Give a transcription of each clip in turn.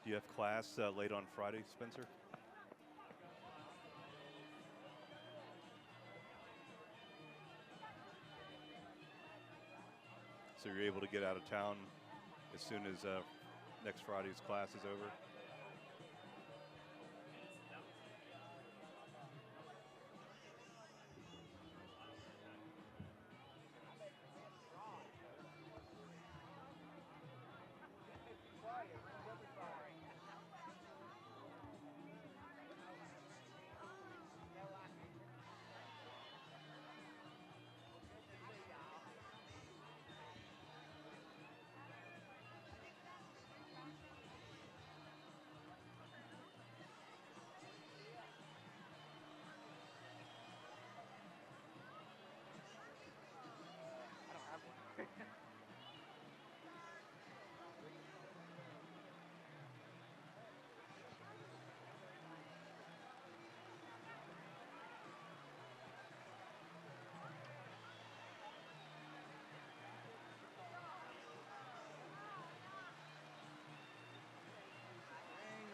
You have class late on Friday, Spencer? So you're able to get out of town as soon as next Friday's class is over?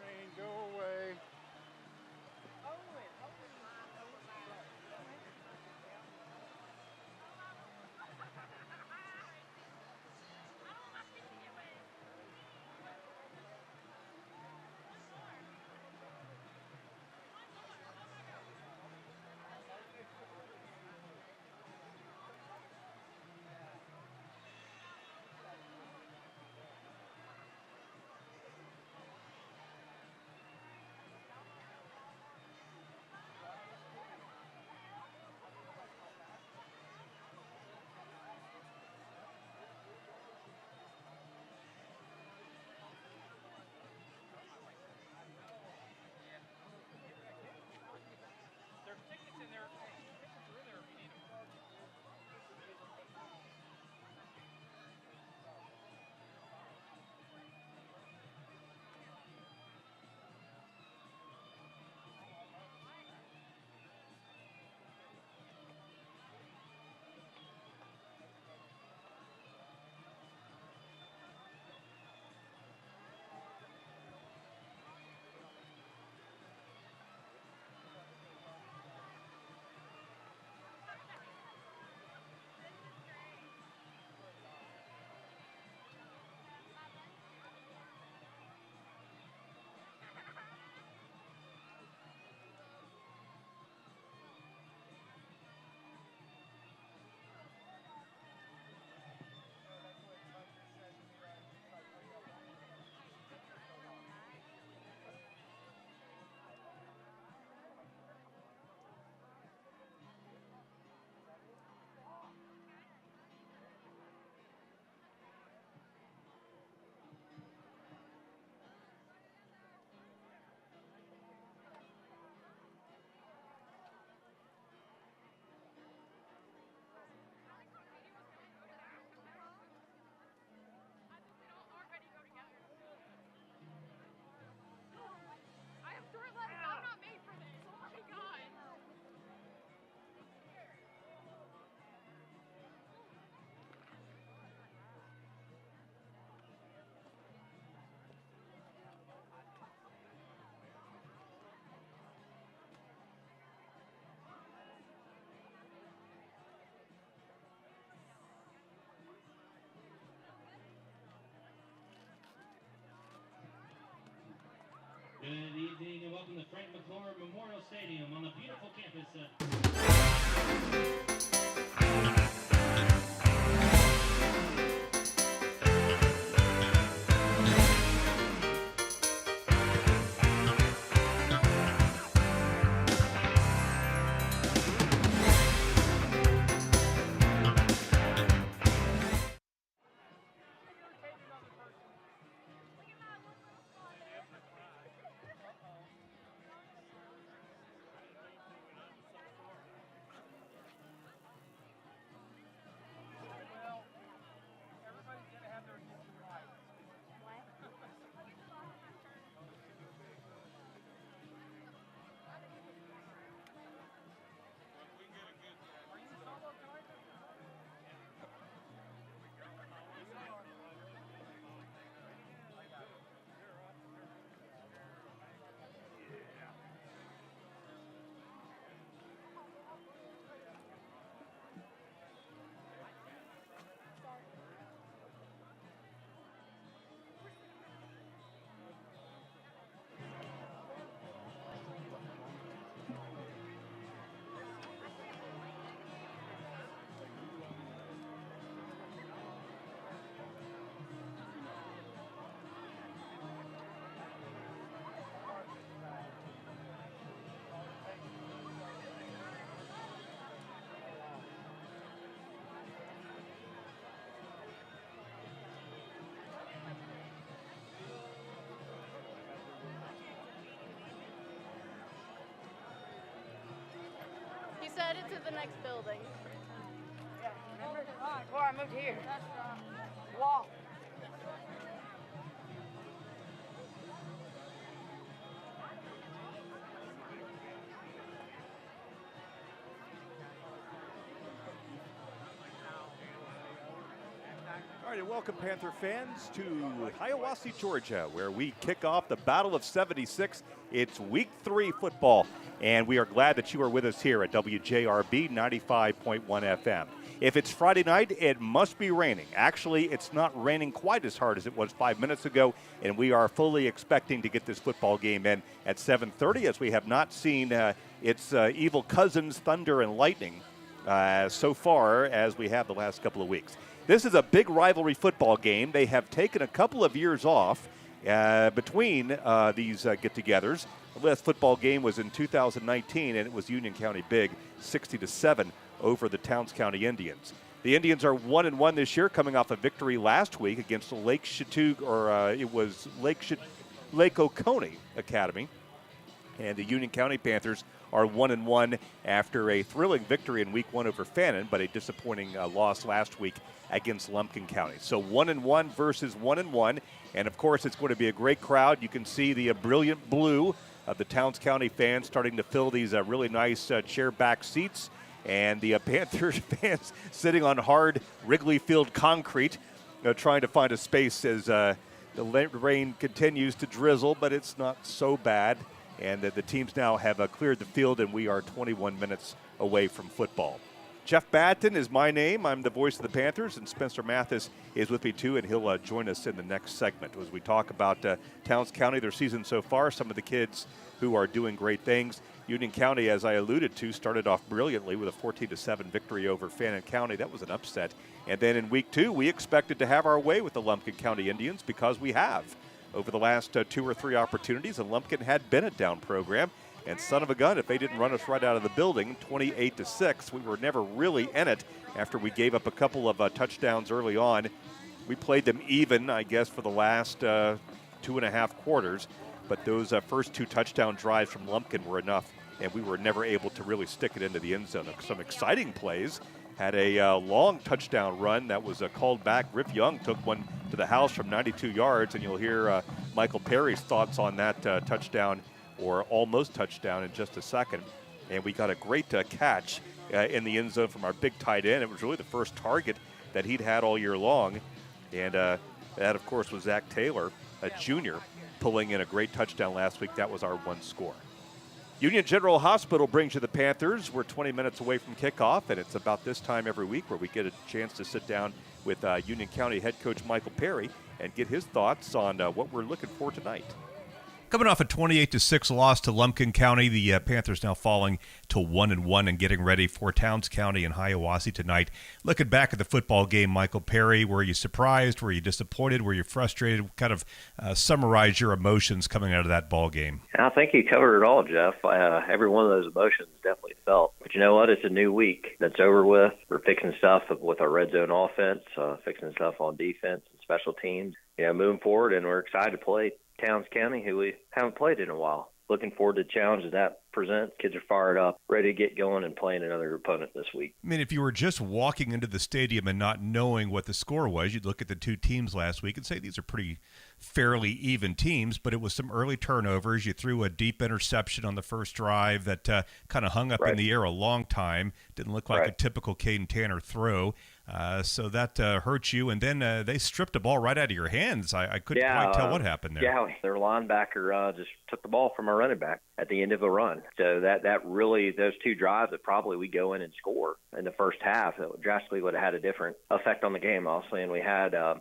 Rain, go away. Good evening and welcome to Frank McClure Memorial Stadium on the beautiful campus of to the next building. Yeah, remember? Before I moved here. Wall. All right, and welcome, Panther fans, to Hiawassee, Georgia, where we kick off the Battle of 76. It's Week 3 football, and we are glad that you are with us here at WJRB 95.1 FM. If it's Friday night, it must be raining. Actually, it's not raining quite as hard as it was 5 minutes ago, and we are fully expecting to get this football game in at 7:30, as we have not seen its evil cousins, thunder and lightning, so far as we have the last couple of weeks. This is a big rivalry football game. They have taken a couple of years off between these get-togethers. The last football game was in 2019, and it was Union County big, 60-7 over the Towns County Indians. The Indians are 1-1 this year, coming off a victory last week against the Lake Oconee Academy. And the Union County Panthers are 1-1 after a thrilling victory in Week 1 over Fannin, but a disappointing loss last week against Lumpkin County. So 1-1 versus 1-1, and of course it's going to be a great crowd. You can see the brilliant blue of the Towns County fans starting to fill these really nice chair back seats, and the Panthers fans sitting on hard Wrigley Field concrete, trying to find a space as the rain continues to drizzle, but it's not so bad. And the teams now have cleared the field, and we are 21 minutes away from football. Jeff Batten is my name. I'm the voice of the Panthers, and Spencer Mathis is with me too, and he'll join us in the next segment as we talk about Towns County, their season so far, some of the kids who are doing great things. Union County, as I alluded to, started off brilliantly with a 14-7 victory over Fannin County. That was an upset. And then in Week 2, we expected to have our way with the Lumpkin County Indians because we have. Over the last 2 or 3 opportunities, and Lumpkin had been a down program. And son of a gun, if they didn't run us right out of the building, 28-6, we were never really in it after we gave up a couple of touchdowns early on. We played them even, I guess, for the last 2.5 quarters. But those first 2 touchdown drives from Lumpkin were enough, and we were never able to really stick it into the end zone. Some exciting plays. Had a long touchdown run that was called back. Riff Young took one to the house from 92 yards, and you'll hear Michael Perry's thoughts on that touchdown, or almost touchdown, in just a second. And we got a great catch in the end zone from our big tight end. It was really the first target that he'd had all year long. And that, of course, was Zach Taylor, a junior, pulling in a great touchdown last week. That was our one score. Union General Hospital brings you the Panthers. We're 20 minutes away from kickoff, and it's about this time every week where we get a chance to sit down with Union County head coach Michael Perry and get his thoughts on what we're looking for tonight. Coming off a 28-6 loss to Lumpkin County, the Panthers now falling to 1-1 and getting ready for Towns County and Hiawassee tonight. Looking back at the football game, Michael Perry, were you surprised? Were you disappointed? Were you frustrated? Kind of summarize your emotions coming out of that ball game. I think you covered it all, Jeff. Every one of those emotions definitely felt. But you know what? It's a new week that's over with. We're fixing stuff with our red zone offense, fixing stuff on defense and special teams. Moving forward, and we're excited to play Towns County, who we haven't played in a while. Looking forward to the challenge that presents. Kids are fired up, ready to get going and playing another opponent this week. I mean, if you were just walking into the stadium and not knowing what the score was, you'd look at the 2 teams last week and say these are pretty fairly even teams, but it was some early turnovers. You threw a deep interception on the first drive that kind of hung up in the air a long time. Didn't look like a typical Caden Tanner throw. So that hurt you, and then they stripped the ball right out of your hands. I couldn't quite tell what happened there. Yeah, their linebacker just took the ball from our running back at the end of a run. So that really, those 2 drives that probably we go in and score in the first half, it drastically would have had a different effect on the game, honestly. And we had a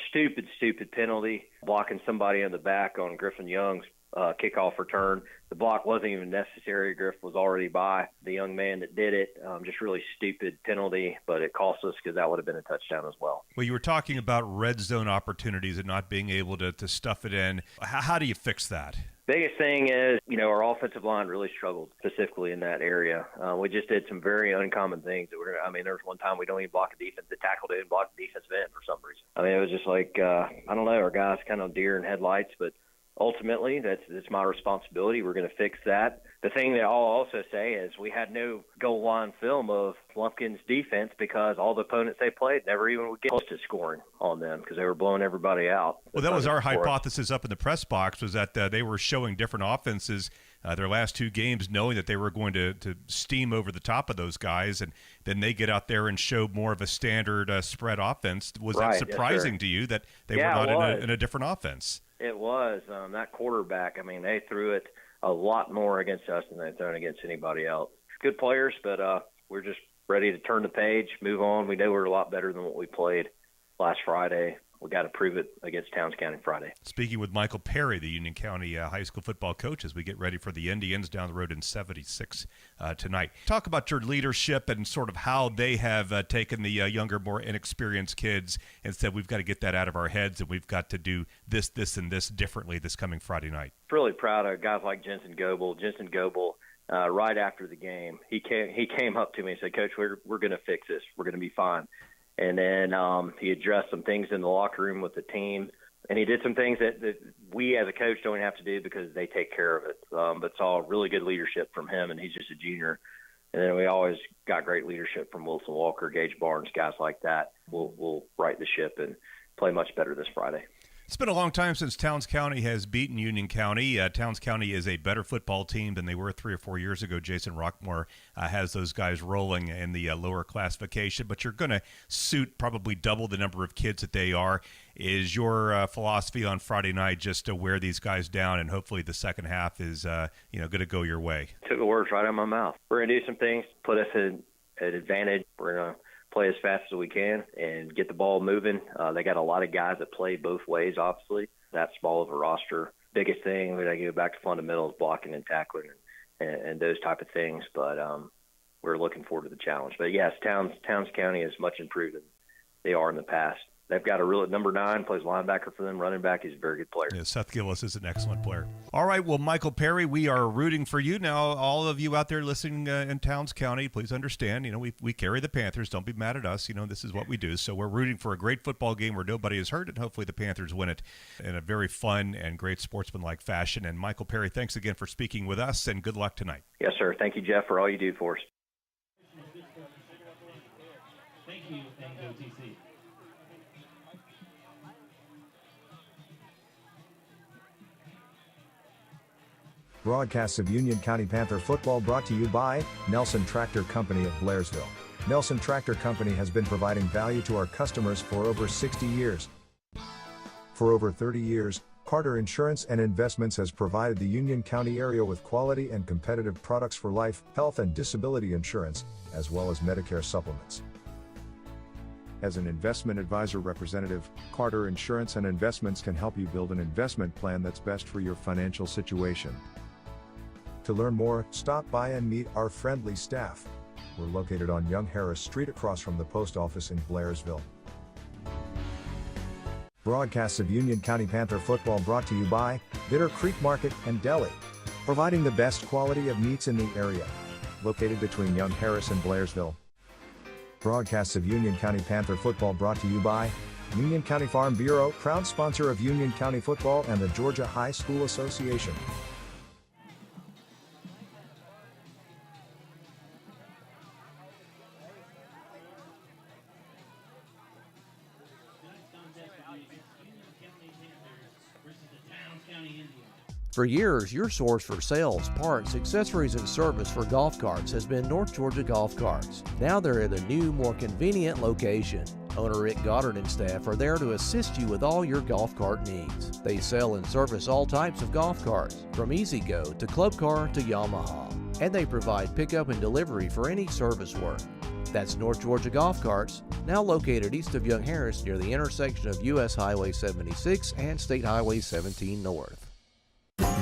stupid penalty blocking somebody in the back on Griffin Young's kickoff return. The block wasn't even necessary. Griff was already by the young man that did it. Just really stupid penalty, but it cost us because that would have been a touchdown as well. Well, you were talking about red zone opportunities and not being able to stuff it in. How do you fix that? Biggest thing is, our offensive line really struggled specifically in that area. We just did some very uncommon things. There was one time we don't even block a defense. The tackle didn't block the defensive end for some reason. It was just like, I don't know, our guys kind of deer in headlights, but ultimately, that's my responsibility. We're going to fix that. The thing that I'll also say is we had no goal line film of Lumpkin's defense because all the opponents they played never even would get close to scoring on them because they were blowing everybody out. Well, that was our hypothesis up in the press box, was that they were showing different offenses their last two games, knowing that they were going to steam over the top of those guys, and then they get out there and show more of a standard spread offense. Was that surprising to you that they were not in a different offense? It was. That quarterback, I mean, they threw it a lot more against us than they've thrown against anybody else. Good players, but we're just ready to turn the page, move on. We know we're a lot better than what we played last Friday. We got to prove it against Towns County Friday. Speaking with Michael Perry, the Union County high school football coach, as we get ready for the Indians down the road in 76 tonight. Talk about your leadership and sort of how they have taken the younger, more inexperienced kids and said, we've got to get that out of our heads and we've got to do this, and this differently this coming Friday night. Really proud of guys like Jensen Goebel. Right after the game, he came up to me and said, Coach, we're going to fix this. We're going to be fine. And then he addressed some things in the locker room with the team. And he did some things that we as a coach don't have to do because they take care of it. But saw really good leadership from him, and he's just a junior. And then we always got great leadership from Wilson Walker, Gage Barnes, guys like that. We'll right the ship and play much better this Friday. It's been a long time since Towns County has beaten Union County. Towns County is a better football team than they were 3 or 4 years ago. Jason Rockmore has those guys rolling in the lower classification, but you're going to suit probably double the number of kids that they are. Is your philosophy on Friday night just to wear these guys down, and hopefully the second half is going to go your way? Took the words right out of my mouth. We're going to do some things, put us at advantage. We're going to play as fast as we can and get the ball moving. They got a lot of guys that play both ways, obviously. That small of a roster. Biggest thing, we got to go back to fundamentals, blocking and tackling and those type of things. But we're looking forward to the challenge. But, yes, Towns County is much improved than they are in the past. They've got a real number 9, plays linebacker for them, running back. He's a very good player. Yeah, Seth Gillis is an excellent player. All right, well, Michael Perry, we are rooting for you. Now, all of you out there listening in Towns County, please understand, we carry the Panthers. Don't be mad at us. This is what we do. So we're rooting for a great football game where nobody is hurt, and hopefully the Panthers win it in a very fun and great sportsmanlike fashion. And Michael Perry, thanks again for speaking with us, and good luck tonight. Yes, sir. Thank you, Jeff, for all you do for us. Thank you, NOTC. Broadcasts of Union County Panther football brought to you by Nelson Tractor Company of Blairsville. Nelson Tractor Company has been providing value to our customers for over 60 years. For over 30 years, Carter Insurance and Investments has provided the Union County area with quality and competitive products for life, health, and disability insurance, as well as Medicare supplements. As an investment advisor representative, Carter Insurance and Investments can help you build an investment plan that's best for your financial situation. To learn more, stop by and meet our friendly staff. We're located on Young Harris Street across from the post office in Blairsville. Broadcasts of Union County Panther football brought to you by Bitter Creek Market and Deli, providing the best quality of meats in the area. Located between Young Harris and Blairsville. Broadcasts of Union County Panther football brought to you by Union County Farm Bureau, proud sponsor of Union County football and the Georgia High School Association. For years, your source for sales, parts, accessories, and service for golf carts has been North Georgia Golf Carts. Now they're at a new, more convenient location. Owner Rick Goddard and staff are there to assist you with all your golf cart needs. They sell and service all types of golf carts, from E-Z-Go to Club Car to Yamaha. And they provide pickup and delivery for any service work. That's North Georgia Golf Carts, now located east of Young Harris near the intersection of U.S. Highway 76 and State Highway 17 North.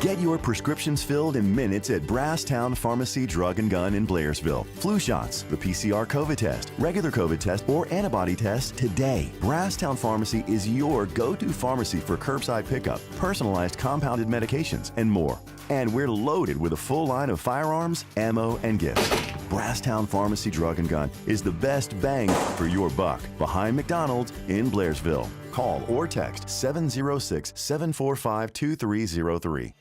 Get your prescriptions filled in minutes at Brasstown Pharmacy Drug and Gun in Blairsville. Flu shots, the PCR COVID test, regular COVID test, or antibody test today. Brasstown Pharmacy is your go-to pharmacy for curbside pickup, personalized compounded medications, and more. And we're loaded with a full line of firearms, ammo, and gifts. Brasstown Pharmacy Drug and Gun is the best bang for your buck behind McDonald's in Blairsville. Call or text 706-745-2303.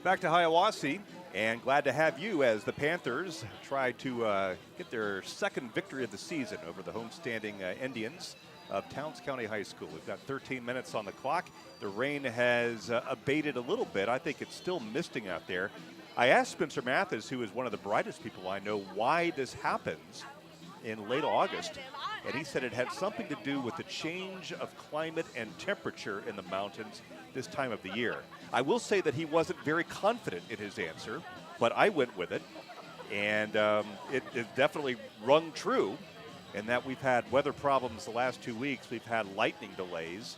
Back to Hiawassee, and glad to have you as the Panthers try to get their second victory of the season over the homestanding Indians of Towns County High School. We've got 13 minutes on the clock. The rain has abated a little bit. I think it's still misting out there. I asked Spencer Mathis, who is one of the brightest people I know, why this happens in late August, and he said it had something to do with the change of climate and temperature in the mountains this time of the year. I will say that he wasn't very confident in his answer, but I went with it, and it definitely rung true in that we've had weather problems the last 2 weeks. We've had lightning delays,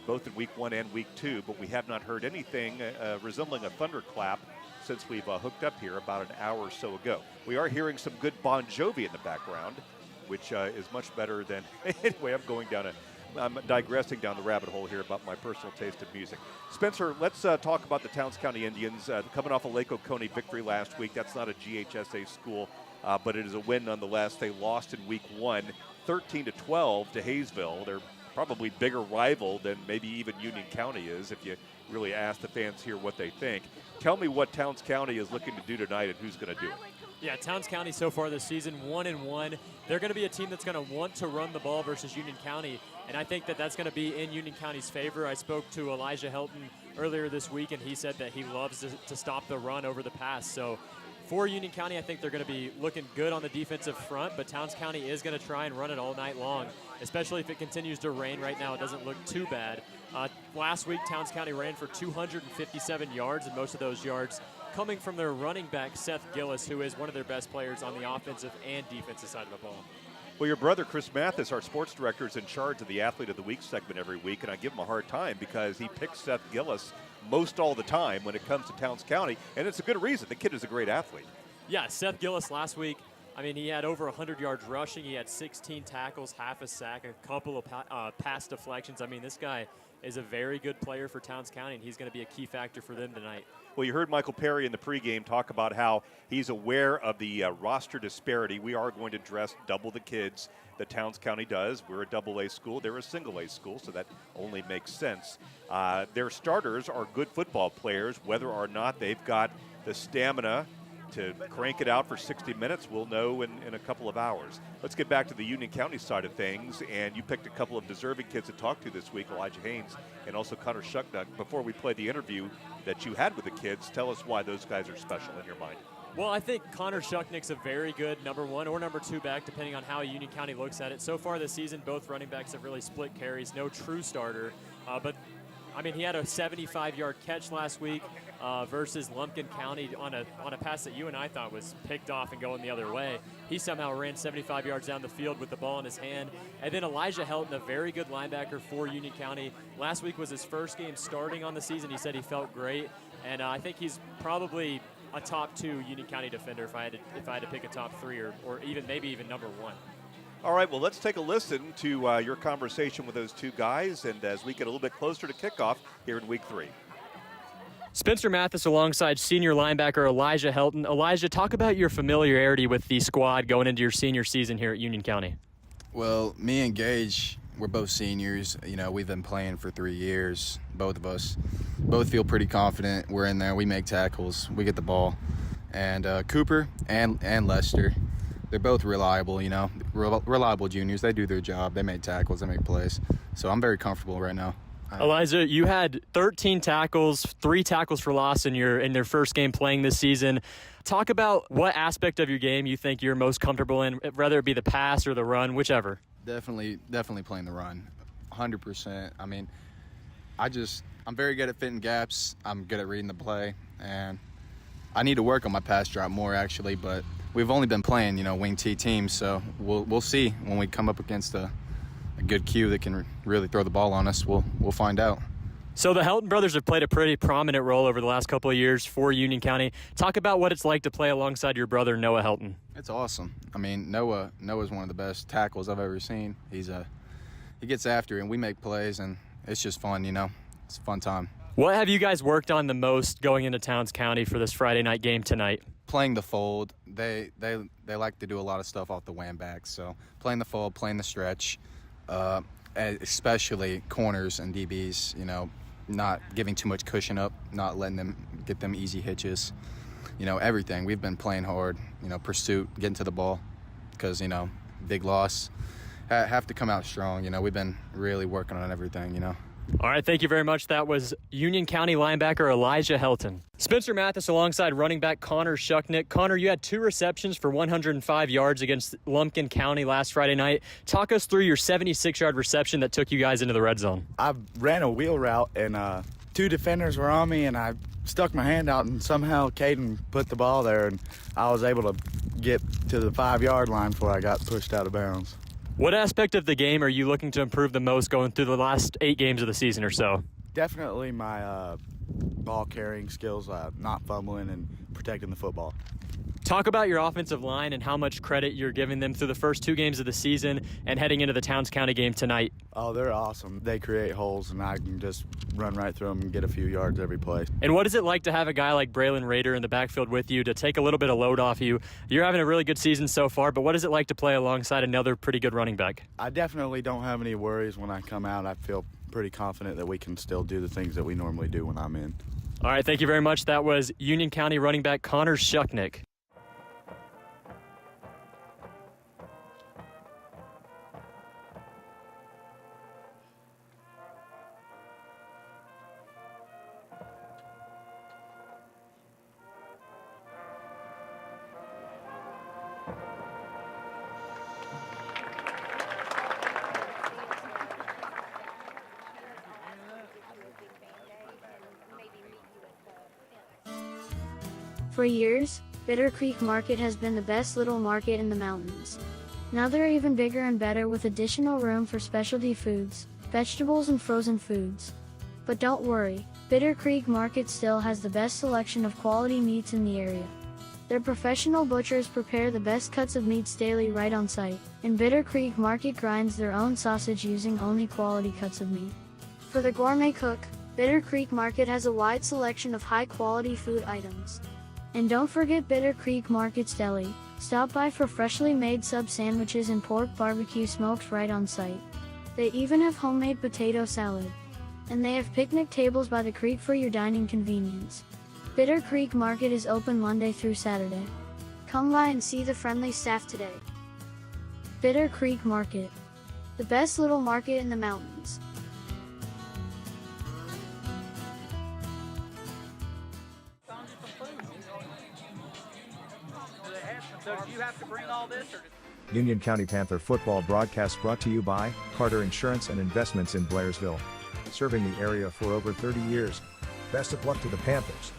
both in week 1 and week 2, but we have not heard anything resembling a thunderclap since we've hooked up here about an hour or so ago. We are hearing some good Bon Jovi in the background, which is much better than, anyway, I'm digressing down the rabbit hole here about my personal taste in music. Spencer, let's talk about the Towns County Indians coming off a Lake Oconee victory last week. That's not a GHSA school, but it is a win nonetheless. They lost in week 1, 13-12 to Hayesville. They're probably bigger rival than maybe even Union County is if you really ask the fans here what they think. Tell me what Towns County is looking to do tonight and who's going to do it. Yeah, Towns County so far this season, 1-1. They're going to be a team that's going to want to run the ball versus Union County, and I think that that's going to be in Union County's favor. I spoke to Elijah Helton earlier this week, and he said that he loves to stop the run over the pass. So for Union County, I think they're going to be looking good on the defensive front, but Towns County is going to try and run it all night long, especially if it continues to rain. Right now, it doesn't look too bad. Last week, Towns County ran for 257 yards, and most of those yards coming from their running back, Seth Gillis, who is one of their best players on the offensive and defensive side of the ball. Well, your brother, Chris Mathis, our sports director, is in charge of the Athlete of the Week segment every week, and I give him a hard time because he picks Seth Gillis most all the time when it comes to Towns County, and it's a good reason. The kid is a great athlete. Yeah, Seth Gillis last week, I mean, he had over 100 yards rushing. He had 16 tackles, half a sack, a couple of pass deflections. I mean, this guy is a very good player for Towns County, and he's going to be a key factor for them tonight. Well, you heard Michael Perry in the pregame talk about how he's aware of the roster disparity. We are going to dress double the kids that Towns County does. We're a double-A school. They're a single-A school, so that only makes sense. Their starters are good football players. Whether or not they've got the stamina to crank it out for 60 minutes, we'll know in a couple of hours. Let's get back to the Union County side of things, and you picked a couple of deserving kids to talk to this week, Elijah Haynes and also Connor Shucknuck. Before we play the interview that you had with the kids, tell us why those guys are special in your mind. Well, I think Connor Shucknuck's a very good number 1 or number 2 back, depending on how Union County looks at it. So far this season, both running backs have really split carries, no true starter. But, I mean, he had a 75-yard catch last week versus Lumpkin County on a pass that you and I thought was picked off and going the other way. He somehow ran 75 yards down the field with the ball in his hand. And then Elijah Helton, a very good linebacker for Union County. Last week was his first game starting on the season. He said he felt great. And I think he's probably a top 2 Union County defender if I had to pick a top 3 or maybe even number 1. All right, well, let's take a listen to your conversation with those two guys, and as we get a little bit closer to kickoff here in week 3. Spencer Mathis alongside senior linebacker Elijah Helton. Elijah, talk about your familiarity with the squad going into your senior season here at Union County. Well, me and Gage, we're both seniors. You know, we've been playing for 3 years, both of us. Both feel pretty confident. We're in there. We make tackles. We get the ball. And Cooper and Lester, they're both reliable, you know, reliable juniors. They do their job. They make tackles. They make plays. So I'm very comfortable right now. Elijah, you had 13 tackles, 3 tackles for loss in their first game playing this season. Talk about what aspect of your game you think you're most comfortable in, whether it be the pass or the run, whichever. Definitely playing the run, 100%. I mean, I'm very good at fitting gaps. I'm good at reading the play, and I need to work on my pass drop more, actually, but we've only been playing, you know, wing T teams, so we'll see when we come up against a good Q that can really throw the ball on us. We'll find out. So the Helton brothers have played a pretty prominent role over the last couple of years for Union County. Talk about what it's like to play alongside your brother, Noah Helton. It's awesome. I mean, Noah's one of the best tackles I've ever seen. He's he gets after it, and we make plays, and it's just fun, you know. It's a fun time. What have you guys worked on the most going into Towns County for this Friday night game tonight? Playing the fold. They like to do a lot of stuff off the wham backs. So playing the fold, playing the stretch, especially corners and DBs, you know, not giving too much cushion up, not letting them get them easy hitches. You know, everything. We've been playing hard, you know, pursuit, getting to the ball because, you know, big loss. Have to come out strong. You know, we've been really working on everything, you know. All right, thank you very much. That was Union County linebacker Elijah Helton. Spencer Mathis alongside running back Connor Shucknick. Connor, you had 2 receptions for 105 yards against Lumpkin County last Friday night. Talk us through your 76-yard reception that took you guys into the red zone. I ran a wheel route, and 2 defenders were on me, and I stuck my hand out, and somehow Caden put the ball there, and I was able to get to the 5-yard line before I got pushed out of bounds. What aspect of the game are you looking to improve the most going through the last 8 games of the season or so? Definitely my ball carrying skills, not fumbling and protecting the football. Talk about your offensive line and how much credit you're giving them through the first 2 games of the season and heading into the Towns County game tonight. Oh, they're awesome. They create holes, and I can just run right through them and get a few yards every play. And what is it like to have a guy like Braylon Rader in the backfield with you to take a little bit of load off you? You're having a really good season so far, but what is it like to play alongside another pretty good running back? I definitely don't have any worries when I come out. I feel pretty confident that we can still do the things that we normally do when I'm in. All right, thank you very much. That was Union County running back Connor Shucknick. For years, Bitter Creek Market has been the best little market in the mountains. Now they're even bigger and better with additional room for specialty foods, vegetables and frozen foods. But don't worry, Bitter Creek Market still has the best selection of quality meats in the area. Their professional butchers prepare the best cuts of meats daily right on site, and Bitter Creek Market grinds their own sausage using only quality cuts of meat. For the gourmet cook, Bitter Creek Market has a wide selection of high-quality food items. And don't forget Bitter Creek Market's deli. Stop by for freshly made sub sandwiches and pork barbecue smoked right on site. They even have homemade potato salad. And they have picnic tables by the creek for your dining convenience. Bitter Creek Market is open Monday through Saturday. Come by and see the friendly staff today. Bitter Creek Market, the best little market in the mountains. So do you have to bring all this, or? Union County Panther football broadcast brought to you by Carter Insurance and Investments in Blairsville. Serving the area for over 30 years. Best of luck to the Panthers.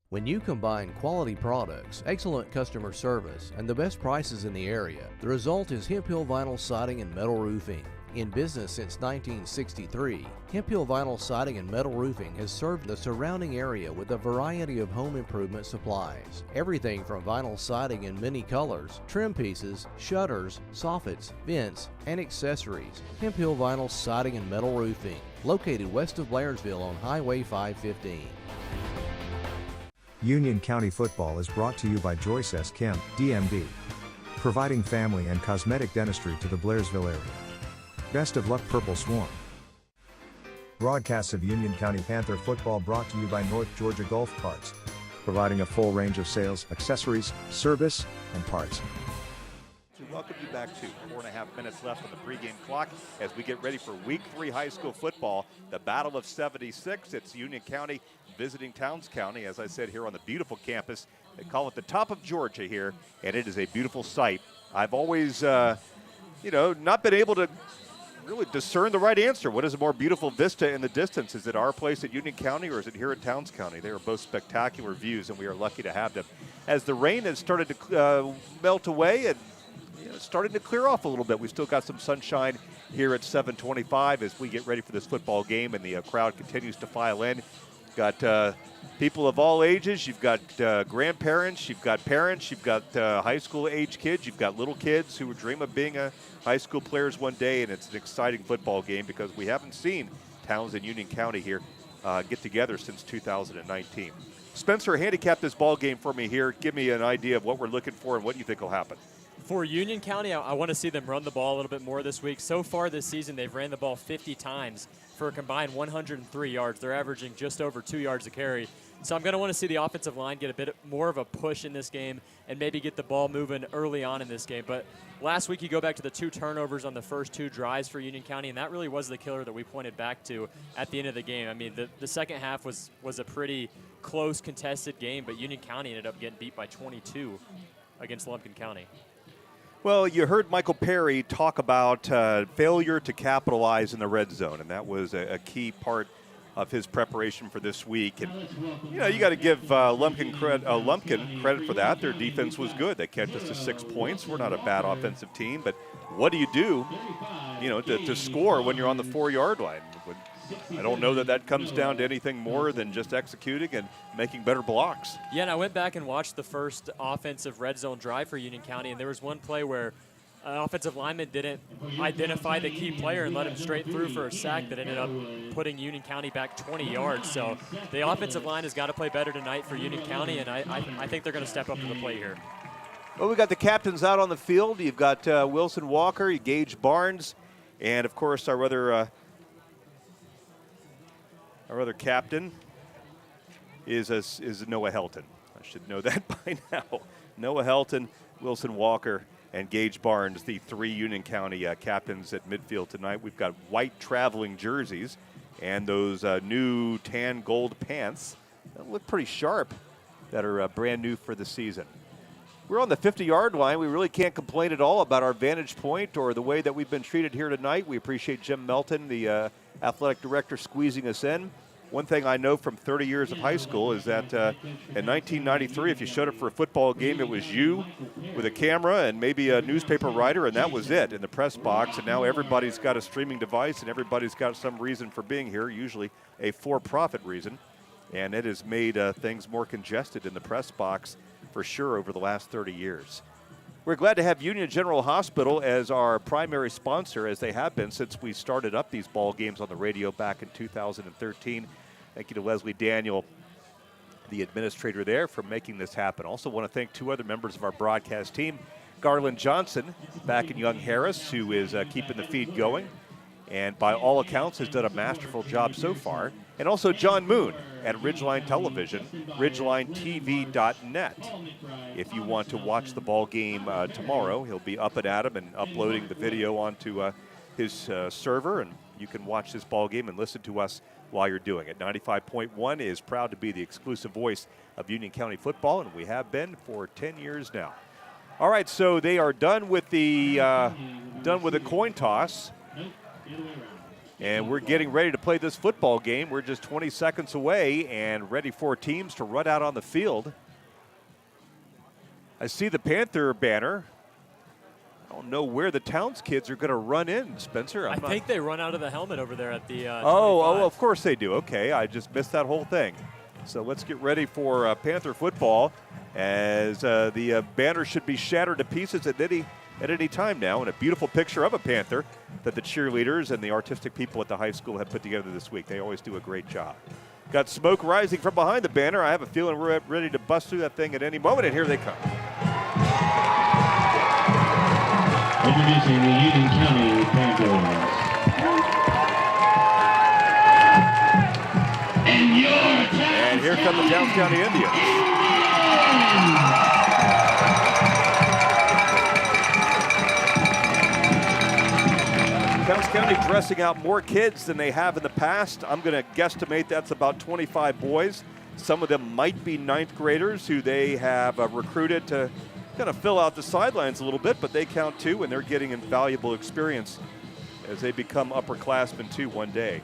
When you combine quality products, excellent customer service, and the best prices in the area, the result is Hemp Hill Vinyl Siding and Metal Roofing. In business since 1963, Hemp Hill Vinyl Siding and Metal Roofing has served the surrounding area with a variety of home improvement supplies. Everything from vinyl siding in many colors, trim pieces, shutters, soffits, vents, and accessories. Hemp Hill Vinyl Siding and Metal Roofing, located west of Blairsville on Highway 515. Union County football is brought to you by Joyce S. Kemp, DMD. Providing family and cosmetic dentistry to the Blairsville area. Best of luck, Purple Swarm. Broadcasts of Union County Panther football brought to you by North Georgia Golf Carts. Providing a full range of sales, accessories, service, and parts. To welcome you back to 4.5 minutes left on the pregame clock as we get ready for Week 3 high school football. The Battle of 76. It's Union County visiting Towns County, as I said, here on the beautiful campus. They call it the top of Georgia here, and it is a beautiful sight. I've always, not been able to really discern the right answer. What is a more beautiful vista in the distance? Is it our place at Union County or is it here at Towns County? They are both spectacular views, and we are lucky to have them. As the rain has started to melt away and starting to clear off a little bit, we still got some sunshine here at 7:25 as we get ready for this football game, and the crowd continues to file in. Got people of all ages. You've got grandparents. You've got parents. You've got high school-age kids. You've got little kids who dream of being high school players one day, and it's an exciting football game because we haven't seen towns in Union County here get together since 2019. Spencer, handicap this ball game for me here. Give me an idea of what we're looking for and what you think will happen. For Union County, I want to see them run the ball a little bit more this week. So far this season, they've ran the ball 50 times for a combined 103 yards. They're averaging just over 2 yards a carry. So I'm going to want to see the offensive line get a bit more of a push in this game and maybe get the ball moving early on in this game. But last week, you go back to the 2 turnovers on the first 2 drives for Union County, and that really was the killer that we pointed back to at the end of the game. I mean, the second half was a pretty close, contested game, but Union County ended up getting beat by 22 against Lumpkin County. Well, you heard Michael Perry talk about failure to capitalize in the red zone, and that was a key part of his preparation for this week. And, you know, you got to give Lumpkin credit for that. Their defense was good. They kept us to 6 points. We're not a bad offensive team, but what do you do, you know, to score when you're on the 4-yard line? I don't know that comes down to anything more than just executing and making better blocks. Yeah, and I went back and watched the first offensive red zone drive for Union County, and there was one play where an offensive lineman didn't identify the key player and let him straight through for a sack that ended up putting Union County back 20 yards. So the offensive line has got to play better tonight for Union County, and I think they're going to step up to the plate here. Well, we got the captains out on the field. You've got Wilson Walker, Gage Barnes, and, of course, our other captain is Noah Helton. I should know that by now. Noah Helton, Wilson Walker, and Gage Barnes, the 3 Union County captains at midfield tonight. We've got white traveling jerseys and those new tan gold pants that look pretty sharp that are brand new for the season. We're on the 50-yard line. We really can't complain at all about our vantage point or the way that we've been treated here tonight. We appreciate Jim Melton, the athletic director, squeezing us in. One thing I know from 30 years of high school is that in 1993, if you showed up for a football game, it was you with a camera and maybe a newspaper writer, and that was it in the press box. And now everybody's got a streaming device, and everybody's got some reason for being here, usually a for-profit reason. And it has made things more congested in the press box for sure over the last 30 years. We're glad to have Union General Hospital as our primary sponsor, as they have been since we started up these ball games on the radio back in 2013. Thank you to Leslie Daniel, the administrator there, for making this happen. Also want to thank 2 other members of our broadcast team. Garland Johnson back in Young Harris, who is keeping the feed going, and by all accounts has done a masterful job so far. And also John Moon at Ridgeline Television, ridgelinetv.net. If you want to watch the ball game tomorrow, he'll be up and at 'em and uploading the video onto his server, and you can watch this ball game and listen to us while you're doing it. 95.1 is proud to be the exclusive voice of Union County football, and we have been for 10 years now. All right, so they are done with the coin toss, and we're getting ready to play this football game. We're just 20 seconds away and ready for teams to run out on the field. I see the Panther banner. I don't know where the Towns kids are going to run in, Spencer. I think they run out of the helmet over there at the Oh, of course they do. Okay, I just missed that whole thing. So let's get ready for Panther football, as the banner should be shattered to pieces at any time now, and a beautiful picture of a Panther that the cheerleaders and the artistic people at the high school have put together this week. They always do a great job. Got smoke rising from behind the banner. I have a feeling we're ready to bust through that thing at any moment, and here they come. Introducing the Union County Panthers. And here come the Towns County Indians. Towns County dressing out more kids than they have in the past. I'm going to guesstimate that's about 25 boys. Some of them might be 9th graders who they have recruited to kind of fill out the sidelines a little bit, but they count too, and they're getting invaluable experience as they become upperclassmen too one day.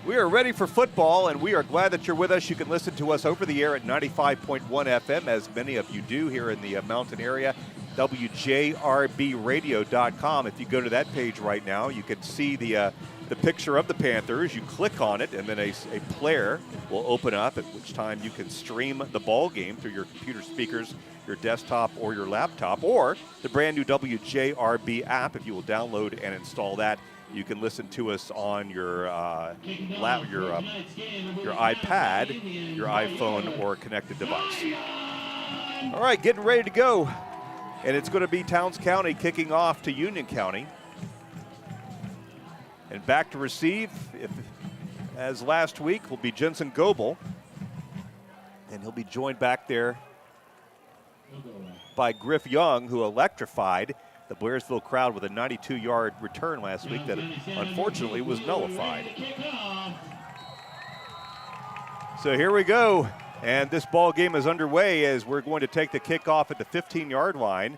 We are ready for football, and we are glad that you're with us. You can listen to us over the air at 95.1 FM, as many of you do here in the mountain area. WJRBradio.com. If you go to that page right now, you can see the the picture of the Panthers. You click on it, and then a player will open up, at which time you can stream the ball game through your computer speakers, your desktop, or your laptop, or the brand new WJRB app. If you will download and install that, you can listen to us on your iPad, your iPhone, or connected device. All right, getting ready to go. And it's going to be Towns County kicking off to Union County. And back to receive, as last week, will be Jensen Goebel. And he'll be joined back there by Griff Young, who electrified the Blairsville crowd with a 92-yard return last week that unfortunately was nullified. So here we go. And this ball game is underway as we're going to take the kickoff at the 15-yard line,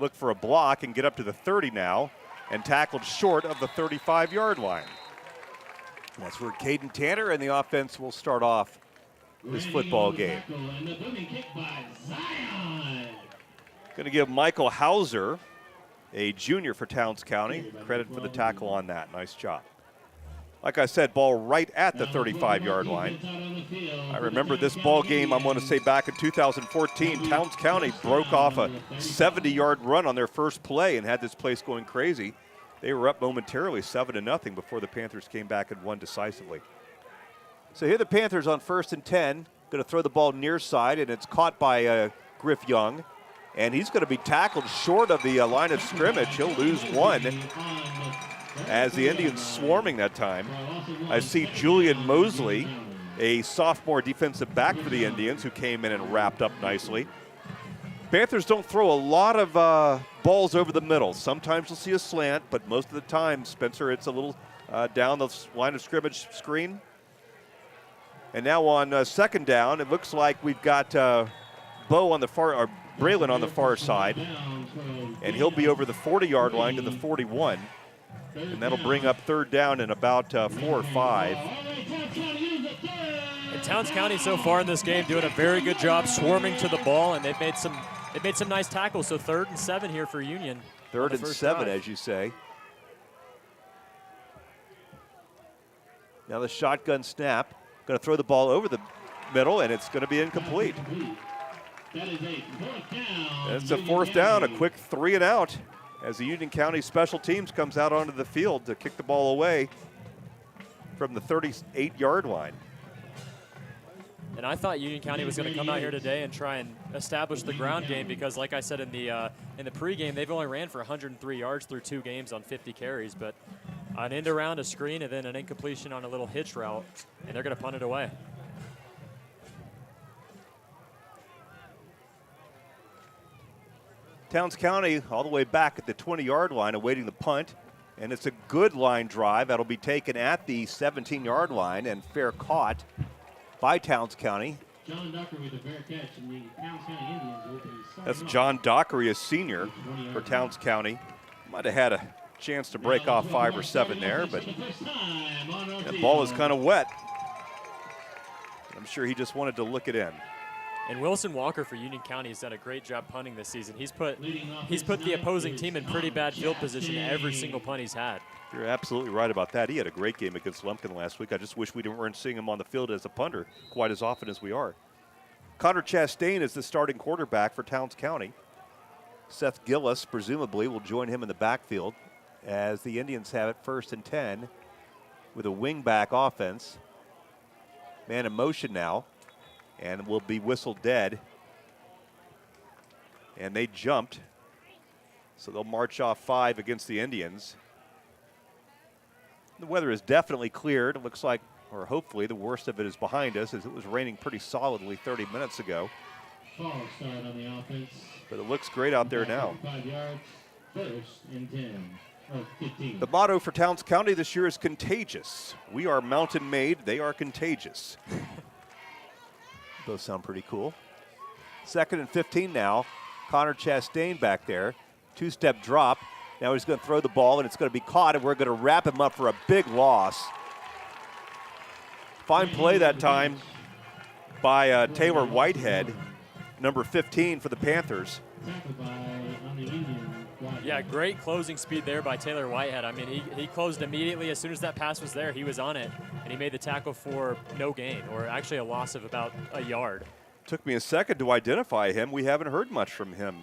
look for a block and get up to the 30 now, and tackled short of the 35-yard line. That's where Caden Tanner and the offense will start off this football game. Going to give Michael Hauser, a junior for Towns County, credit for the tackle on that. Nice job. Like I said, ball right at the 35-yard line. I remember this ball game, I'm going to say back in 2014, Towns County broke off a 70-yard run on their first play and had this place going crazy. They were up momentarily 7-0 before the Panthers came back and won decisively. So here the Panthers on 1st and 10, going to throw the ball near side, and it's caught by Griff Young. And he's going to be tackled short of the line of scrimmage. He'll lose one. As the Indians swarming that time. I see Julian Mosley, a sophomore defensive back for the Indians, who came in and wrapped up nicely. Panthers don't throw a lot of balls over the middle. Sometimes you'll see a slant, but most of the time, Spencer, it's a little down the line of scrimmage screen. And now on second down, it looks like we've got Bo on the far, or Braylon on the far side, and he'll be over the 40-yard line to the 41. And that'll bring up third down in about 4 or 5. And Towns County so far in this game doing a very good job swarming to the ball, and they've made some nice tackles. So 3rd and 7 here for Union. 3rd and 7, as you say. Now the shotgun snap. Going to throw the ball over the middle, and it's going to be incomplete. It's a 4th down, a quick 3 and out, as the Union County Special Teams comes out onto the field to kick the ball away from the 38-yard line. And I thought Union County was going to come out here today and try and establish the ground game because, like I said in the pregame, they've only ran for 103 yards through 2 games on 50 carries. But an end around, a screen, and then an incompletion on a little hitch route, and they're going to punt it away. Towns County all the way back at the 20-yard line awaiting the punt, and it's a good line drive that'll be taken at the 17-yard line and fair caught by Towns County. John Dockery with a fair catch, and the Towns County Indians will be That's John Dockery, a senior for Towns County. Might have had a chance to break off 5 or 7 there, but that ball is kind of wet. I'm sure he just wanted to look it in. And Wilson Walker for Union County has done a great job punting this season. He's put the opposing team in pretty bad field position every single punt he's had. You're absolutely right about that. He had a great game against Lumpkin last week. I just wish we weren't seeing him on the field as a punter quite as often as we are. Connor Chastain is the starting quarterback for Towns County. Seth Gillis, presumably, will join him in the backfield as the Indians have it 1st and 10 with a wing-back offense. Man in motion now, and will be whistled dead. And they jumped, so they'll march off 5 against the Indians. The weather is definitely cleared. It looks like, or hopefully, the worst of it is behind us, as it was raining pretty solidly 30 minutes ago. false start on the offense. But it looks great out there now. 5 yards, 1st and 10. 15. The motto for Towns County this year is contagious. We are mountain made, they are contagious. Those sound pretty cool. 2nd and 15 now. Connor Chastain back there. 2-step drop. Now he's going to throw the ball, and it's going to be caught, and we're going to wrap him up for a big loss. Fine play that time by Taylor Whitehead, number 15 for the Panthers. Yeah, great closing speed there by Taylor Whitehead. I mean, he closed immediately. As soon as that pass was there, he was on it, and he made the tackle for no gain, or actually a loss of about a yard. Took me a second to identify him. We haven't heard much from him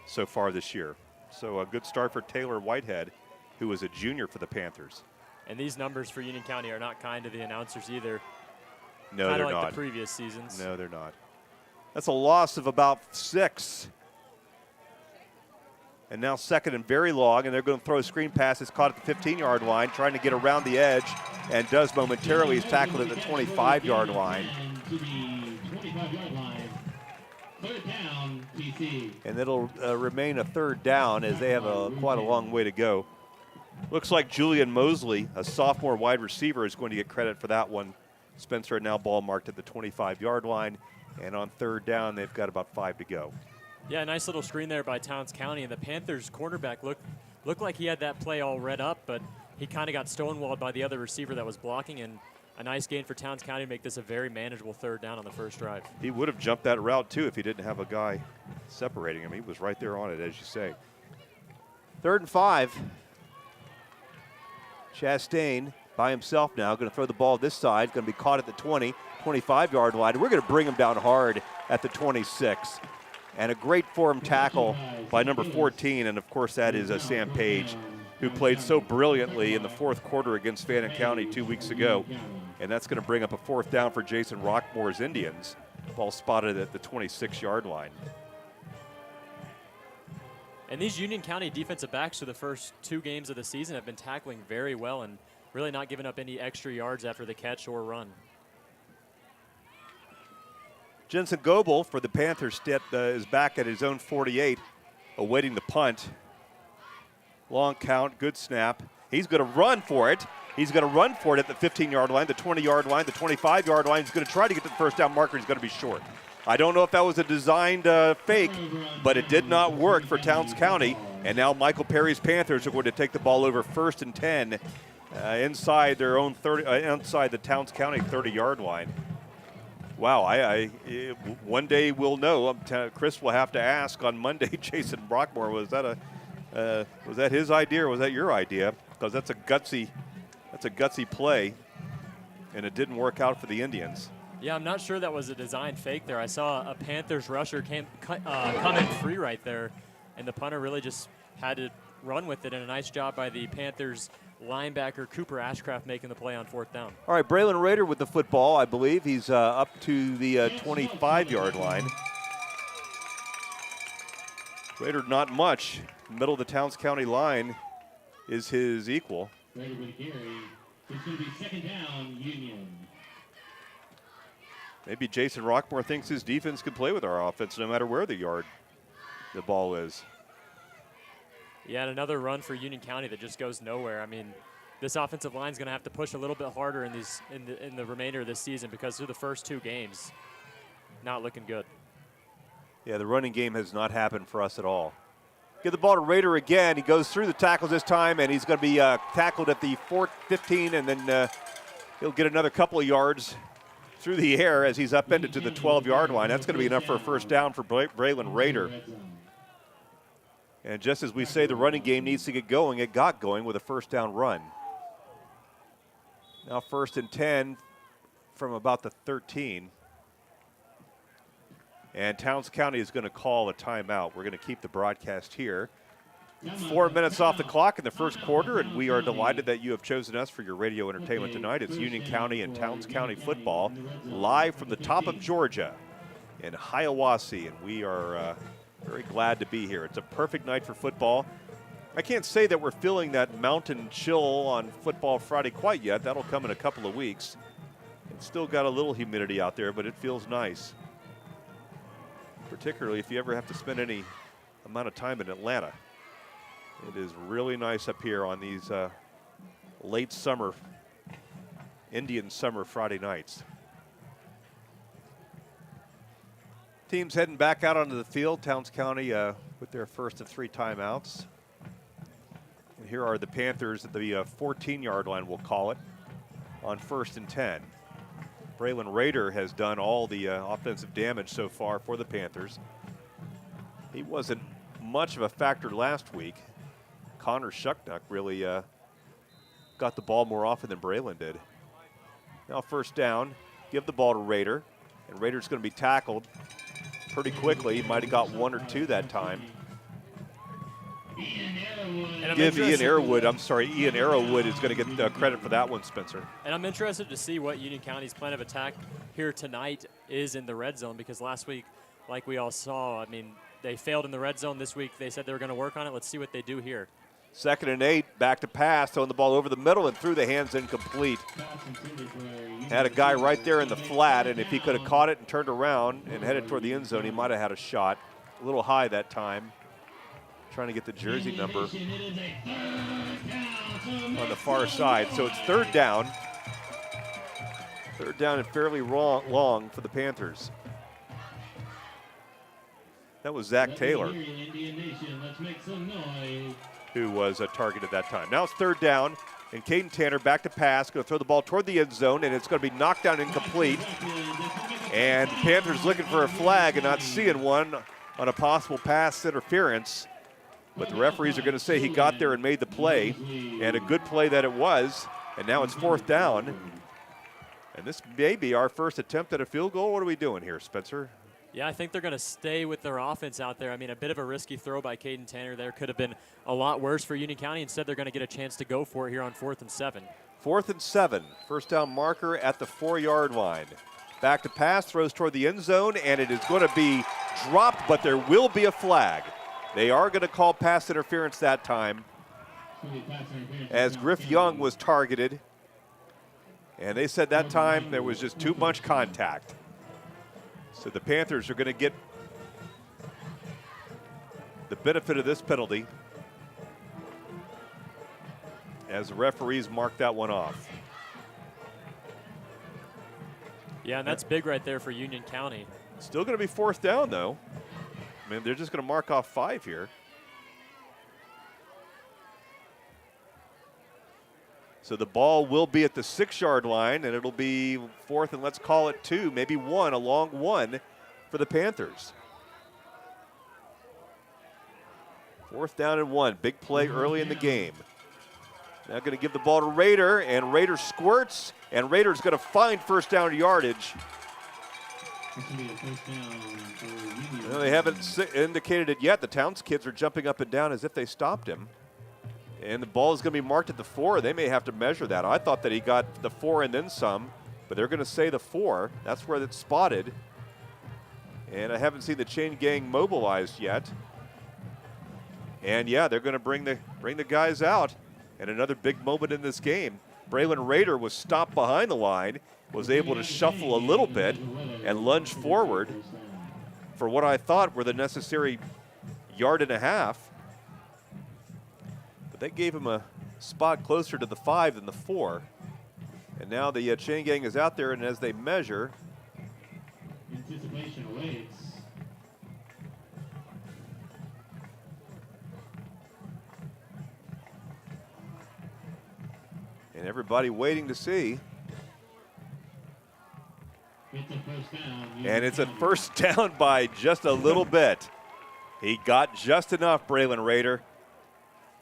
so far this year. So a good start for Taylor Whitehead, who was a junior for the Panthers. And these numbers for Union County are not kind to the announcers either. No, Kinda they're like not. the previous seasons. No, they're not. That's a loss of about 6. And now second and very long, and they're going to throw a screen pass. It's caught at the 15-yard line, trying to get around the edge, and does momentarily. He's tackled at the 25-yard line. To the 25-yard line. Third down, PC. And it'll remain a third down as they have quite a long way to go. Looks like Julian Mosley, a sophomore wide receiver, is going to get credit for that one. Spencer now ball marked at the 25-yard line, and on third down, they've got about 5 to go. Yeah, nice little screen there by Towns County, and the Panthers cornerback looked like he had that play all read up, but he kind of got stonewalled by the other receiver that was blocking, and a nice gain for Towns County to make this a very manageable third down on the first drive. He would have jumped that route, too, if he didn't have a guy separating him. He was right there on it, as you say. 3rd and 5. Chastain by himself now, going to throw the ball this side, going to be caught at the 20, 25-yard line. We're going to bring him down hard at the 26. And a great form tackle by number 14, and of course that is Sam Page, who played so brilliantly in the fourth quarter against Fannin County 2 weeks ago. And that's going to bring up a 4th down for Jason Rockmore's Indians. Ball spotted at the 26-yard line. And these Union County defensive backs for the first 2 games of the season have been tackling very well and really not giving up any extra yards after the catch or run. Jensen Goebel for the Panthers is back at his own 48, awaiting the punt. Long count, good snap. He's going to run for it. He's going to run for it at the 15-yard line, the 20-yard line, the 25-yard line. He's going to try to get to the first down marker. He's going to be short. I don't know if that was a designed fake, but it did not work for Towns County. And now Michael Perry's Panthers are going to take the ball over 1st and 10 inside their own 30, inside the Towns County 30-yard line. Wow, one day we'll know. Chris will have to ask on Monday. Jason Brockmore, was that his idea or was that your idea? Because that's a gutsy play, and it didn't work out for the Indians. Yeah, I'm not sure that was a design fake there. I saw a Panthers rusher come in free right there, and the punter really just had to run with it, and a nice job by the Panthers linebacker Cooper Ashcraft making the play on 4th down. All right, Braylon Rader with the football, I believe. He's up to the 25-yard line. Rader not much. Middle of the Towns County line is his equal. Rader with a carry. It's going to be 2nd down, Union. Maybe Jason Rockmore thinks his defense can play with our offense no matter where the ball is. Yeah, and another run for Union County that just goes nowhere. I mean, this offensive line is going to have to push a little bit harder in the remainder of this season because through the first 2 games, not looking good. Yeah, the running game has not happened for us at all. Get the ball to Rader again. He goes through the tackles this time, and he's going to be tackled at the 15, and then he'll get another couple of yards through the air as he's upended to the 12-yard line. That's going to be enough for a first down for Braylon Rader. And just as we say the running game needs to get going, it got going with a first down run. Now 1st and 10 from about the 13. And Towns County is going to call a timeout. We're going to keep the broadcast here. 4 minutes off the clock in the first quarter, and we are delighted that you have chosen us for your radio entertainment tonight. It's Union County and Towns County football, live from the top of Georgia in Hiawassee, and we are very glad to be here. It's a perfect night for football. I can't say that we're feeling that mountain chill on Football Friday quite yet. That'll come in a couple of weeks. It's still got a little humidity out there, but it feels nice, particularly if you ever have to spend any amount of time in Atlanta. It is really nice up here on these late summer, Indian summer Friday nights. Teams heading back out onto the field. Towns County with their first of 3 timeouts. And here are the Panthers at the 14-yard line, we'll call it, on 1st and 10. Braylon Rader has done all the offensive damage so far for the Panthers. He wasn't much of a factor last week. Connor Shucknuck really got the ball more often than Braylon did. Now first down, give the ball to Rader, and Rader's going to be tackled pretty quickly. He might have got 1 or 2 that time. Give Ian Arrowwood is going to get credit for that one, Spencer. And I'm interested to see what Union County's plan of attack here tonight is in the red zone, because last week, like we all saw, I mean, they failed in the red zone. This week they said they were going to work on it. Let's see what they do here. 2nd and 8, back to pass, throwing the ball over the middle and through the hands, incomplete. Had a guy right there in the flat, and if he could have caught it and turned around and headed toward the end zone, he might have had a shot. A little high that time. Trying to get the jersey number on the far side. So it's 3rd down. 3rd down and fairly long for the Panthers. That was Zach Taylor, who was targeted that time. Now it's 3rd down, and Caden Tanner back to pass, going to throw the ball toward the end zone, and it's going to be knocked down incomplete. And the Panthers looking for a flag and not seeing one on a possible pass interference. But the referees are going to say he got there and made the play, and a good play that it was. And now it's 4th down. And this may be our first attempt at a field goal. What are we doing here, Spencer? Yeah, I think they're going to stay with their offense out there. I mean, a bit of a risky throw by Caden Tanner there could have been a lot worse for Union County. Instead, they're going to get a chance to go for it here on 4th and 7. 4th and 7. First down marker at the 4-yard line. Back to pass, throws toward the end zone, and it is going to be dropped, but there will be a flag. They are going to call pass interference that time, as Griff Young was targeted. And they said that time there was just too much contact. So the Panthers are going to get the benefit of this penalty as the referees mark that one off. Yeah, and that's big right there for Union County. Still going to be 4th down, though. I mean, they're just going to mark off 5 here. So the ball will be at the 6-yard line, and it'll be 4th and let's call it 2, maybe 1, a long 1 for the Panthers. 4th down and 1, big play early in the game. Now going to give the ball to Rader, and Rader squirts, and Rader's going to find first down yardage. Well, they haven't indicated it yet. The Towns kids are jumping up and down as if they stopped him. And the ball is going to be marked at the 4. They may have to measure that. I thought that he got the 4 and then some, but they're going to say the 4. That's where it's spotted. And I haven't seen the chain gang mobilized yet. And yeah, they're going to bring the guys out. And another big moment in this game. Braylon Rader was stopped behind the line, was able to shuffle a little bit and lunge forward for what I thought were the necessary 1.5 yards. But they gave him a spot closer to the 5 than the 4. And now the chain gang is out there, and as they measure, Anticipation awaits. and everybody waiting to see. It's a first down. And it's a first down by just a little bit. He got just enough, Braylon Rader.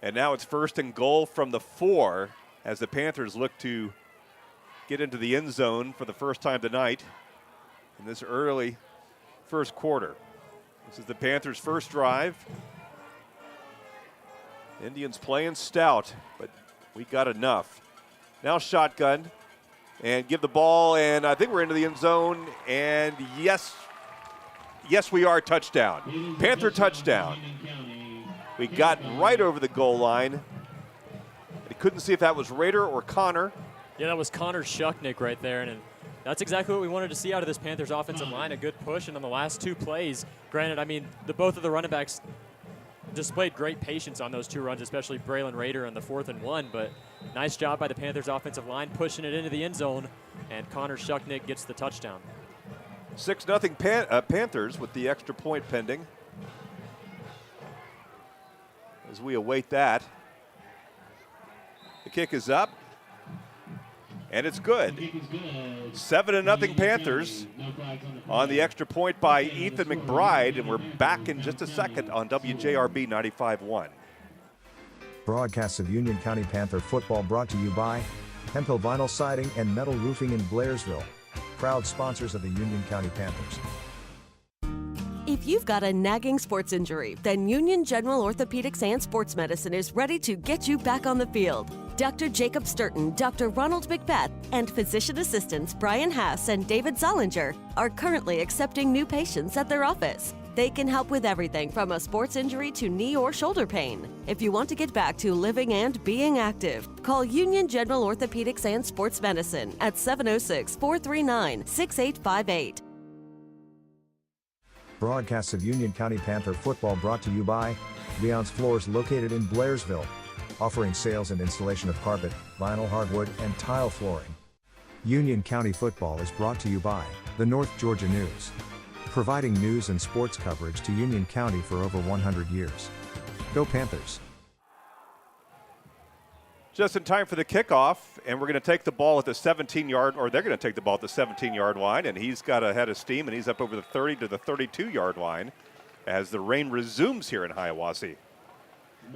And now it's 1st and goal from the 4 as the Panthers look to get into the end zone for the first time tonight in this early first quarter. This is the Panthers' first drive. Indians playing stout, but we got enough. Now shotgun and give the ball, and I think we're into the end zone, and yes, we are. Touchdown. Panther touchdown. We got right over the goal line. I couldn't see if that was Rader or Connor. Yeah, that was Connor Shucknick right there, and that's exactly what we wanted to see out of this Panthers offensive line, a good push, and on the last 2 plays, granted, I mean, both of the running backs displayed great patience on those 2 runs, especially Braylon Rader on the 4th and 1, but nice job by the Panthers offensive line pushing it into the end zone, and Connor Shucknick gets the touchdown. 6-0 Panthers with the extra point pending. As we await that. The kick is up. And it's good. 7-0 Panthers on the extra point by Ethan McBride, and we're back in just a second on WJRB 95.1. Broadcasts of Union County Panther football brought to you by Hemphill Vinyl Siding and Metal Roofing in Blairsville, proud sponsors of the Union County Panthers. If you've got a nagging sports injury, then Union General Orthopedics and Sports Medicine is ready to get you back on the field. Dr. Jacob Sturton, Dr. Ronald McBeth, and physician assistants Brian Haas and David Zollinger are currently accepting new patients at their office. They can help with everything from a sports injury to knee or shoulder pain. If you want to get back to living and being active, call Union General Orthopedics and Sports Medicine at 706-439-6858. Broadcasts of Union County Panther football brought to you by Leon's Floors, located in Blairsville, offering sales and installation of carpet, vinyl, hardwood, and tile flooring. Union County football is brought to you by the North Georgia News, providing news and sports coverage to Union County for over 100 years. Go Panthers! Just in time for the kickoff, and we're going to take the ball at the 17-yard, or they're going to take the ball at the 17-yard line, and he's got a head of steam, and he's up over the 30 to the 32-yard line as the rain resumes here in Hiawassee.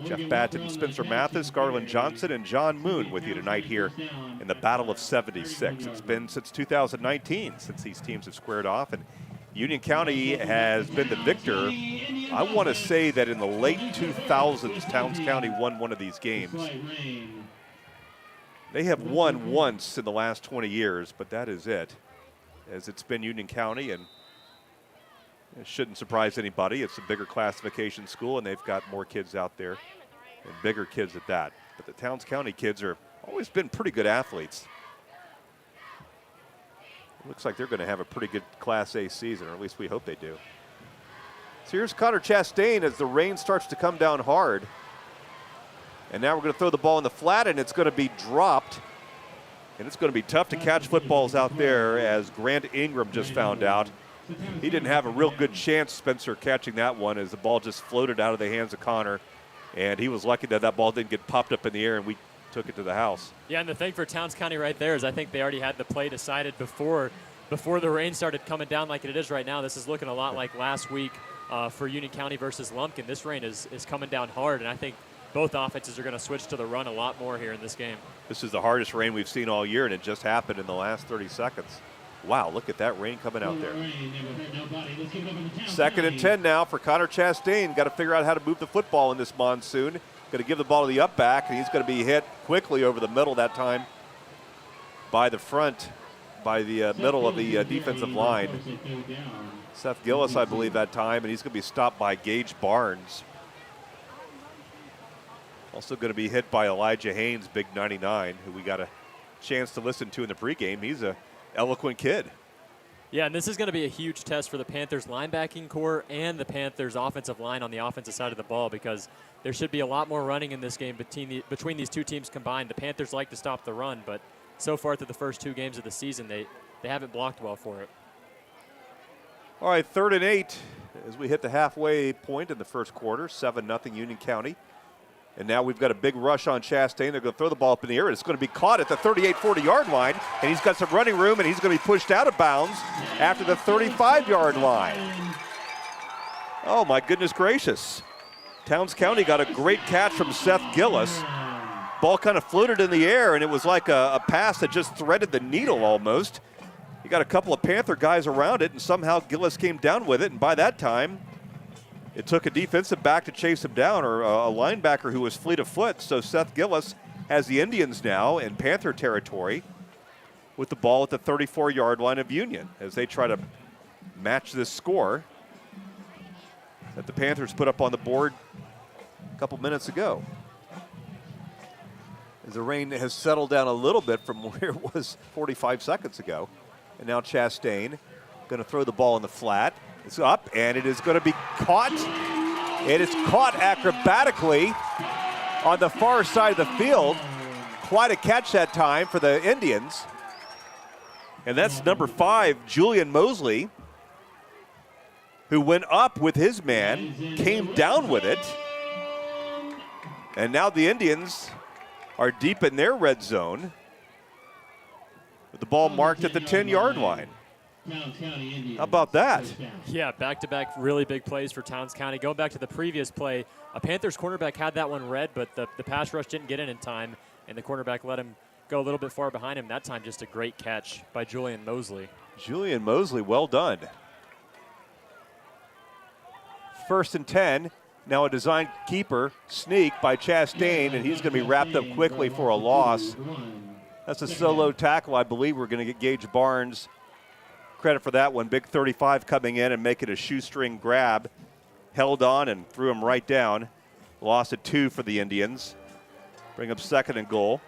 Jeff Batten, Spencer Mathis, Garland Johnson, and John Moon with you tonight here in the Battle of 76. It's been since 2019 since these teams have squared off, and Union County has been the victor. I want to say that in the late 2000s, Towns County won one of these games. They have won once in the last 20 years, but that is it, as it's been Union County, and it shouldn't surprise anybody. It's a bigger classification school, and they've got more kids out there, and bigger kids at that. But the Towns County kids are always been pretty good athletes. Looks like they're going to have a pretty good Class A season, or at least we hope they do. So here's Connor Chastain as the rain starts to come down hard. And now we're going to throw the ball in the flat, and it's going to be dropped. And it's going to be tough to catch footballs out there, as Grant Ingram just found out. He didn't have a real good chance, Spencer, catching that one, as the ball just floated out of the hands of Connor. And he was lucky that that ball didn't get popped up in the air, and we took it to the house. Yeah, and the thing for Towns County right there is I think they already had the play decided before the rain started coming down like it is right now. This is looking a lot like last week for Union County versus Lumpkin. This rain is coming down hard, and I think both offenses are going to switch to the run a lot more here in this game. This is the hardest rain we've seen all year, and it just happened in the last 30 seconds. Wow, look at that rain coming out there. 2nd and 10 now for Connor Chastain. Got to figure out how to move the football in this monsoon. Going to give the ball to the up back, and he's going to be hit quickly over the middle that time by the front, by the middle of the defensive line. Seth Gillis, I believe, that time, and he's going to be stopped by Gage Barnes. Also going to be hit by Elijah Haynes, big 99, who we got a chance to listen to in the pregame. He's a eloquent kid. Yeah, and this is going to be a huge test for the Panthers linebacking core and the Panthers offensive line on the offensive side of the ball, because there should be a lot more running in this game between these two teams combined. The Panthers like to stop the run, but so far through the first 2 games of the season, they haven't blocked well for it. All right, 3rd and 8 as we hit the halfway point in the first quarter, 7-0 Union County. And now we've got a big rush on Chastain. They're going to throw the ball up in the air. It's going to be caught at the 38-40-yard line, and he's got some running room, and he's going to be pushed out of bounds after the 35-yard line. Oh, my goodness gracious. Towns County got a great catch from Seth Gillis. Ball kind of floated in the air, and it was like a pass that just threaded the needle almost. You got a couple of Panther guys around it, and somehow Gillis came down with it, and by that time, it took a defensive back to chase him down, or a linebacker who was fleet of foot. So Seth Gillis has the Indians now in Panther territory with the ball at the 34-yard line of Union as they try to match this score that the Panthers put up on the board a couple minutes ago. As the rain has settled down a little bit from where it was 45 seconds ago. And now Chastain going to throw the ball in the flat. It's up, and it is going to be caught. It is caught acrobatically on the far side of the field. Quite a catch that time for the Indians. And that's number 5, Julian Mosley, who went up with his man, came down with it. And now the Indians are deep in their red zone. with the ball marked at the 10-yard line. How about that? Yeah, back-to-back really big plays for Towns County. Going back to the previous play, a Panthers cornerback had that one read, but the pass rush didn't get in time, and the cornerback let him go a little bit far behind him. That time just a great catch by Julian Mosley. Julian Mosley, well done. 1st and 10. Now a design keeper sneak by Chastain, and he's going to be wrapped up quickly for a loss. That's a solo tackle. I believe we're going to get Gage Barnes credit for that one. Big 35 coming in and making a shoestring grab. Held on and threw him right down. Loss at 2 for the Indians. Bring up 2nd and goal.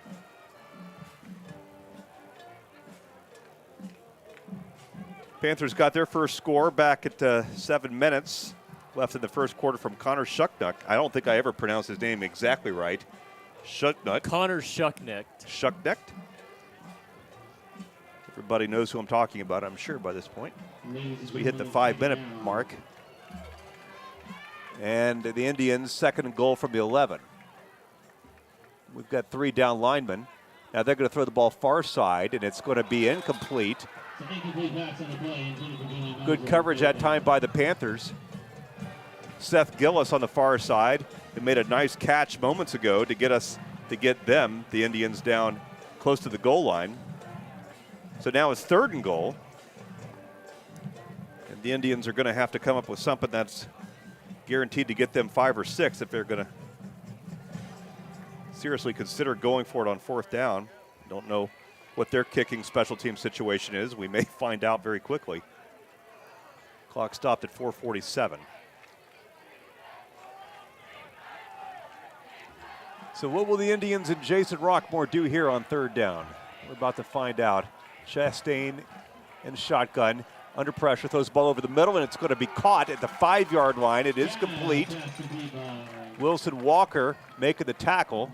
Panthers got their first score back at 7 minutes left in the first quarter from Connor Shucknuck. I don't think I ever pronounced his name exactly right. Shucknuck. Connor Shucknuck. Shucknuck. Everybody knows who I'm talking about, I'm sure, by this point. As we hit the 5-minute mark. And the Indians, 2nd and goal from the 11. We've got 3 down linemen. Now they're going to throw the ball far side, and it's going to be incomplete. Good coverage that time by the Panthers. Seth Gillis on the far side. They made a nice catch moments ago to get them, the Indians, down close to the goal line. So now it's 3rd and goal. And the Indians are going to have to come up with something that's guaranteed to get them 5 or 6 if they're going to seriously consider going for it on 4th down. Don't know what their kicking special team situation is. We may find out very quickly. Clock stopped at 4:47. So what will the Indians and Jason Rockmore do here on 3rd down? We're about to find out. Chastain in shotgun, under pressure, throws the ball over the middle, and it's going to be caught at the 5-yard line. It is complete. Wilson Walker making the tackle.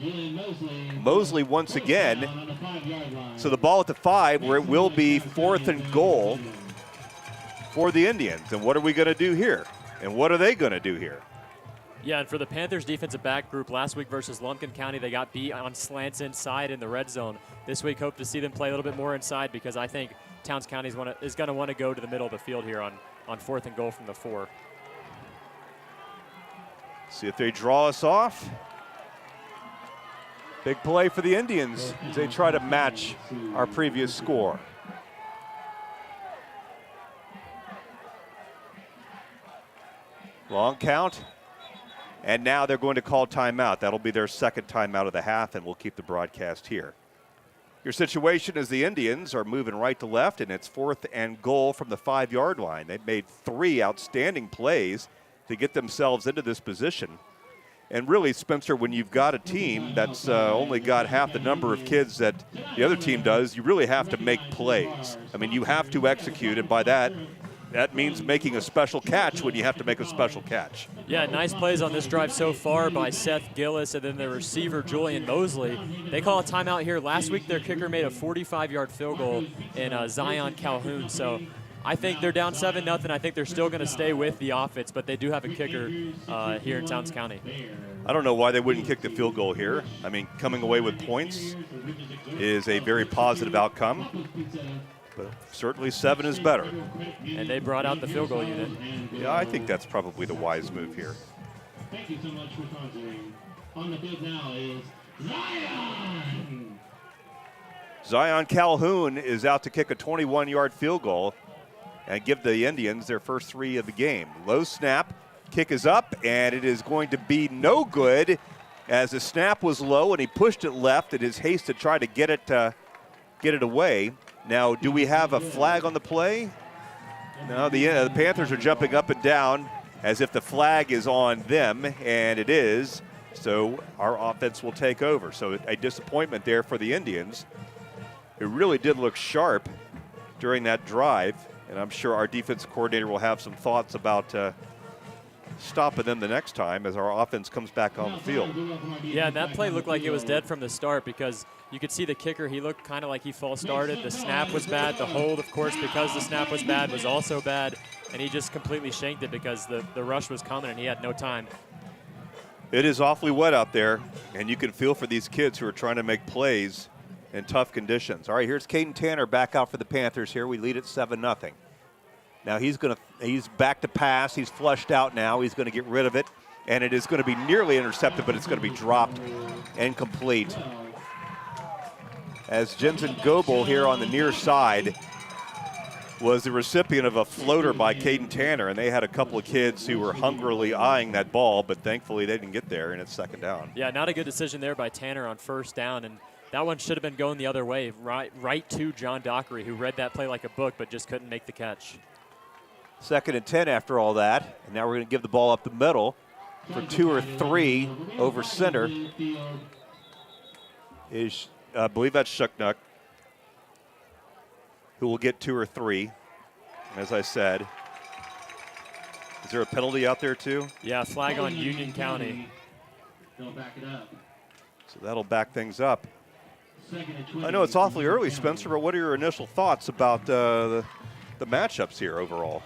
Mosley once again. So the ball at the 5, where it will be 4th and goal for the Indians. And what are we going to do here? And what are they going to do here? Yeah, and for the Panthers defensive back group, last week versus Lumpkin County, they got beat on slants inside in the red zone. This week, hope to see them play a little bit more inside because I think Towns County is going to want to go to the middle of the field here on 4th and goal from the 4. See if they draw us off. Big play for the Indians as they try to match our previous score. Long count. And now they're going to call timeout. That'll be their 2nd timeout of the half, and we'll keep the broadcast here. Your situation is the Indians are moving right to left, and it's 4th and goal from the 5-yard line. They've made 3 outstanding plays to get themselves into this position. And really, Spencer, when you've got a team that's only got half the number of kids that the other team does, you really have to make plays. I mean, you have to execute, and by that means making a special catch when you have to make a special catch. Yeah, nice plays on this drive so far by Seth Gillis and then the receiver Julian Mosley. They call a timeout here. Last week their kicker made a 45-yard field goal in Zion Calhoun. So I think they're down 7-0. I think they're still going to stay with the offense, but they do have a kicker here in Towns County. I don't know why they wouldn't kick the field goal here. I mean, coming away with points is a very positive outcome. But certainly 7 is better. And they brought out the field goal unit. Yeah, I think that's probably the wise move here. Thank you so much for sponsoring. On the field now is Zion. Zion Calhoun is out to kick a 21-yard field goal and give the Indians their first 3 of the game. Low snap, kick is up, and it is going to be no good as the snap was low and he pushed it left in his haste to try to get it away. Now, do we have a flag on the play? No, the Panthers are jumping up and down as if the flag is on them, and it is. So our offense will take over. So a disappointment there for the Indians. It really did look sharp during that drive, and I'm sure our defensive coordinator will have some thoughts about stopping them the next time as our offense comes back on the field. Yeah, and that play looked like it was dead from the start because you could see the kicker, he looked kind of like he false started. The snap was bad. The hold, of course, because the snap was bad, was also bad. And he just completely shanked it because the rush was coming and he had no time. It is awfully wet out there, and you can feel for these kids who are trying to make plays in tough conditions. All right, here's Caden Tanner back out for the Panthers here. We lead at 7-0. Now he's back to pass. He's flushed out now. He's going to get rid of it, and it is going to be nearly intercepted, but it's going to be dropped and complete. As Jensen Goebel here on the near side was the recipient of a floater by Caden Tanner, and they had a couple of kids who were hungrily eyeing that ball, but thankfully they didn't get there, and it's 2nd down. Yeah, not a good decision there by Tanner on 1st down, and that one should have been going the other way, right to John Dockery, who read that play like a book but just couldn't make the catch. 2nd and 10 after all that, and now we're going to give the ball up the middle for 2 or 3 over center. I believe that's Shuknuk, who will get 2 or 3, as I said. Is there a penalty out there too? Yeah, flag on Union County. They'll back it up. So that'll back things up. I know it's awfully early, Spencer, but what are your initial thoughts about the matchups here overall?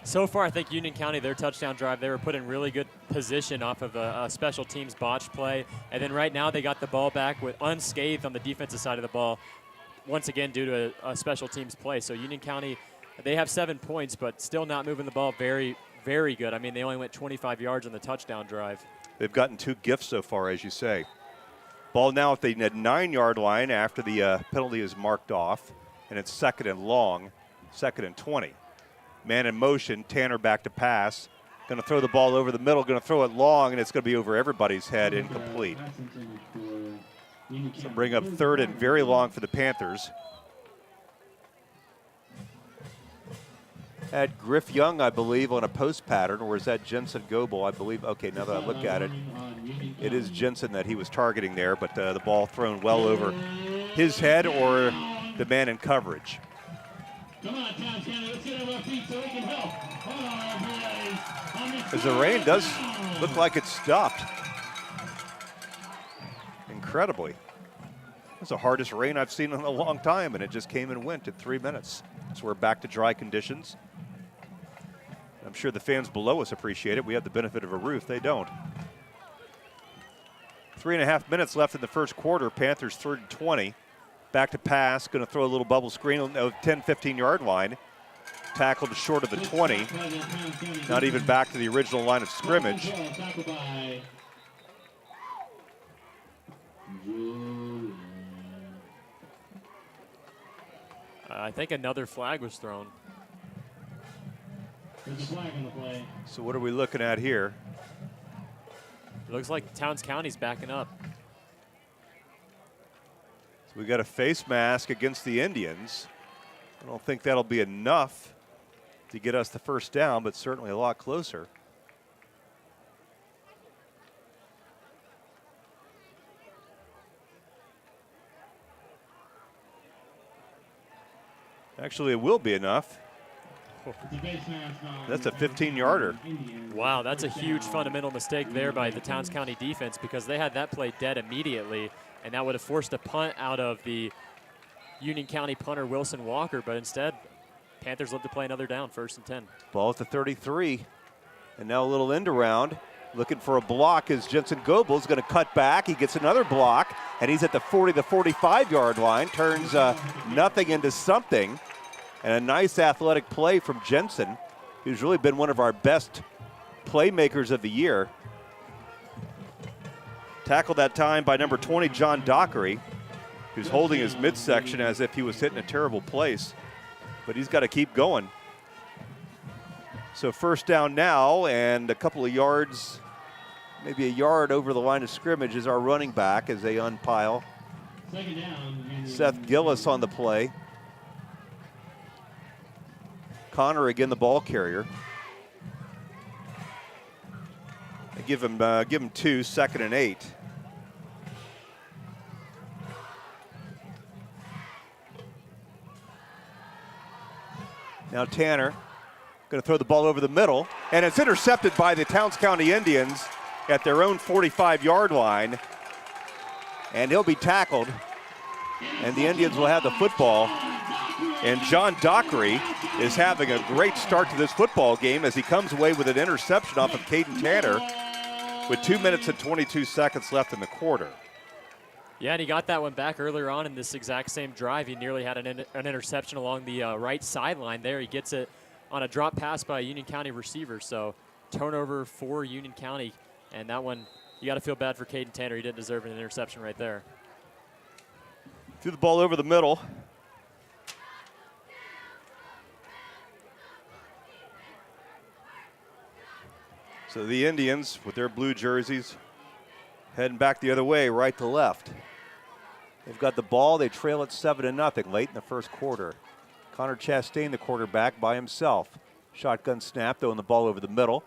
So far, I think Union County, their touchdown drive, they were put in really good position off of a special teams botch play. And then right now they got the ball back with unscathed on the defensive side of the ball, once again due to a special teams play. So Union County, they have 7 points, but still not moving the ball very, very good. I mean, they only went 25 yards on the touchdown drive. They've gotten 2 gifts so far, as you say. Ball now at the 9-yard line after the penalty is marked off, and it's 2nd and long, 2nd and 20. Man in motion, Tanner back to pass. Going to throw the ball over the middle, going to throw it long, and it's going to be over everybody's head, incomplete. So bring up 3rd and very long for the Panthers. Had Griff Young, I believe, on a post pattern, or is that Jensen Goebel? I believe, okay, now that I look at it, it is Jensen that he was targeting there, but the ball thrown well over his head or the man in coverage. Come on, Towns County, let's get on our feet so we can help. As the rain does look like it's stopped. Incredibly. It's the hardest rain I've seen in a long time, and it just came and went in 3 minutes. So we're back to dry conditions. I'm sure the fans below us appreciate it. We have the benefit of a roof. They don't. 3.5 minutes left in the first quarter. Panthers 3rd and 20. Back to pass, going to throw a little bubble screen on the 10, 15-yard line. Tackled short of the 20. Not even back to the original line of scrimmage. I think another flag was thrown. There's a flag on the play. So what are we looking at here? It looks like Towns County's backing up. So we got a face mask against the Indians. I don't think that'll be enough to get us the first down, but certainly a lot closer. Actually, it will be enough. That's a 15-yarder. Wow, that's a huge fundamental mistake there by the Towns County defense, because they had that play dead immediately, and that would have forced a punt out of the Union County punter Wilson Walker, but instead, Panthers live to play another down, 1st and 10. Ball at the 33, and now a little end around. Looking for a block as Jensen Goebel is going to cut back. He gets another block, and he's at the 40 to 45-yard line. Turns nothing into something. And a nice athletic play from Jensen, who's really been one of our best playmakers of the year. Tackled that time by number 20, John Dockery, who's holding his midsection as if he was hitting a terrible place. But he's got to keep going. So 1st down now, and a couple of yards, maybe a yard over the line of scrimmage is our running back as they unpile. Seth Gillis on the play. Connor again, the ball carrier. They give him 2, 2nd and 8. Now Tanner going to throw the ball over the middle, and it's intercepted by the Towns County Indians at their own 45-yard line, and he'll be tackled, and the Indians will have the football. And John Dockery is having a great start to this football game as he comes away with an interception off of Caden Tanner with 2 minutes and 22 seconds left in the quarter. Yeah, and he got that one back earlier on in this exact same drive. He nearly had an interception along the right sideline there. He gets it on a drop pass by a Union County receiver. So turnover for Union County. And that one, you got to feel bad for Caden Tanner. He didn't deserve an interception right there. Threw the ball over the middle. So the Indians, with their blue jerseys, heading back the other way, right to left. They've got the ball. They trail it 7-0 late in the first quarter. Connor Chastain, the quarterback, by himself. Shotgun snap, throwing the ball over the middle.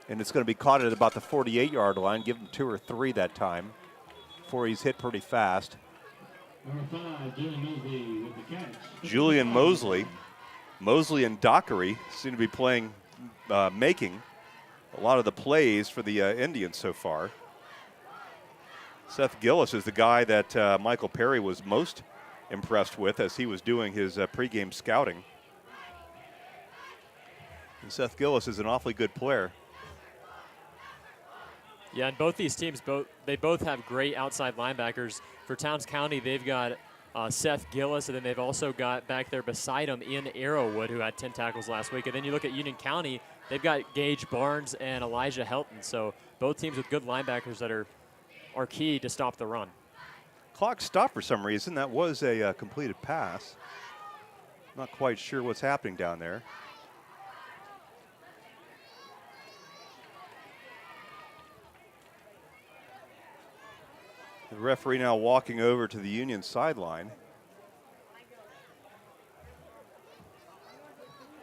And it's going to be caught at about the 48-yard line. Give him 2 or 3 that time before he's hit pretty fast. Number 5, Julian Mosley with the catch. Julian Mosley. Mosley and Dockery seem to be playing, making a lot of the plays for the Indians so far. Seth Gillis is the guy that Michael Perry was most impressed with as he was doing his pregame scouting. And Seth Gillis is an awfully good player. Yeah, and both these teams, they both have great outside linebackers. For Towns County, they've got Seth Gillis, and then they've also got back there beside him Ian Arrowwood, who had 10 tackles last week. And then you look at Union County, they've got Gage Barnes and Elijah Helton. So both teams with good linebackers that are key to stop the run. Clock stopped for some reason. That was a completed pass. Not quite sure what's happening down there. The referee now walking over to the Union sideline.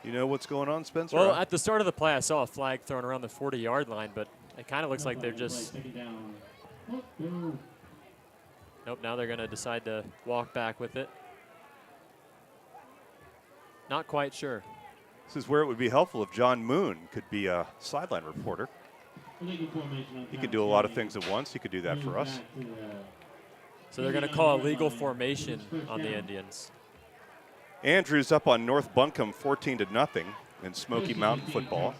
You know what's going on, Spencer? Well, at the start of the play, I saw a flag thrown around the 40-yard line, but it kind of looks like they're just... Nope, now they're going to decide to walk back with it. Not quite sure. This is where it would be helpful if John Moon could be a sideline reporter. He could do a lot of things at once. He could do that for us. So they're going to call a legal formation on the Indians. Andrews up on North Buncombe 14-0 in Smoky Mountain football.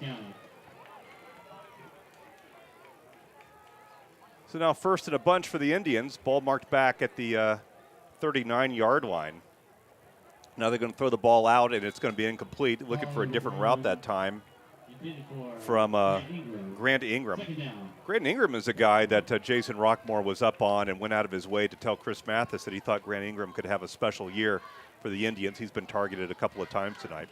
So now first and a bunch for the Indians. Ball marked back at the 39-yard line. Now they're going to throw the ball out, and it's going to be incomplete. Looking for a different route that time from Grant Ingram. Grant Ingram is a guy that Jason Rockmore was up on and went out of his way to tell Chris Mathis that he thought Grant Ingram could have a special year for the Indians. He's been targeted a couple of times tonight.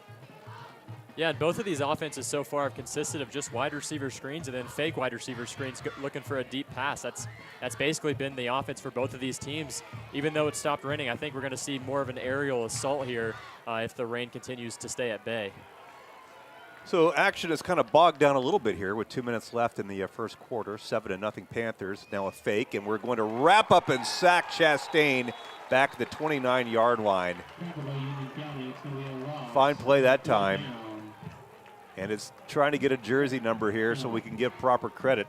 Yeah, and both of these offenses so far have consisted of just wide receiver screens and then fake wide receiver screens looking for a deep pass. That's basically been the offense for both of these teams. Even though it stopped raining, I think we're going to see more of an aerial assault here if the rain continues to stay at bay. So action is kind of bogged down a little bit here with 2 minutes left in the first quarter. 7-0 Panthers. Now a fake, and we're going to wrap up and sack Chastain back at the 29-yard line. Fine play that time. And it's trying to get a jersey number here so we can give proper credit.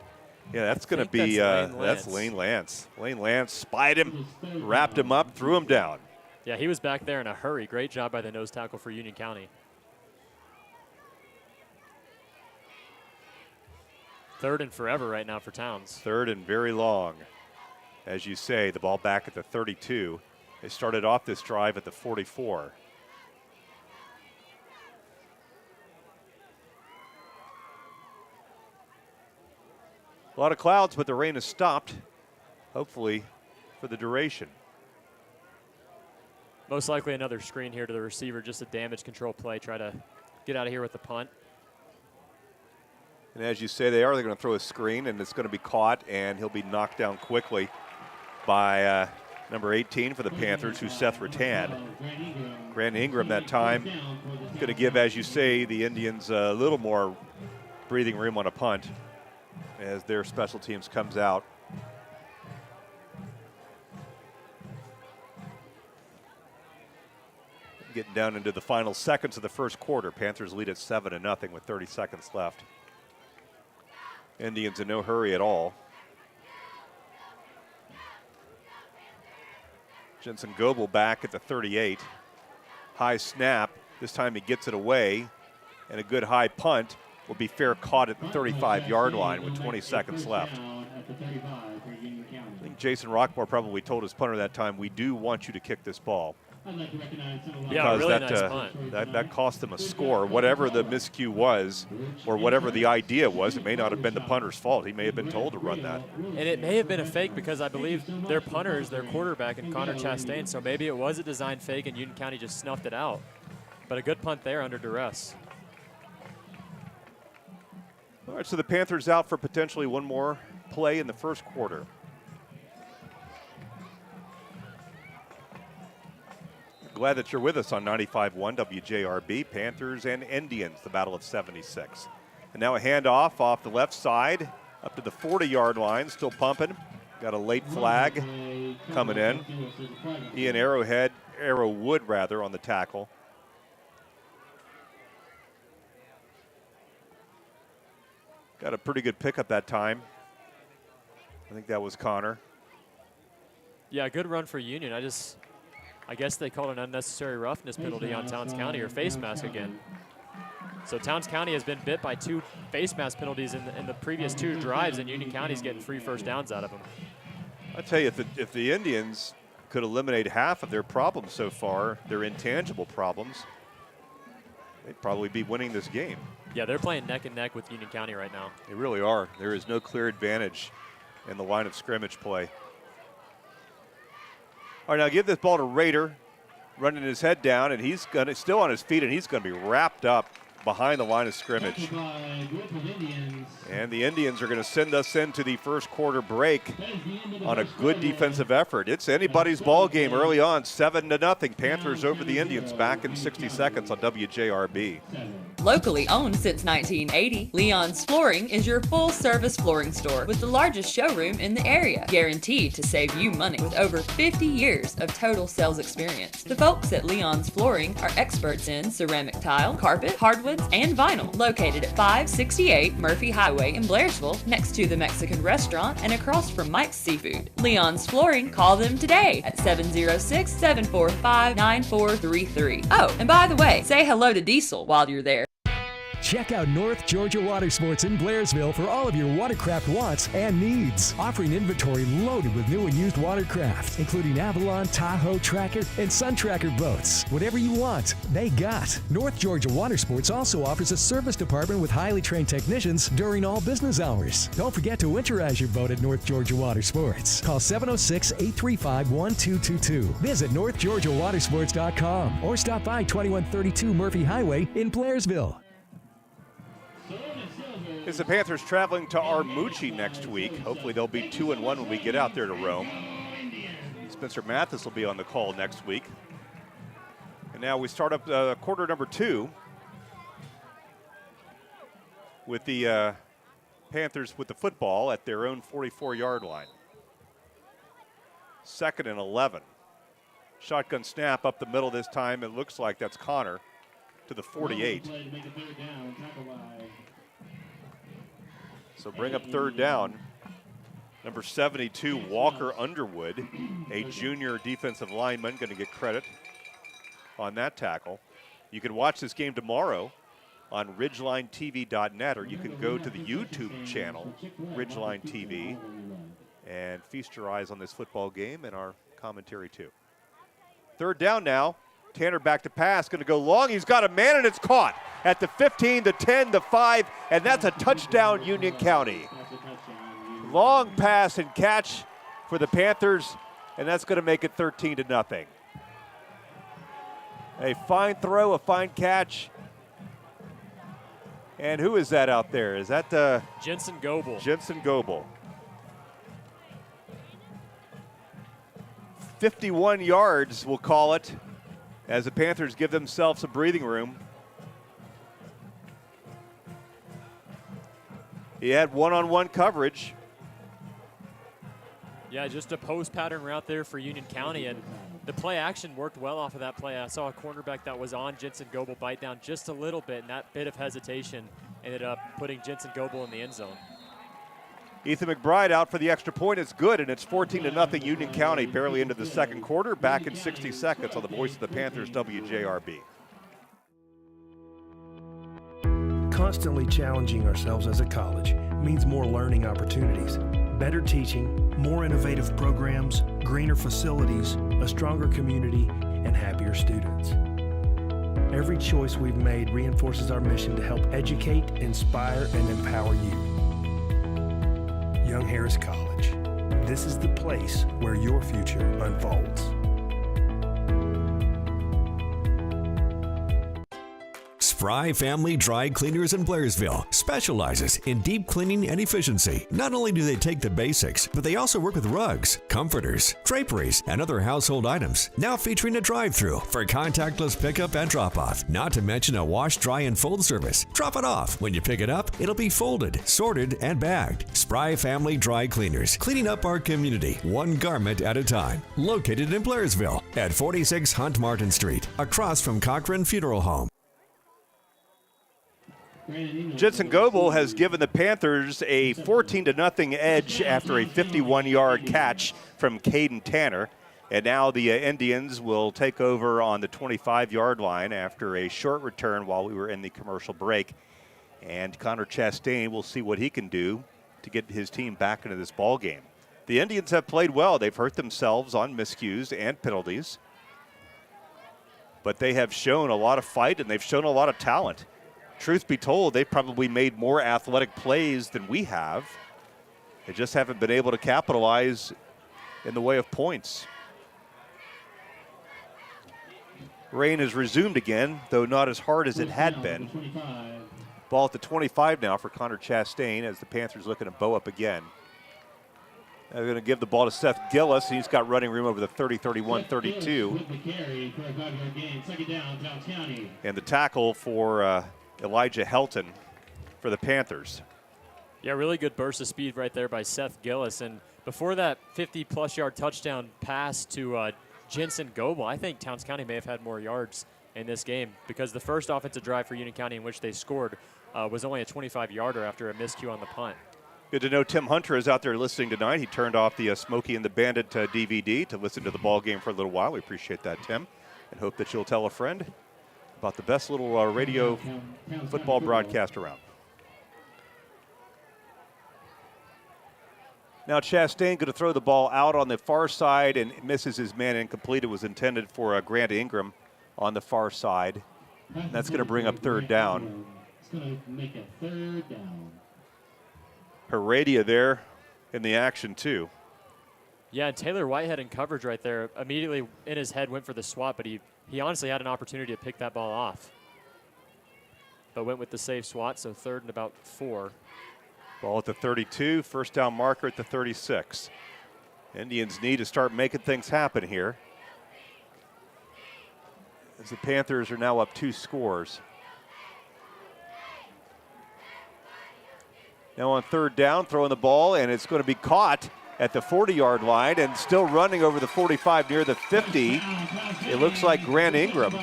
Yeah, that's going to be that's Lane Lance. Lane Lance spied him, wrapped him up, threw him down. Yeah, he was back there in a hurry. Great job by the nose tackle for Union County. Third and forever right now for Towns. Third and very long. As you say, the ball back at the 32. They started off this drive at the 44. A lot of clouds, but the rain has stopped, hopefully for the duration. Most likely another screen here to the receiver, just a damage control play, try to get out of here with the punt. And as you say, they're going to throw a screen, and it's going to be caught, and he'll be knocked down quickly by number 18 for the Panthers, who's Seth Rattan. Grant Ingram that time going to give, as you say, the Indians a little more breathing room on a punt as their special teams comes out. Getting down into the final seconds of the first quarter. Panthers lead at 7-0 with 30 seconds left. Indians in no hurry at all. Jensen Goebel back at the 38. High snap. This time he gets it away. And a good high punt will be fair caught at the 35-yard line with 20 seconds left. I think Jason Rockmore probably told his punter that time, we do want you to kick this ball. I'd like to recognize Yeah, really nice punt. That cost them a score. Whatever the miscue was, or whatever the idea was, it may not have been the punter's fault. He may have been told to run that. And it may have been a fake because I believe their punter is their quarterback and Connor Chastain, so maybe it was a design fake and Union County just snuffed it out. But a good punt there under duress. All right, so the Panthers out for potentially one more play in the first quarter. Glad that you're with us on 95.1 WJRB. Panthers and Indians, the battle of 76. And now a handoff off the left side up to the 40-yard line, still pumping. Got a late flag coming in. Ian Arrowwood on the tackle. Got a pretty good pickup that time. I think that was Connor. Yeah, good run for Union. I guess they called an unnecessary roughness penalty on Towns County, or face mask again. So Towns County has been bit by 2 face mask penalties in the previous 2 drives, and Union County's getting 3 first downs out of them. I tell you, if the Indians could eliminate half of their problems so far, their intangible problems, they'd probably be winning this game. Yeah, they're playing neck and neck with Union County right now. They really are. There is no clear advantage in the line of scrimmage play. All right, now give this ball to Rader, running his head down, and he's still on his feet, and he's going to be wrapped up behind the line of scrimmage. And the Indians are going to send us into the first quarter break on a good defensive effort. It's anybody's ball game early on, 7-0. Panthers over the Indians, back in 60 seconds on WJRB. Locally owned since 1980, Leon's Flooring is your full-service flooring store with the largest showroom in the area, guaranteed to save you money with over 50 years of total sales experience. The folks at Leon's Flooring are experts in ceramic tile, carpet, hardwoods, and vinyl, located at 568 Murphy Highway in Blairsville, next to the Mexican restaurant and across from Mike's Seafood. Leon's Flooring, call them today at 706-745-9433. Oh, and by the way, say hello to Diesel while you're there. Check out North Georgia Water Sports in Blairsville for all of your watercraft wants and needs. Offering inventory loaded with new and used watercraft, including Avalon, Tahoe, Tracker, and Sun Tracker boats. Whatever you want, they got. North Georgia Water Sports also offers a service department with highly trained technicians during all business hours. Don't forget to winterize your boat at North Georgia Water Sports. Call 706-835-1222. Visit NorthGeorgiaWatersports.com or stop by 2132 Murphy Highway in Blairsville. Is the Panthers traveling to Armucci next week? Hopefully they'll be 2-1 when we get out there to Rome. Spencer Mathis will be on the call next week. And now we start up quarter number 2 with the Panthers with the football at their own 44-yard line. 2nd and 11. Shotgun snap up the middle this time. It looks like that's Connor to the 48. So bring up 3rd down. Number 72, Walker Underwood, a junior defensive lineman, going to get credit on that tackle. You can watch this game tomorrow on RidgelineTV.net, or you can go to the YouTube channel, Ridgeline TV, and feast your eyes on this football game and our commentary too. 3rd down now. Tanner back to pass, going to go long. He's got a man, and it's caught at the 15, the 10, the 5, and that's a touchdown, Union County. Long pass and catch for the Panthers, and that's going to make it 13-0. A fine throw, a fine catch. And who is that out there? Is that Jensen Goebel? Jensen Goebel. 51 yards, we'll call it, as the Panthers give themselves a breathing room. He had one-on-one coverage. Yeah, just a post pattern route there for Union County, and the play action worked well off of that play. I saw a cornerback that was on Jensen Goebel bite down just a little bit, and that bit of hesitation ended up putting Jensen Goebel in the end zone. Ethan McBride out for the extra point. It's good, and it's 14-0 Union County, barely into the second quarter. Back in 60 seconds on the voice of the Panthers, WJRB. Constantly challenging ourselves as a college means more learning opportunities, better teaching, more innovative programs, greener facilities, a stronger community, and happier students. Every choice we've made reinforces our mission to help educate, inspire, and empower you. Young Harris College. This is the place where your future unfolds. Spry Family Dry Cleaners in Blairsville specializes in deep cleaning and efficiency. Not only do they take the basics, but they also work with rugs, comforters, draperies, and other household items. Now featuring a drive-through for contactless pickup and drop-off. Not to mention a wash, dry, and fold service. Drop it off. When you pick it up, it'll be folded, sorted, and bagged. Spry Family Dry Cleaners, cleaning up our community one garment at a time. Located in Blairsville at 46 Hunt Martin Street, across from Cochran Funeral Home. Jensen Goebel has given the Panthers a 14-0 edge after a 51-yard catch from Caden Tanner. And now the Indians will take over on the 25-yard line after a short return while we were in the commercial break. And Connor Chastain will see what he can do to get his team back into this ball game. The Indians have played well. They've hurt themselves on miscues and penalties. But they have shown a lot of fight and they've shown a lot of talent. Truth be told, they've probably made more athletic plays than we have. They just haven't been able to capitalize in the way of points. Rain has resumed again, though not as hard as it had been. Ball at the 25 now for Connor Chastain as the Panthers looking to bow up again. They're going to give the ball to Seth Gillis. He's got running room over the 30, 31, 32. And the tackle for Elijah Helton for the Panthers. Yeah, really good burst of speed right there by Seth Gillis. And before that 50-plus yard touchdown pass to Jensen Goebel, I think Towns County may have had more yards in this game because the first offensive drive for Union County in which they scored was only a 25-yarder after a miscue on the punt. Good to know Tim Hunter is out there listening tonight. He turned off the Smokey and the Bandit DVD to listen to the ball game for a little while. We appreciate that, Tim, and hope that you'll tell a friend about the best little radio football broadcast around. Now Chastain going to throw the ball out on the far side and misses his man incomplete. It was intended for Grant Ingram on the far side. And that's going to bring up third down. It's going to make a third down. Heredia there in the action too. Yeah, and Taylor Whitehead in coverage right there. Immediately in his head went for the swat, but he honestly had an opportunity to pick that ball off. But went with the safe swat, so third and about 4. Ball at the 32, first down marker at the 36. Indians need to start making things happen here, as the Panthers are now up 2 scores. Now on third down, throwing the ball, and it's going to be caught at the 40-yard line and still running over the 45 near the 50. It looks like Grant Ingram.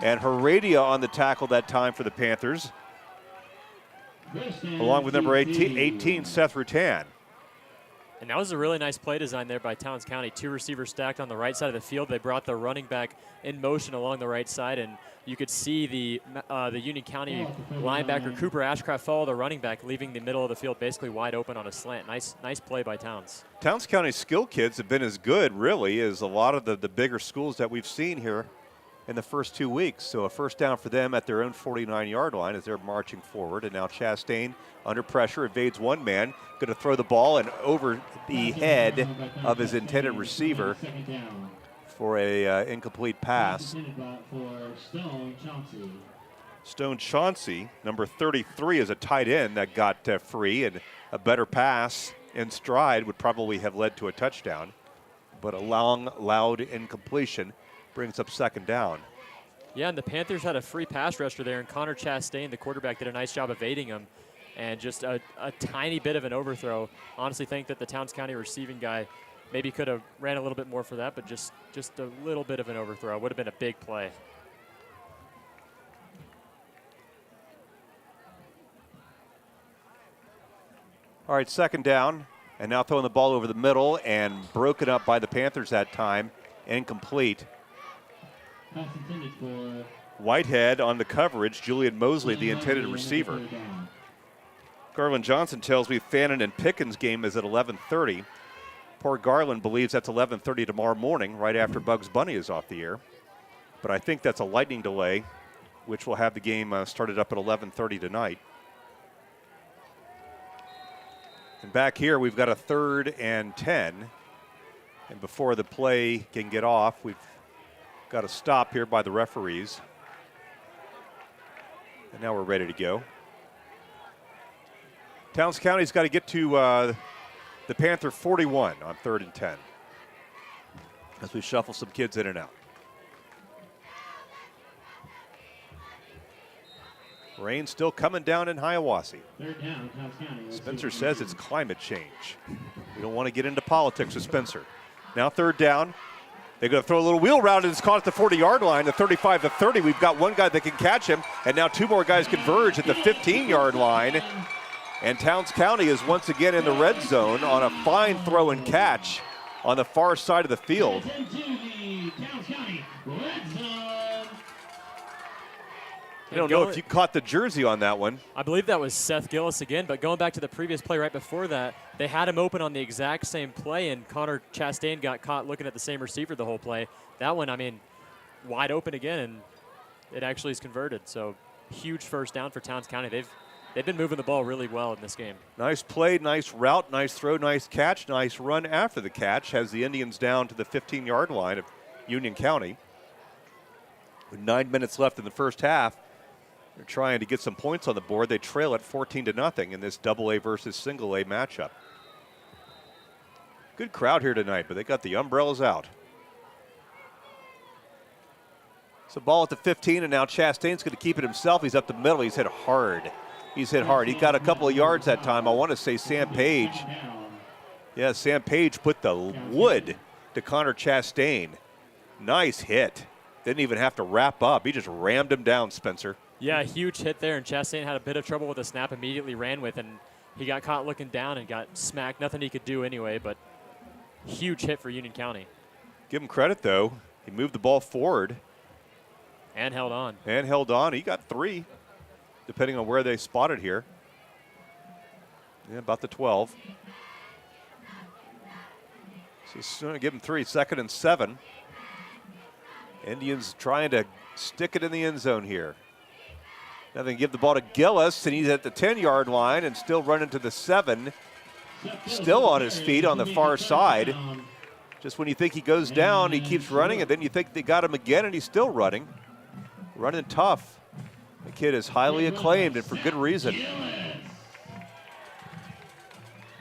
And Heredia on the tackle that time for the Panthers, along with number 18 Seth Rutan. And that was a really nice play design there by Towns County. 2 receivers stacked on the right side of the field. They brought the running back in motion along the right side, and you could see the Union County linebacker Cooper Ashcraft follow the running back, leaving the middle of the field basically wide open on a slant. Nice play by Towns. Towns County's skill kids have been as good, really, as a lot of the bigger schools that we've seen here in the first 2 weeks. So a first down for them at their own 49-yard line as they're marching forward. And now Chastain under pressure, evades one man, going to throw the ball and over the head of his intended receiver for a incomplete pass. Stone Chauncey, number 33, is a tight end that got free, and a better pass in stride would probably have led to a touchdown. But a long, loud incompletion brings up second down. Yeah, and the Panthers had a free pass rusher there, and Connor Chastain, the quarterback, did a nice job evading him. And just a tiny bit of an overthrow. Honestly think that the Towns County receiving guy maybe could have ran a little bit more for that, but just a little bit of an overthrow. Would have been a big play. All right, second down, and now throwing the ball over the middle and broken up by the Panthers that time. Incomplete. Whitehead on the coverage. Julian Mosley, the intended receiver. Garland Johnson tells me Fannin and Pickens game is at 11:30. Poor Garland believes that's 11:30 tomorrow morning, right after Bugs Bunny is off the air. But I think that's a lightning delay, which will have the game started up at 11:30 tonight. And back here, we've got a 3rd and 10. And before the play can get off, we've got a stop here by the referees. And now we're ready to go. Towns County's got to get to the Panther 41 on 3rd and 10 as we shuffle some kids in and out. Rain still coming down in Hiawassee. Third down, Towns County. Spencer says it's climate change. We don't want to get into politics with Spencer. Now 3rd down. They're going to throw a little wheel route, and it's caught at the 40-yard line, the 35 to 30. We've got one guy that can catch him, and now 2 more guys converge at the 15-yard line. And Towns County is once again in the red zone on a fine throw and catch on the far side of the field. I don't know if you caught the jersey on that one. I believe that was Seth Gillis again, but going back to the previous play right before that, they had him open on the exact same play, and Connor Chastain got caught looking at the same receiver the whole play. That one, I mean, wide open again, and it actually is converted. So huge first down for Towns County. They've been moving the ball really well in this game. Nice play, nice route, nice throw, nice catch, nice run after the catch. Has the Indians down to the 15-yard line of Union County. With 9 minutes left in the first half, they're trying to get some points on the board. They trail at 14-0 in this AA versus single A matchup. Good crowd here tonight, but they got the umbrellas out. So ball at the 15, and now Chastain's going to keep it himself. He's up the middle. He's hit hard. He's hit hard. He got a couple of yards that time. I want to say Sam Page. Yeah, Sam Page put the wood to Connor Chastain. Nice hit. Didn't even have to wrap up. He just rammed him down, Spencer. Yeah, a huge hit there, and Chastain had a bit of trouble with the snap, immediately ran with, and he got caught looking down and got smacked. Nothing he could do anyway, but huge hit for Union County. Give him credit, though. He moved the ball forward. And held on. And held on. He got 3, depending on where they spotted here. Yeah, about the 12. So give him 3, 2nd and 7. Indians trying to stick it in the end zone here. Now they give the ball to Gillis, and he's at the 10-yard line and still running to the 7. Still on his feet on the far side. Just when you think he goes down, he keeps running, and then you think they got him again, and he's still running. Running tough. The kid is highly acclaimed, and for good reason.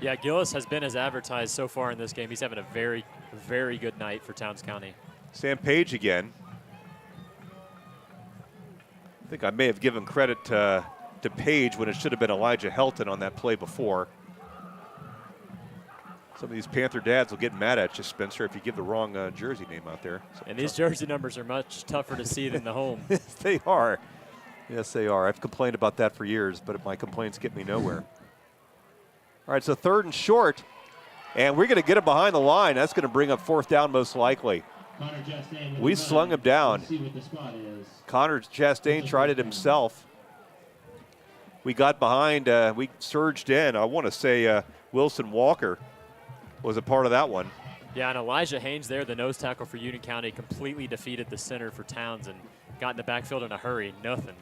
Yeah, Gillis has been as advertised so far in this game. He's having a very, very good night for Towns County. Sam Page again. I think I may have given credit to Page when it should have been Elijah Helton on that play before. Some of these Panther dads will get mad at you, Spencer, if you give the wrong jersey name out there. And these jersey numbers are much tougher to see than the home. Yes, they are. Yes, they are. I've complained about that for years, but my complaints get me nowhere. All right, so 3rd and short, and we're going to get him behind the line. That's going to bring up 4th down most likely. We slung him down. Connor Chastain tried it himself. We got behind. We surged in. I want to say Wilson Walker was a part of that one. Yeah, and Elijah Haynes there, the nose tackle for Union County, completely defeated the center for Towns and got in the backfield in a hurry. Nothing.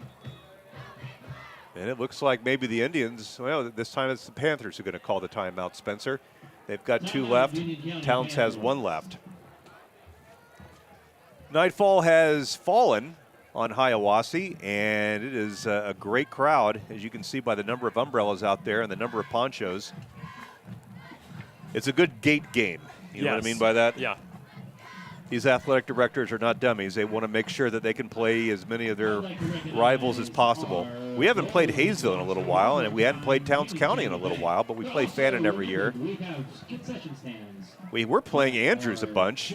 And it looks like maybe the Indians, well, this time it's the Panthers who are going to call the timeout, Spencer. They've got 2 left. Towns has 1 left. Nightfall has fallen on Hiawassee, and it is a great crowd, as you can see by the number of umbrellas out there and the number of ponchos. It's a good gate game. You know what I mean by that? Yeah. These athletic directors are not dummies. They want to make sure that they can play as many of their rivals as possible. We haven't played Hayesville in a little while, and we hadn't played Towns County in a little while, but we play Fannin every year. We were playing Andrews a bunch.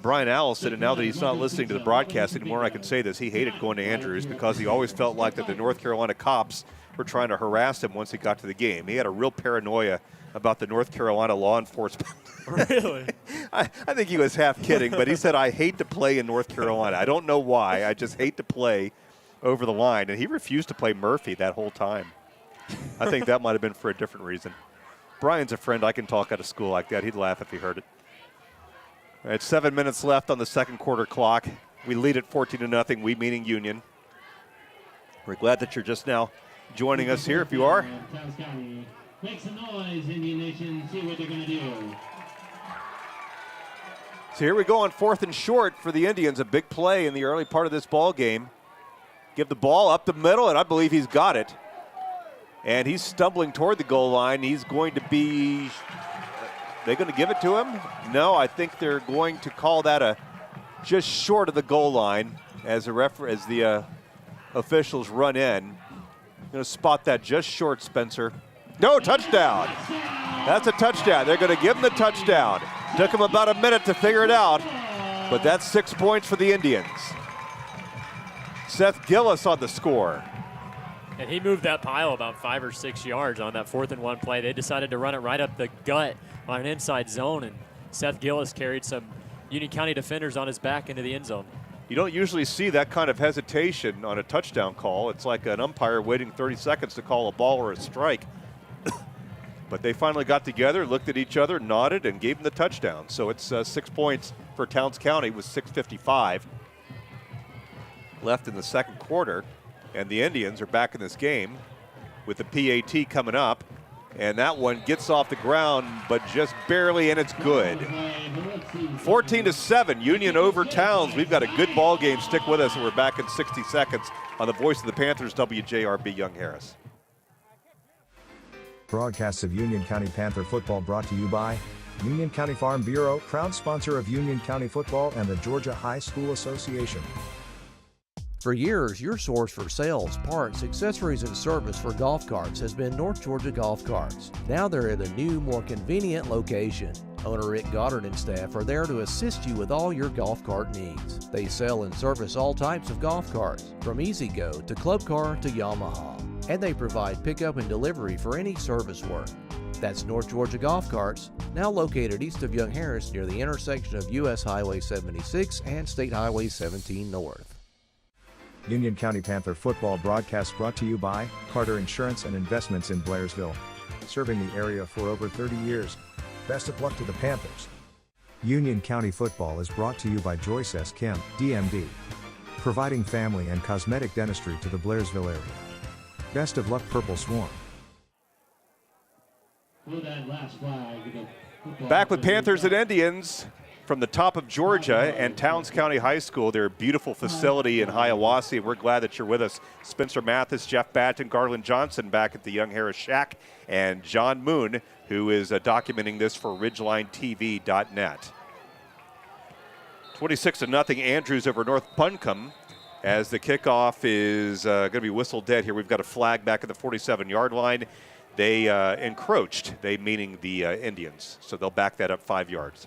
Brian Allison, and now that he's not listening to the broadcast anymore, I can say this. He hated going to Andrews because he always felt like that the North Carolina cops were trying to harass him once he got to the game. He had a real paranoia about the North Carolina law enforcement. Really? I think he was half kidding, but he said, I hate to play in North Carolina. I don't know why. I just hate to play over the line. And he refused to play Murphy that whole time. I think that might have been for a different reason. Brian's a friend. I can talk out of school like that. He'd laugh if he heard it. All right, 7 minutes left on the second quarter clock. We lead at 14-0, we meaning Union. We're glad that you're just now joining us here. If you are, Towns County. Make some noise, Indian Nation. See what they're going to do. so here we go on 4th and short for the Indians. A big play in the early part of this ball game. Give the ball up the middle, and I believe he's got it. And he's stumbling toward the goal line. He's going to be, they going to give it to him? No, I think they're going to call that a just short of the goal line as the officials run in. Going to spot that just short, Spencer. No, touchdown. That's a touchdown. They're going to give him the touchdown. Took him about a minute to figure it out, but that's 6 points for the Indians. Seth Gillis on the score. And he moved that pile about 5 or 6 yards on that 4th and 1 play. They decided to run it right up the gut on an inside zone, and Seth Gillis carried some Union County defenders on his back into the end zone. You don't usually see that kind of hesitation on a touchdown call. It's like an umpire waiting 30 seconds to call a ball or a strike. But they finally got together, looked at each other, nodded, and gave him the touchdown. So it's 6 points for Towns County with 6:55 left in the second quarter. And the Indians are back in this game with the PAT coming up. And that one gets off the ground, but just barely, and it's good. 14-7, Union over Towns. We've got a good ball game. Stick with us, and we're back in 60 seconds on the Voice of the Panthers, WJRB Young Harris. Broadcasts of Union County Panther football brought to you by Union County Farm Bureau, proud sponsor of Union County football and the Georgia High School Association. For years, your source for sales, parts, accessories, and service for golf carts has been North Georgia Golf Carts. Now they're at a new, more convenient location. Owner Rick Goddard and staff are there to assist you with all your golf cart needs. They sell and service all types of golf carts, from E-Z-Go to Club Car to Yamaha. And they provide pickup and delivery for any service work. That's North Georgia Golf Carts, now located east of Young Harris near the intersection of U.S. Highway 76 and State Highway 17 North. Union County Panther football broadcast brought to you by Carter Insurance and Investments in Blairsville. Serving the area for over 30 years. Best of luck to the Panthers. Union County football is brought to you by Joyce S. Kim, DMD. Providing family and cosmetic dentistry to the Blairsville area. Best of luck, Purple Swarm. Back with Panthers and Indians from the top of Georgia and Towns County High School, their beautiful facility in Hiawassee. We're glad that you're with us. Spencer Mathis, Jeff Batten, Garland Johnson back at the Young Harris Shack, and John Moon, who is documenting this for RidgelineTV.net. 26-0 Andrews over North Buncombe. As the kickoff is going to be whistled dead here. We've got a flag back at the 47-yard line. They encroached, they meaning the Indians, so they'll back that up 5 yards.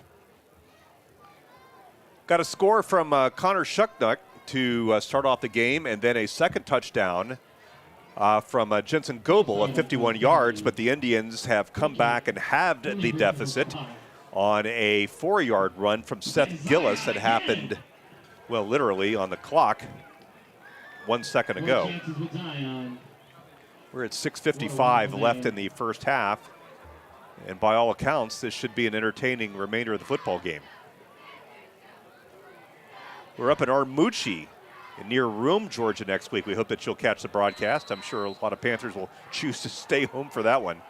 Got a score from Connor Shucknuck to start off the game, and then a second touchdown from Jensen Goebel of 51 yards, but the Indians have come back and halved the deficit on a 4-yard run from Seth Gillis that happened, well, literally on the clock 1 second ago. We're at 6:55 left in the first half, and by all accounts, this should be an entertaining remainder of the football game. We're up in Armuchee near Rome, Georgia next week. We hope that you'll catch the broadcast. I'm sure a lot of Panthers will choose to stay home for that one.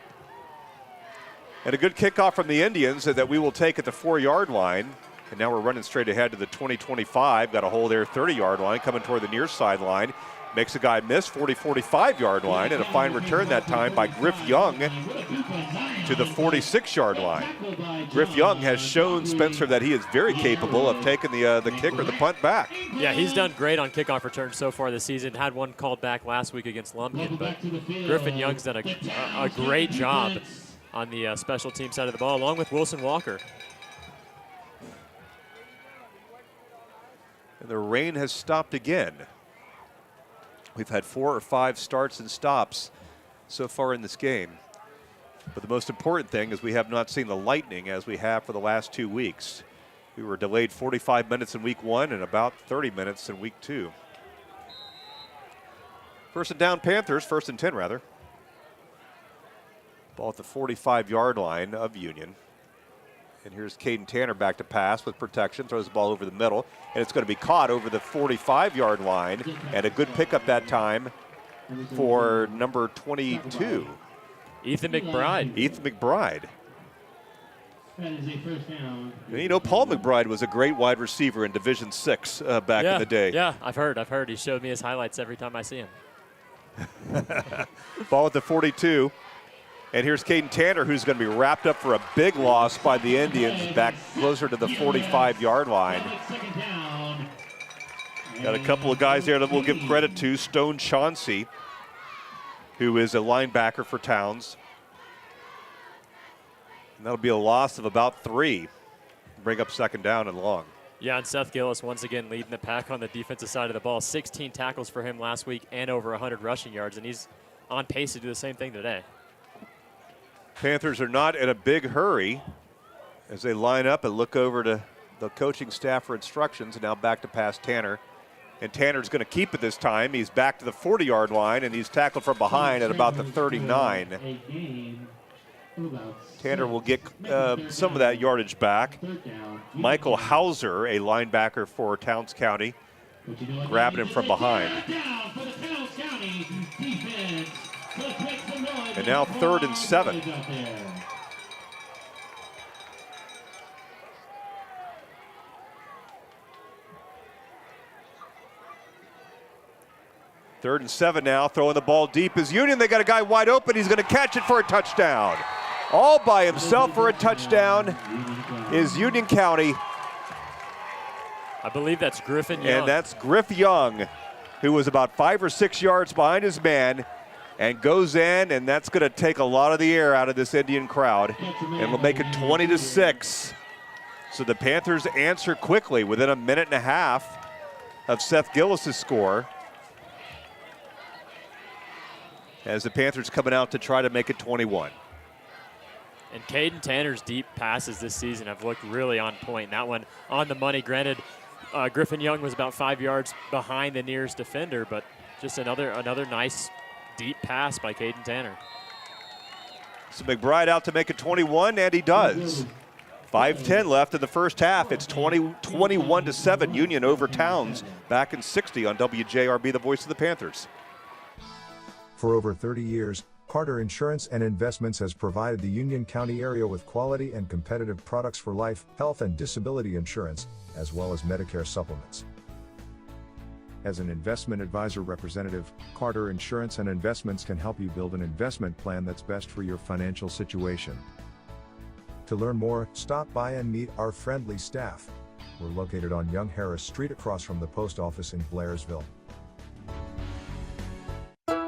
And a good kickoff from the Indians that we will take at the 4-yard line. And now we're running straight ahead to the 20-25. Got a hole there, 30-yard line, coming toward the near sideline. Makes a guy miss, 45-yard line, and a fine return that time by Griff Young to the 46-yard line. Griff Young has shown Spencer that he is very capable of taking the kick or the punt back. Yeah, he's done great on kickoff returns so far this season. Had one called back last week against Lumpkin, but Griffin Young's done a great job on the special team side of the ball, along with Wilson Walker. And the rain has stopped again. We've had 4 or 5 starts and stops so far in this game. But the most important thing is we have not seen the lightning as we have for the last 2 weeks. We were delayed 45 minutes in week 1 and about 30 minutes in week 2. First and 10 rather. Ball at the 45-yard line of Union. And here's Caden Tanner back to pass with protection, throws the ball over the middle, and it's going to be caught over the 45-yard line, and a good pickup that time for number 22. Ethan McBride. Ethan McBride. That is a first down. And you know, Paul McBride was a great wide receiver in Division VI back in the day. Yeah, I've heard. He showed me his highlights every time I see him. Ball at the 42. And here's Caden Tanner, who's going to be wrapped up for a big loss by the Indians back closer to the 45-yard line. Got a couple of guys there that we'll give credit to. Stone Chauncey, who is a linebacker for Towns. And that'll be a loss of about 3. Bring up second down and long. Yeah, and Seth Gillis once again leading the pack on the defensive side of the ball. 16 tackles for him last week and over 100 rushing yards, and he's on pace to do the same thing today. Panthers are not in a big hurry as they line up and look over to the coaching staff for instructions. And now back to pass Tanner. And Tanner's going to keep it this time. He's back to the 40-yard line, and he's tackled from behind at about the 39. Tanner will get some of that yardage back. Michael Hauser, a linebacker for Towns County, grabbing him from behind. And now 3rd and 7. Third and 7 now, throwing the ball deep is Union. They got a guy wide open. He's going to catch it for a touchdown. All by himself for a touchdown is Union County. I believe that's Griffin Young. And that's Griff Young, who was about 5 or 6 yards behind his man and goes in, and that's going to take a lot of the air out of this Indian crowd. And will make it 20-6. So the Panthers answer quickly within a minute and a half of Seth Gillis' score, as the Panthers coming out to try to make it 21. And Caden Tanner's deep passes this season have looked really on point. That one on the money. Granted, Griffin Young was about 5 yards behind the nearest defender, but just another nice deep pass by Caden Tanner. So McBride out to make it 21, and he does. 5:10 left in the first half. It's 21-7. Union over Towns back in 60 on WJRB, the voice of the Panthers. For over 30 years, Carter Insurance and Investments has provided the Union County area with quality and competitive products for life, health, and disability insurance, as well as Medicare supplements. As an investment advisor representative, Carter Insurance and Investments can help you build an investment plan that's best for your financial situation. To learn more, stop by and meet our friendly staff. We're located on Young Harris Street across from the post office in Blairsville.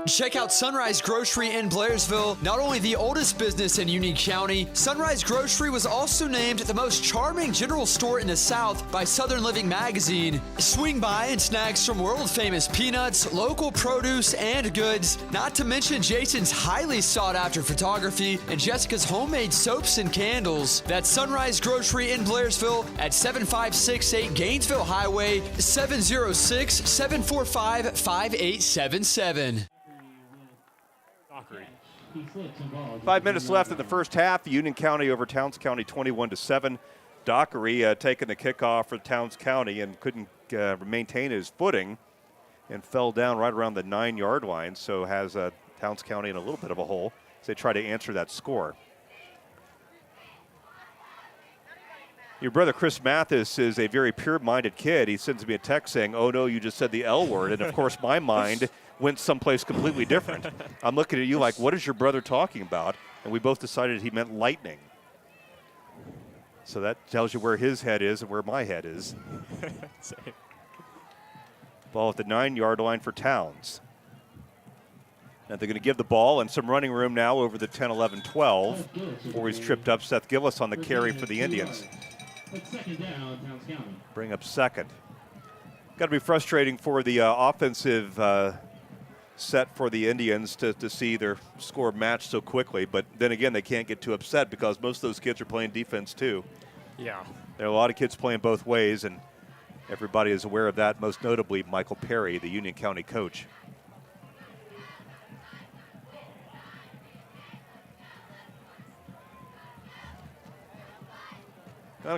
Check out Sunrise Grocery in Blairsville. Not only the oldest business in Union County, Sunrise Grocery was also named the most charming general store in the South by Southern Living magazine. Swing by and snag some world-famous peanuts, local produce, and goods, not to mention Jason's highly sought-after photography and Jessica's homemade soaps and candles. That's Sunrise Grocery in Blairsville at 7568 Gainesville Highway, 706-745-5877. 5 minutes left in the first half. Union County over Towns County 21-7. Dockery taking the kickoff for Towns County and couldn't maintain his footing and fell down right around the 9-yard line. So has Towns County in a little bit of a hole as they try to answer that score. Your brother Chris Mathis is a very pure-minded kid. He sends me a text saying, "Oh no, you just said the L word." And of course my mind went someplace completely different. I'm looking at you like, what is your brother talking about? And we both decided he meant lightning. So that tells you where his head is and where my head is. Ball at the 9-yard line for Towns. And they're going to give the ball and some running room now over the 10, 11, 12 before he's tripped up. Seth Gillis on the carry for the Indians. Bring up second. Got to be frustrating for the offensive set for the Indians to see their score matched so quickly. But then again, they can't get too upset because most of those kids are playing defense too. Yeah. There are a lot of kids playing both ways, and everybody is aware of that, most notably Michael Perry, the Union County coach.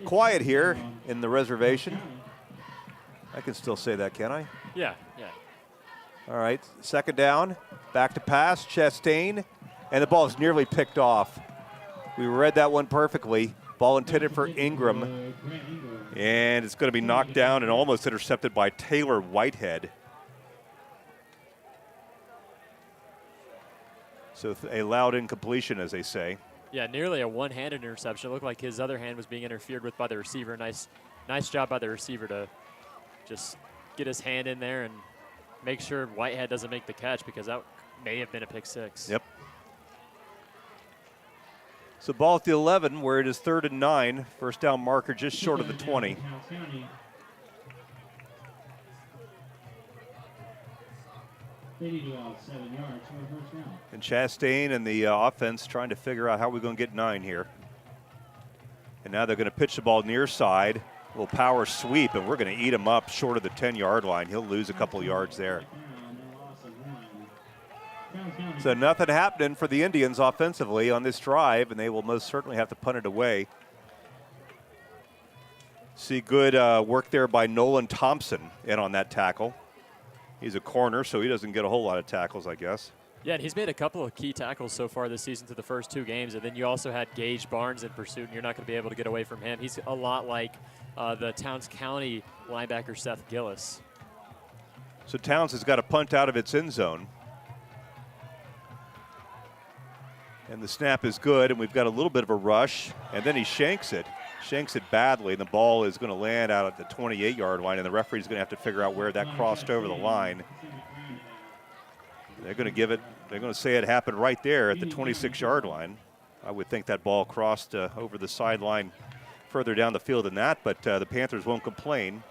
Quiet here in the reservation. I can still say that, can I? Yeah. All right, second down, back to pass, Chastain, and the ball is nearly picked off. We read that one perfectly. Ball intended for Ingram, and it's going to be knocked down and almost intercepted by Taylor Whitehead. So a loud incompletion, as they say. Yeah, nearly a one-handed interception. It looked like his other hand was being interfered with by the receiver. Nice job by the receiver to just get his hand in there and make sure Whitehead doesn't make the catch, because that may have been a pick six. Yep. So ball at the 11, where it is 3rd and 9. First down marker just short of the 20. And Chastain and the offense trying to figure out how we're going to get 9 here. And now they're going to pitch the ball near side. A little power sweep, and we're going to eat him up short of the 10-yard line. He'll lose a couple yards there. So nothing happening for the Indians offensively on this drive, and they will most certainly have to punt it away. See good work there by Nolan Thompson in on that tackle. He's a corner, so he doesn't get a whole lot of tackles, I guess. Yeah, and he's made a couple of key tackles so far this season to the first 2 games, and then you also had Gage Barnes in pursuit, and you're not going to be able to get away from him. He's a lot like the Towns County linebacker Seth Gillis. So Towns has got a punt out of its end zone. And the snap is good, and we've got a little bit of a rush, and then he shanks it badly, and the ball is going to land out at the 28-yard line, and the referee's going to have to figure out where that crossed over the line. They're going to give it, they're going to say it happened right there at the 26-yard line. I would think that ball crossed over the sideline further down the field than that, but the Panthers won't complain.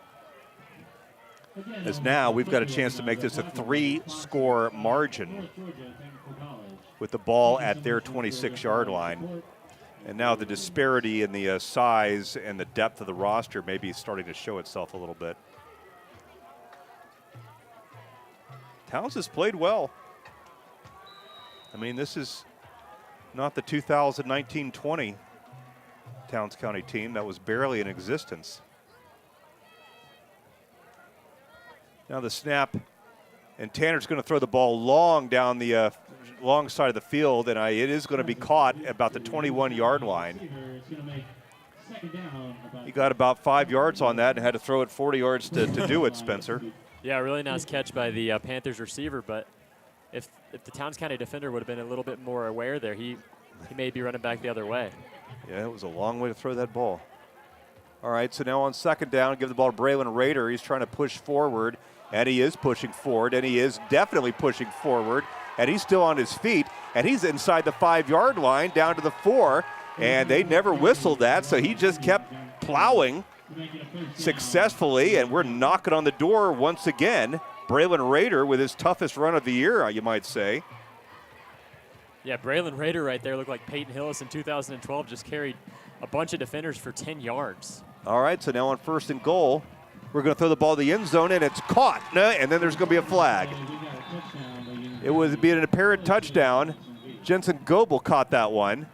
As now we've got a chance to make this a 3-score margin with the ball at their 26-yard line. And now the disparity in the size and the depth of the roster may be starting to show itself a little bit. Towns has played well. I mean, this is not the 2019-20 Towns County team that was barely in existence. Now the snap, and Tanner's going to throw the ball long down the long side of the field, and it is going to be caught about the 21-yard line. He got about 5 yards on that and had to throw it 40 yards to do it, Spencer. Yeah, really nice catch by the Panthers receiver, but if the Towns County defender would have been a little bit more aware there, he may be running back the other way. Yeah, it was a long way to throw that ball. All right, so now on second down, give the ball to Braylon Rader. He's trying to push forward, and he is pushing forward, and he is definitely pushing forward, and he's still on his feet, and he's inside the 5-yard line down to the 4, and they never whistled that, so he just kept plowing successfully, and we're knocking on the door once again. Braylon Rader with his toughest run of the year, you might say. Yeah, Braylon Rader right there looked like Peyton Hillis in 2012, just carried a bunch of defenders for 10 yards. All right, so now on 1st and goal, we're going to throw the ball to the end zone, and it's caught, and then there's going to be a flag. It would be an apparent touchdown. Jensen Goebel caught that one.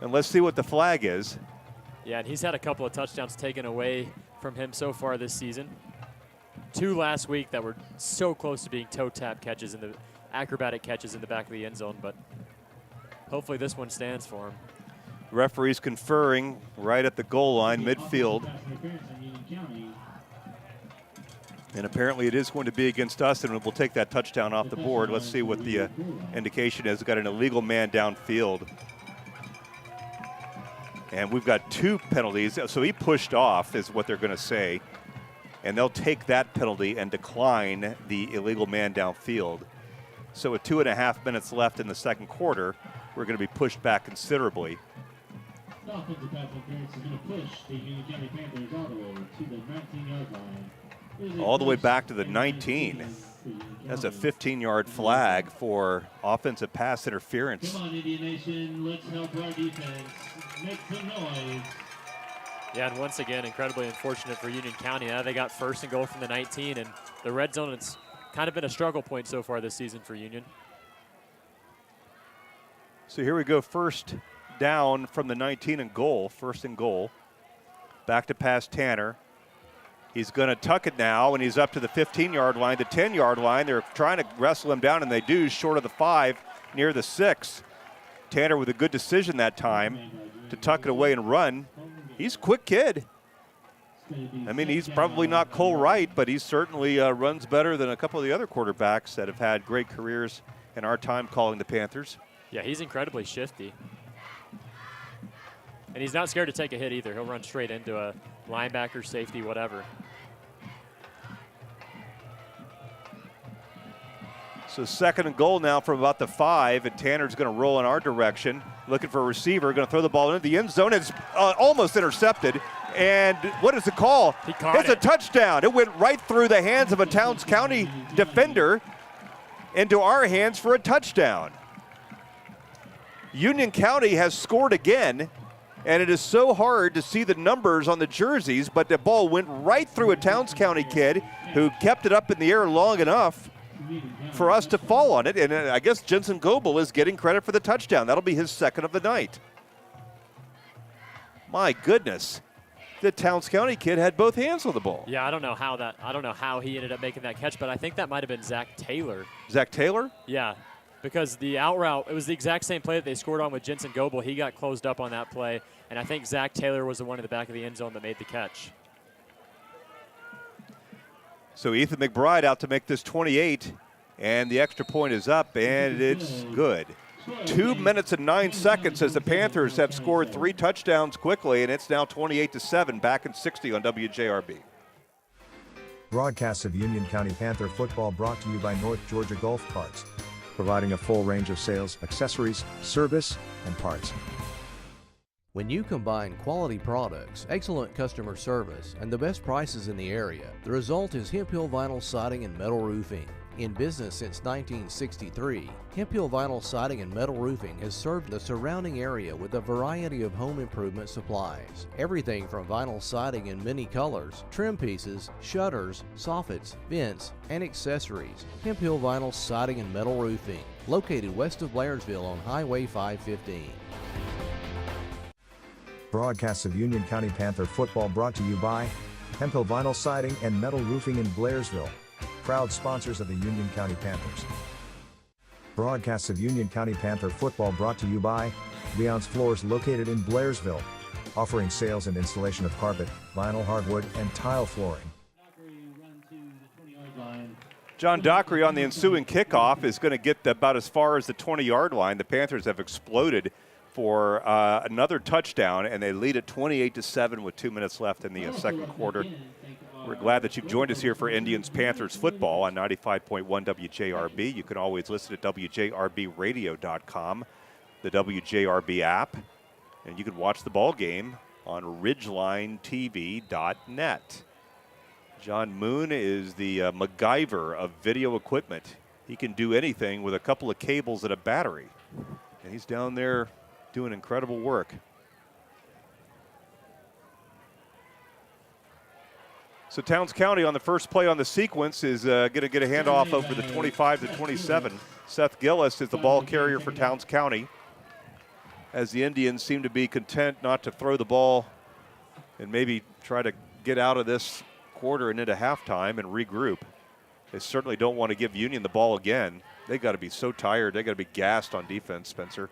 And let's see what the flag is. Yeah, and he's had a couple of touchdowns taken away from him so far this season. 2 last week that were so close to being toe tap catches and the acrobatic catches in the back of the end zone, but hopefully this one stands for him. Referees conferring right at the goal line, midfield. And apparently it is going to be against us, and we'll take that touchdown off the board. Let's see what the indication is. We've got an illegal man downfield. And we've got 2 penalties. So he pushed off is what they're going to say. And they'll take that penalty and decline the illegal man downfield. So with 2.5 minutes left in the second quarter, we're going to be pushed back considerably. The offensive pass interference is going to push the Union County Panthers all the way to the 19-yard line. All the way back to the 19. That's a 15-yard flag for offensive pass interference. Come on, Indian Nation, let's help our defense. Make some noise. Yeah, and once again, incredibly unfortunate for Union County. Now they got 1st and goal from the 19, and the red zone, it's kind of been a struggle point so far this season for Union. So here we go, first down from the 19 and goal, 1st and goal. Back to pass Tanner. He's going to tuck it now, and he's up to the 15-yard line, the 10-yard line. They're trying to wrestle him down, and they do, short of the 5, near the 6. Tanner with a good decision that time to tuck it away and run. He's a quick kid. I mean, he's probably not Cole Wright, but he certainly runs better than a couple of the other quarterbacks that have had great careers in our time calling the Panthers. Yeah, he's incredibly shifty. And he's not scared to take a hit either. He'll run straight into a linebacker, safety, whatever. So 2nd and goal now from about the 5, and Tanner's going to roll in our direction, looking for a receiver, going to throw the ball into the end zone. It's almost intercepted, and what is the call? It's a touchdown. It went right through the hands of a Towns County defender into our hands for a touchdown. Union County has scored again, and it is so hard to see the numbers on the jerseys, but the ball went right through a Towns County kid who kept it up in the air long enough for us to fall on it, and I guess Jensen Goebel is getting credit for the touchdown. That'll be his 2nd of the night. My goodness, the Towns County kid had both hands on the ball. Yeah, I don't know how he ended up making that catch, but I think that might have been Zach Taylor. Zach Taylor? Yeah, because the out route, it was the exact same play that they scored on with Jensen Goebel. He got closed up on that play, and I think Zach Taylor was the one in the back of the end zone that made the catch. So Ethan McBride out to make this 28, and the extra point is up, and it's good. 2 minutes and 9 seconds as the Panthers have scored 3 touchdowns quickly, and it's now 28-7, back in 60 on WJRB. Broadcasts of Union County Panther football brought to you by North Georgia Golf Carts, providing a full range of sales, accessories, service, and parts. When you combine quality products, excellent customer service, and the best prices in the area, the result is Hemp Hill Vinyl Siding and Metal Roofing. In business since 1963, Hemp Hill Vinyl Siding and Metal Roofing has served the surrounding area with a variety of home improvement supplies. Everything from vinyl siding in many colors, trim pieces, shutters, soffits, vents, and accessories. Hemp Hill Vinyl Siding and Metal Roofing, located west of Blairsville on Highway 515. Broadcasts of Union County Panther football brought to you by Hemp Hill Vinyl Siding and Metal Roofing in Blairsville, proud sponsors of the Union County Panthers. Broadcasts of Union County Panther football brought to you by Leon's Floors, located in Blairsville, offering sales and installation of carpet, vinyl, hardwood, and tile flooring. John Dockery on the ensuing kickoff is going to get about as far as the 20-yard line. The Panthers have exploded for another touchdown, and they lead at 28-7 with 2 minutes left in the second quarter. We're glad that you've joined us here for Indians-Panthers football on 95.1 WJRB. You can always listen at WJRBradio.com, the WJRB app, and you can watch the ball game on RidgelineTV.net. John Moon is the MacGyver of video equipment. He can do anything with a couple of cables and a battery, and he's down there doing incredible work. So Towns County on the first play on the sequence is going to get a handoff over the 25 to 27. Seth Gillis is the ball carrier for Towns County, as the Indians seem to be content not to throw the ball and maybe try to get out of this quarter and into halftime and regroup. They certainly don't want to give Union the ball again. They got to be so tired. They got to be gassed on defense, Spencer.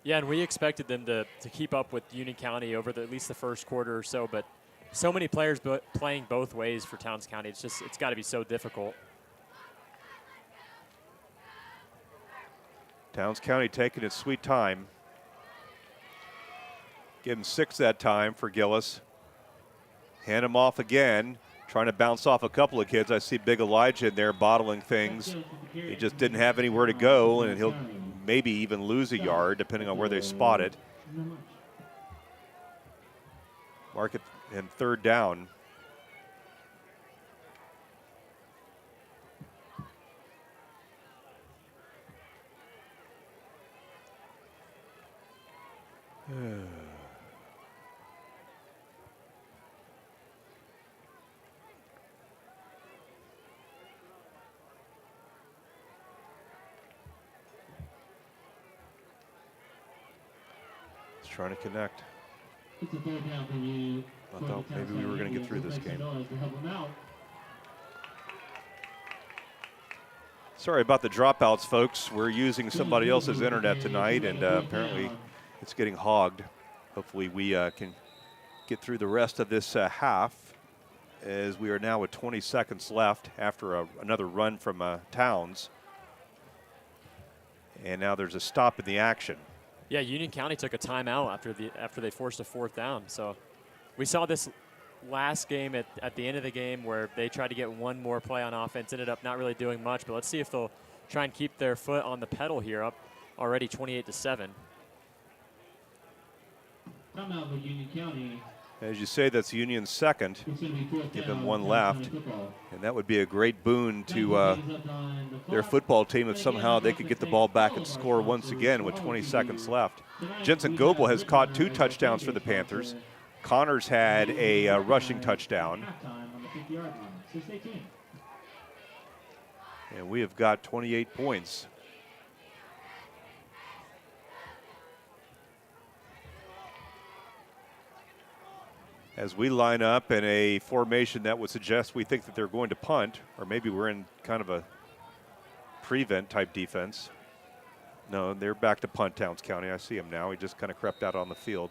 Yeah, and we expected them to keep up with Union County over at least the first quarter or so, but so many players playing both ways for Towns County. It's got to be so difficult. Towns County taking its sweet time. Getting 6 that time for Gillis. Hand him off again. Trying to bounce off a couple of kids. I see Big Elijah in there bottling things. He just didn't have anywhere to go, and he'll maybe even lose a yard depending on where they spot it. Mark it and third down. Trying to connect. It's a third down for you. I thought maybe we were going to get through this game. Sorry about the dropouts, folks. We're using somebody else's internet tonight, and apparently it's getting hogged. Hopefully we can get through the rest of this half, as we are now with 20 seconds left after another run from Towns. And now there's a stop in the action. Yeah, Union County took a timeout after they forced a 4th down. So we saw this last game at the end of the game where they tried to get one more play on offense, ended up not really doing much. But let's see if they'll try and keep their foot on the pedal here, up already 28-7. Timeout for Union County. As you say, that's Union's second. Give them one left. And that would be a great boon to their football team if somehow they could get the ball back and score once again with 20 seconds left. Jensen Goebel has caught 2 touchdowns for the Panthers. Connors had a rushing touchdown. And we have got 28 points. As we line up in a formation that would suggest we think that they're going to punt, or maybe we're in kind of a prevent type defense. No, they're back to punt, Towns County. I see him now. He just kind of crept out on the field.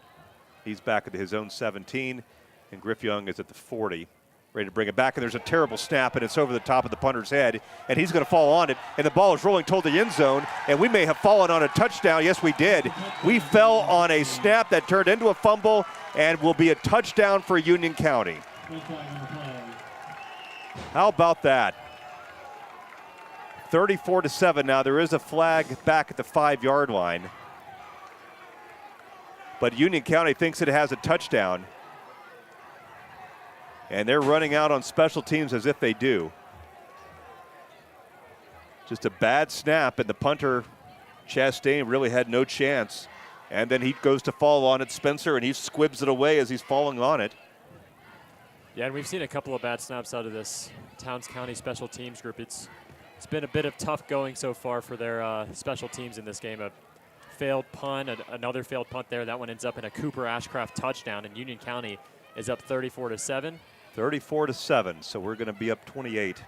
He's back at his own 17, and Griff Young is at the 40, ready to bring it back. And there's a terrible snap, and it's over the top of the punter's head, and he's going to fall on it. And the ball is rolling toward the end zone, and we may have fallen on a touchdown. Yes, we did. We fell on a snap that turned into a fumble, and will be a touchdown for Union County. How about that? 34-7. Now there is a flag back at the 5-yard line, but Union County thinks it has a touchdown, and they're running out on special teams as if they do. Just a bad snap, and the punter, Chastain, really had no chance. And then he goes to fall on it, Spencer, and he squibs it away as he's falling on it. Yeah, and we've seen a couple of bad snaps out of this Towns County special teams group. It's been a bit of tough going so far for their special teams in this game. A failed punt, another failed punt there. That one ends up in a Cooper Ashcraft touchdown, and Union County is up 34-7. 34-7, so we're going to be up 28.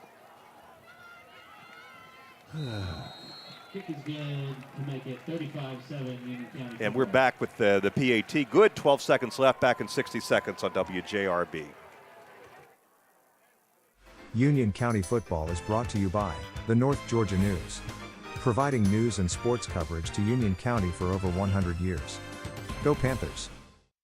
Kick is good to make it 35-7 Union County. And we're back with the PAT. Good, 12 seconds left, back in 60 seconds on WJRB. Union County football is brought to you by the North Georgia News, providing news and sports coverage to Union County for over 100 years. Go Panthers!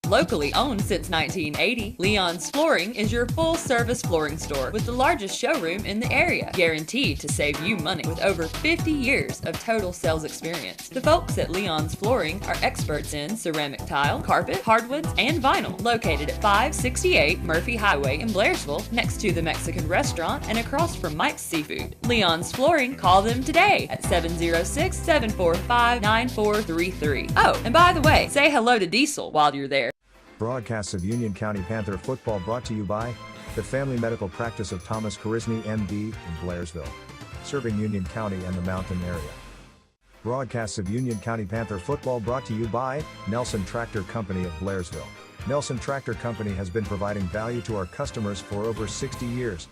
Locally owned since 1980, Leon's Flooring is your full-service flooring store with the largest showroom in the area, guaranteed to save you money with over 50 years of total sales experience. The folks at Leon's Flooring are experts in ceramic tile, carpet, hardwoods, and vinyl, located at 568 Murphy Highway in Blairsville, next to the Mexican restaurant and across from Mike's Seafood. Leon's Flooring, call them today at 706-745-9433. Oh, and by the way, say hello to Diesel while you're there. Broadcasts of Union County Panther football brought to you by the Family Medical Practice of Thomas Korizny, MD, in Blairsville, serving Union County and the mountain area. Broadcasts of Union County Panther football brought to you by Nelson Tractor Company of Blairsville. Nelson Tractor Company has been providing value to our customers for over 60 years.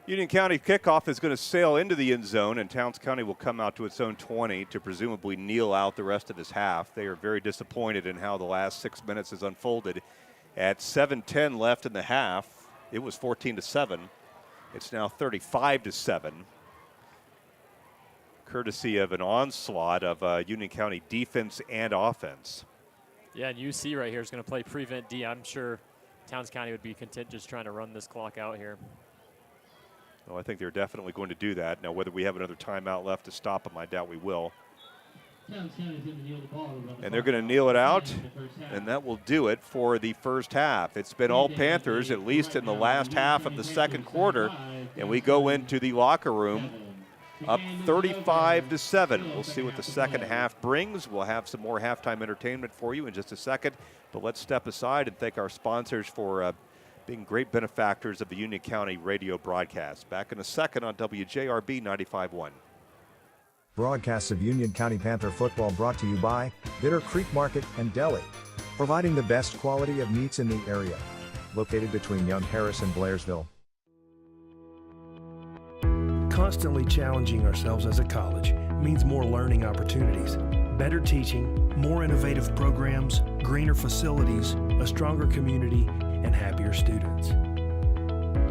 Union County kickoff is going to sail into the end zone, and Towns County will come out to its own 20 to presumably kneel out the rest of this half. They are very disappointed in how the last 6 minutes has unfolded. At 7:10 left in the half, it was 14-7. It's now 35-7, courtesy of an onslaught of Union County defense and offense. Yeah, and UC right here is going to play prevent D. I'm sure Towns County would be content just trying to run this clock out here. Well, I think they're definitely going to do that. Now, whether we have another timeout left to stop them, I doubt we will. And they're going to kneel it out, and that will do it for the first half. It's been all Panthers, at least in the last half of the second quarter, and we go into the locker room up 35-7. We'll see what the second half brings. We'll have some more halftime entertainment for you in just a second, but let's step aside and thank our sponsors for being great benefactors of the Union County radio broadcast. Back in a second on WJRB 95.1. Broadcasts of Union County Panther football brought to you by Bitter Creek Market and Deli. providing the best quality of meats in the area. Located between Young Harris and Blairsville. Constantly challenging ourselves as a college means more learning opportunities, better teaching, more innovative programs, greener facilities, a stronger community, and happier students.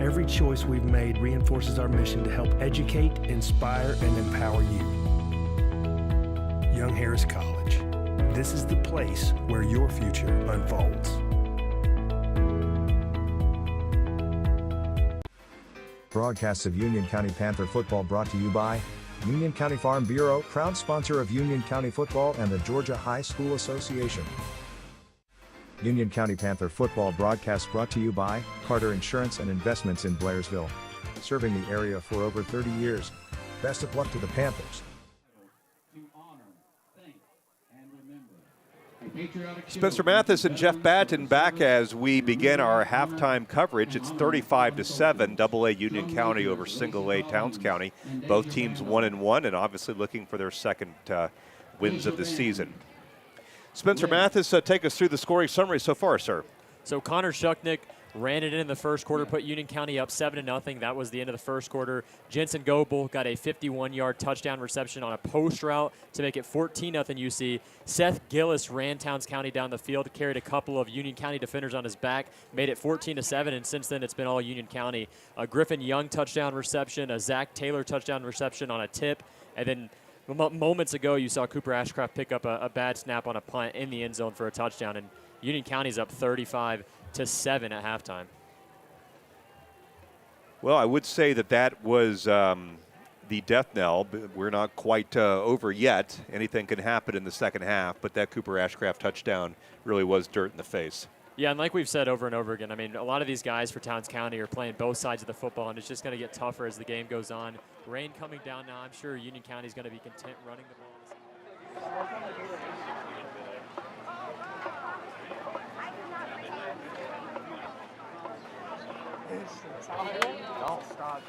Every choice we've made reinforces our mission to help educate, inspire, and empower you. Young Harris College. This is the place where your future unfolds. Broadcasts of Union County Panther football brought to you by Union County Farm Bureau, proud sponsor of Union County football and the Georgia High School Association. Union County Panther football broadcast brought to you by Carter Insurance and Investments in Blairsville, serving the area for over 30 years. Best of luck to the Panthers. Spencer Mathis and Jeff Batten back as we begin our halftime coverage. It's 35-7, AA Union County over single A Towns County. Both teams 1-1 and obviously looking for their second wins of the season. Spencer Mathis, take us through the scoring summary so far, sir. So Connor Shucknick ran it in the first quarter, put Union County up 7-0. That was the end of the first quarter. Jensen Goebel got a 51-yard touchdown reception on a post route to make it 14-0 UC. Seth Gillis ran Towns County down the field, carried a couple of Union County defenders on his back, made it 14-7, and since then it's been all Union County. A Griffin Young touchdown reception, a Zach Taylor touchdown reception on a tip, and then moments ago you saw Cooper Ashcraft pick up a bad snap on a punt in the end zone for a touchdown, and Union County's up 35-7 at halftime. Well, I would say that was the death knell. We're not quite over yet. Anything can happen in the second half, but that Cooper Ashcraft touchdown really was dirt in the face. Yeah, and like we've said over and over again, I mean, a lot of these guys for Towns County are playing both sides of the football, and it's just going to get tougher as the game goes on. Rain coming down now. I'm sure Union County's going to be content running the ball. Don't stop.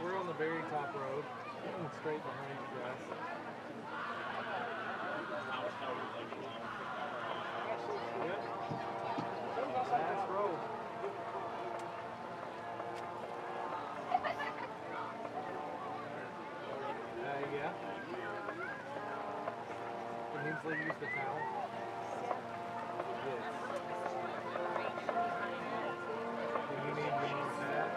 We're on the very top road, straight behind the grass. Fast road. Yeah. Can Hensley use the towel? Yes. Do you need to use that?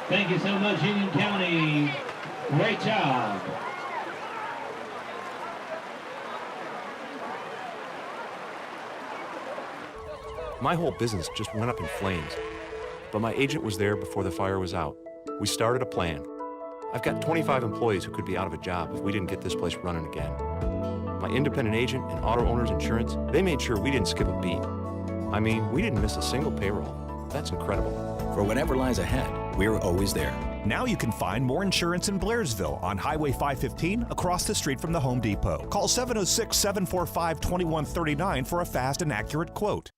Thank you so much, Union County. Great job. My whole business just went up in flames, but my agent was there before the fire was out. We started a plan. I've got 25 employees who could be out of a job if we didn't get this place running again. My independent agent and auto owners insurance, they made sure we didn't skip a beat. I mean, we didn't miss a single payroll. That's incredible. For whatever lies ahead, we're always there. Now you can find more insurance in Blairsville on Highway 515 across the street from the Home Depot. Call 706-745-2139 for a fast and accurate quote.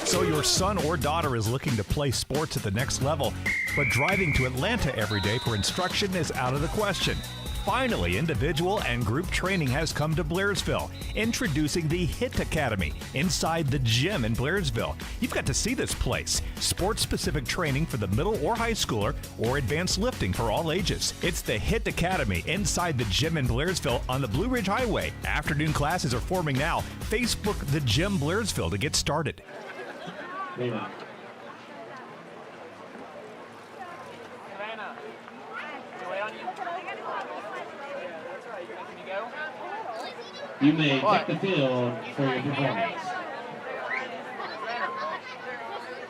So your son or daughter is looking to play sports at the next level, but driving to Atlanta every day for instruction is out of the question. Finally, individual and group training has come to Blairsville. Introducing the HIT Academy inside the gym in Blairsville. You've got to see this place. Sports-specific training for the middle or high schooler or advanced lifting for all ages. It's the HIT Academy inside the gym in Blairsville on the Blue Ridge Highway. Afternoon classes are forming now. Facebook the Gym Blairsville to get started. Yeah. You may take the field for your performance.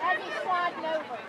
As he's sliding over.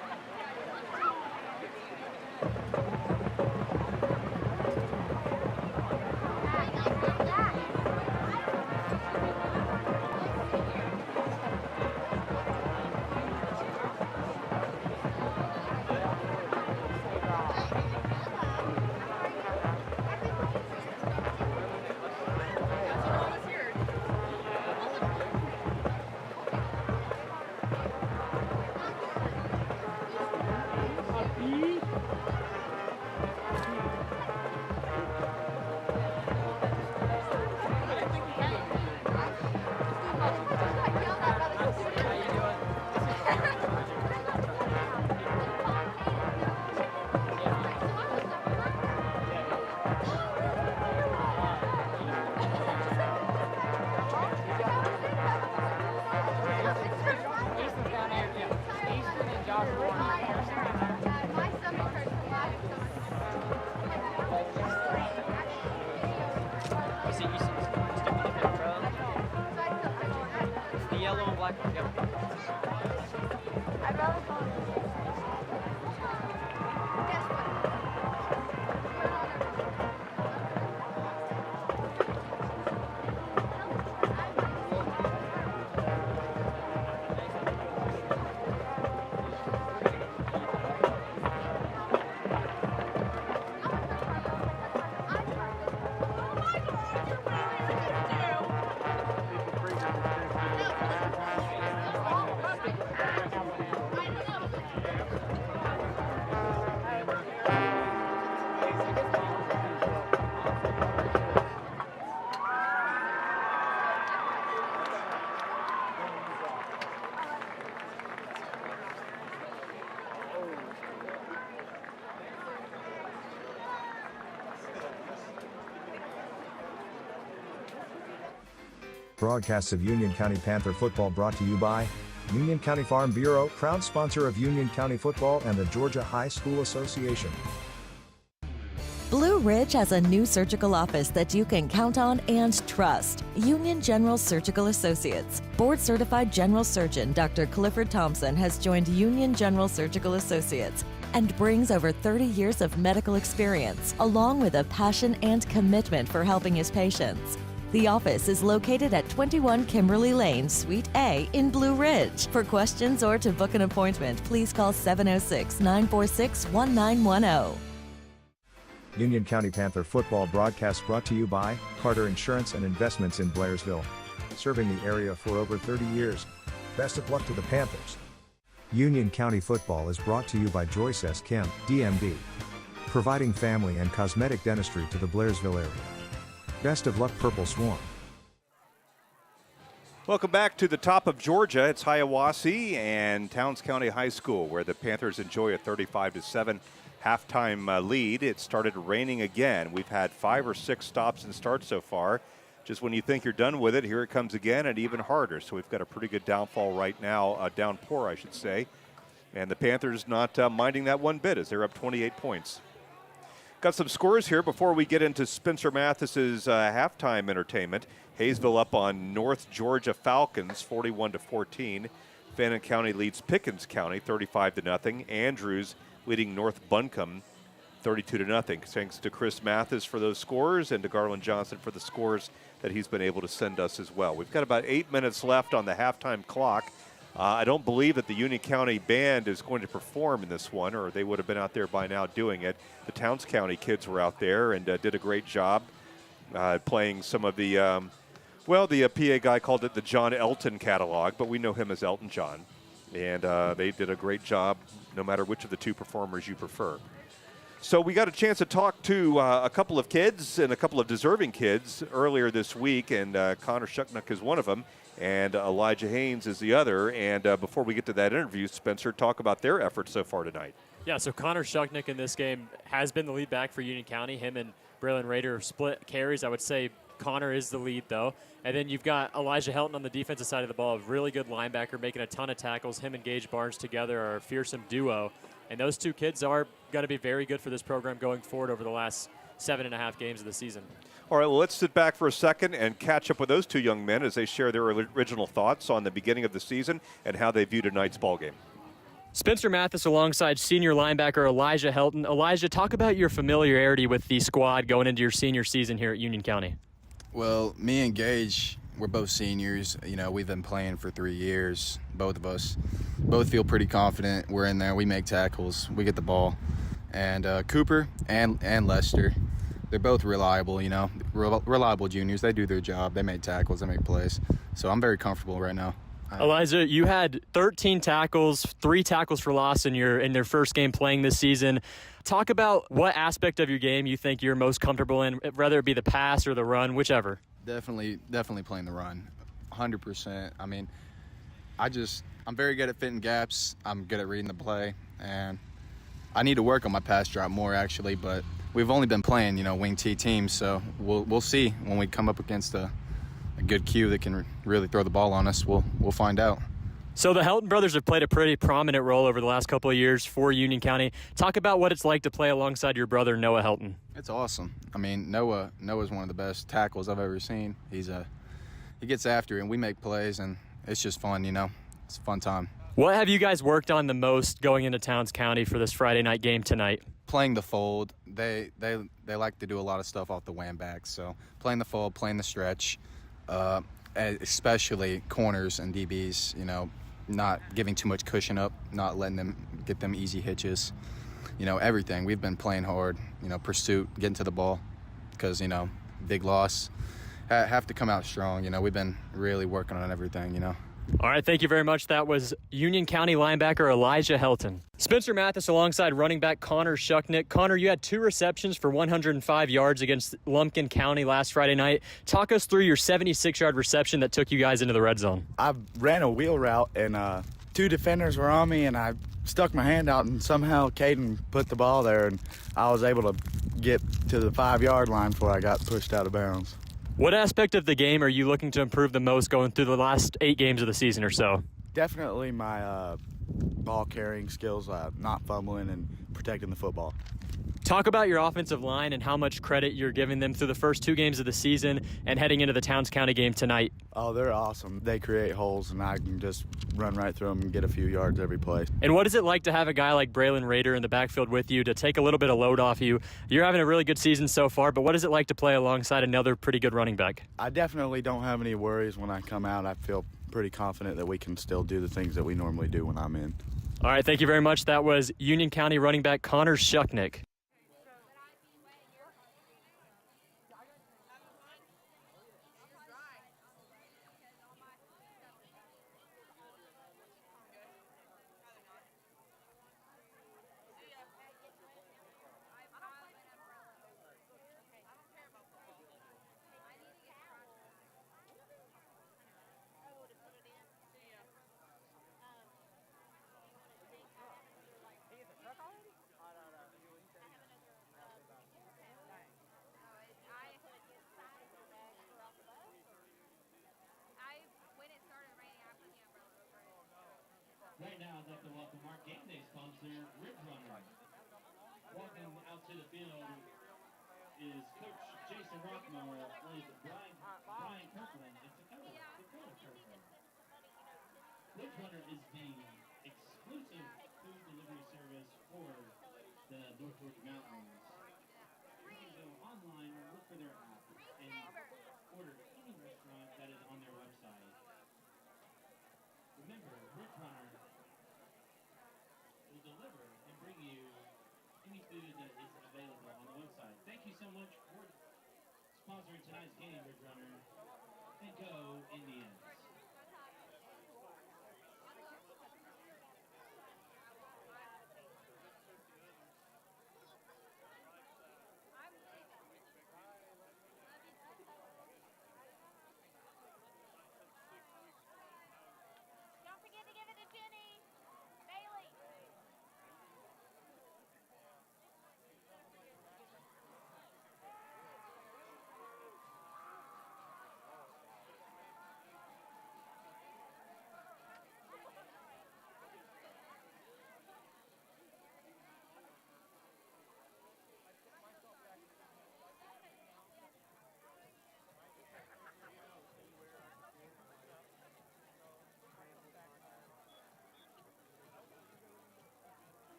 Broadcasts of Union County Panther football brought to you by Union County Farm Bureau, proud sponsor of Union County football and the Georgia High School Association. Blue Ridge has a new surgical office that you can count on and trust. Union General Surgical Associates. Board-certified general surgeon Dr. Clifford Thompson has joined Union General Surgical Associates and brings over 30 years of medical experience, along with a passion and commitment for helping his patients. The office is located at 21 Kimberly Lane, Suite A in Blue Ridge. For questions or to book an appointment, please call 706-946-1910. Union County Panther football broadcast brought to you by Carter Insurance and Investments in Blairsville. Serving the area for over 30 years. Best of luck to the Panthers. Union County football is brought to you by Joyce S. Kim, DMD. Providing family and cosmetic dentistry to the Blairsville area. Best of luck, Purple Swarm. Welcome back to the top of Georgia. It's Hiawassee and Towns County High School, where the Panthers enjoy a 35-7 halftime lead. It started raining again. We've had 5 or 6 stops and starts so far. Just when you think you're done with it, here it comes again and even harder. So we've got a pretty good downfall right now, downpour, I should say. And the Panthers not minding that one bit as they're up 28 points. Got some scores here before we get into Spencer Mathis's halftime entertainment. Hayesville up on North Georgia Falcons, 41-14. Fannin County leads Pickens County, 35-0. Andrews leading North Buncombe, 32-0. Thanks to Chris Mathis for those scores and to Garland Johnson for the scores that he's been able to send us as well. We've got about 8 minutes left on the halftime clock. I don't believe that the Union County band is going to perform in this one, or they would have been out there by now doing it. The Towns County kids were out there and did a great job playing some of the, the PA guy called it the John Elton catalog, but we know him as Elton John. And they did a great job no matter which of the two performers you prefer. So we got a chance to talk to a couple of kids and a couple of deserving kids earlier this week, and Connor Shucknuck is one of them. And Elijah Haynes is the other. And before we get to that interview, Spencer, talk about their efforts so far tonight. Yeah, so Connor Shucknick in this game has been the lead back for Union County. Him and Braylon Rader split carries. I would say Connor is the lead, though. And then you've got Elijah Helton on the defensive side of the ball, a really good linebacker, making a ton of tackles. Him and Gage Barnes together are a fearsome duo. And those two kids are going to be very good for this program going forward over the last 7.5 games of the season. All right, well, let's sit back for a second and catch up with those two young men as they share their original thoughts on the beginning of the season and how they view tonight's ballgame. Spencer Mathis alongside senior linebacker Elijah Helton. Elijah, talk about your familiarity with the squad going into your senior season here at Union County. Well, me and Gage, we're both seniors. You know, we've been playing for 3 years, both of us. Both feel pretty confident. We're in there. We make tackles. We get the ball. And Cooper and Lester, they're both reliable, reliable juniors. They do their job. They make tackles. They make plays. So I'm very comfortable right now. Elijah, you had 13 tackles, 3 tackles for loss in their first game playing this season. Talk about what aspect of your game you think you're most comfortable in, whether it be the pass or the run, whichever. Definitely playing the run, 100%. I mean, I'm very good at fitting gaps. I'm good at reading the play, and I need to work on my pass drop more, actually, but we've only been playing, wing T teams, so we'll see when we come up against a good Q that can really throw the ball on us. We'll find out. So the Helton brothers have played a pretty prominent role over the last couple of years for Union County. Talk about what it's like to play alongside your brother, Noah Helton. It's awesome. I mean, Noah's one of the best tackles I've ever seen. He gets after it, and we make plays, and it's just fun, It's a fun time. What have you guys worked on the most going into Towns County for this Friday night game tonight? Playing the fold. They like to do a lot of stuff off the wham back. So playing the fold, playing the stretch, especially corners and DBs, not giving too much cushion up, not letting them get them easy hitches. Everything. We've been playing hard, pursuit, getting to the ball because, big loss. Have to come out strong. We've been really working on everything, All right, thank you very much. That was Union County linebacker Elijah Helton. Spencer Mathis alongside running back Connor Shucknick. Connor, you had 2 receptions for 105 yards against Lumpkin County last Friday night. Talk us through your 76-yard reception that took you guys into the red zone. I ran a wheel route, and 2 defenders were on me, and I stuck my hand out, and somehow Caden put the ball there, and I was able to get to the 5-yard line before I got pushed out of bounds. What aspect of the game are you looking to improve the most going through the last 8 games of the season or so? Definitely my ball carrying skills, not fumbling and protecting the football. Talk about your offensive line and how much credit you're giving them through the first 2 games of the season and heading into the Towns County game tonight. Oh, they're awesome. They create holes, and I can just run right through them and get a few yards every play. And what is it like to have a guy like Braylon Rader in the backfield with you to take a little bit of load off you? You're having a really good season so far, but what is it like to play alongside another pretty good running back? I definitely don't have any worries when I come out. I feel pretty confident that we can still do the things that we normally do when I'm in. All right, thank you very much. That was Union County running back Connor Shucknick. to the field is Coach Jason Rockmore with Brian Kirkland and Dakota Kirkland. Ridgeline is the exclusive food delivery service for the North Georgia Mountains. You can go online, look for their app, and order any restaurant that is on their website. Remember, Ridgeline will deliver and bring you any food that is available on the website. Thank you so much for sponsoring tonight's game, Ridgeline. And go Indians. Don't forget to give it to Jenny. Bailey.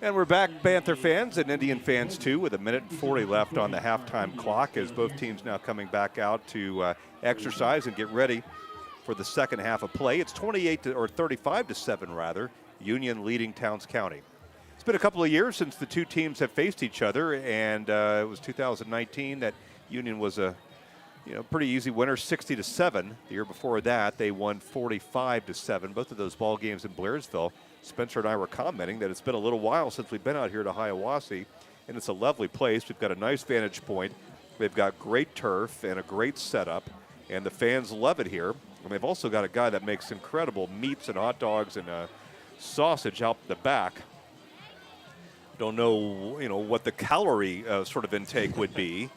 And we're back, Panther fans and Indian fans too, with 1:40 left on the halftime clock as both teams now coming back out to exercise and get ready for the second half of play. It's 35-7 rather, Union leading Towns County. It's been a couple of years since the two teams have faced each other, and it was 2019 that Union was a pretty easy winner, 60-7. The year before that, they won 45-7. Both of those ball games in Blairsville. Spencer and I were commenting that it's been a little while since we've been out here to Hiawassee, and it's a lovely place. We've got a nice vantage point. They've got great turf and a great setup, and the fans love it here. And they've also got a guy that makes incredible meats and hot dogs and sausage out the back. Don't know, what the calorie sort of intake would be.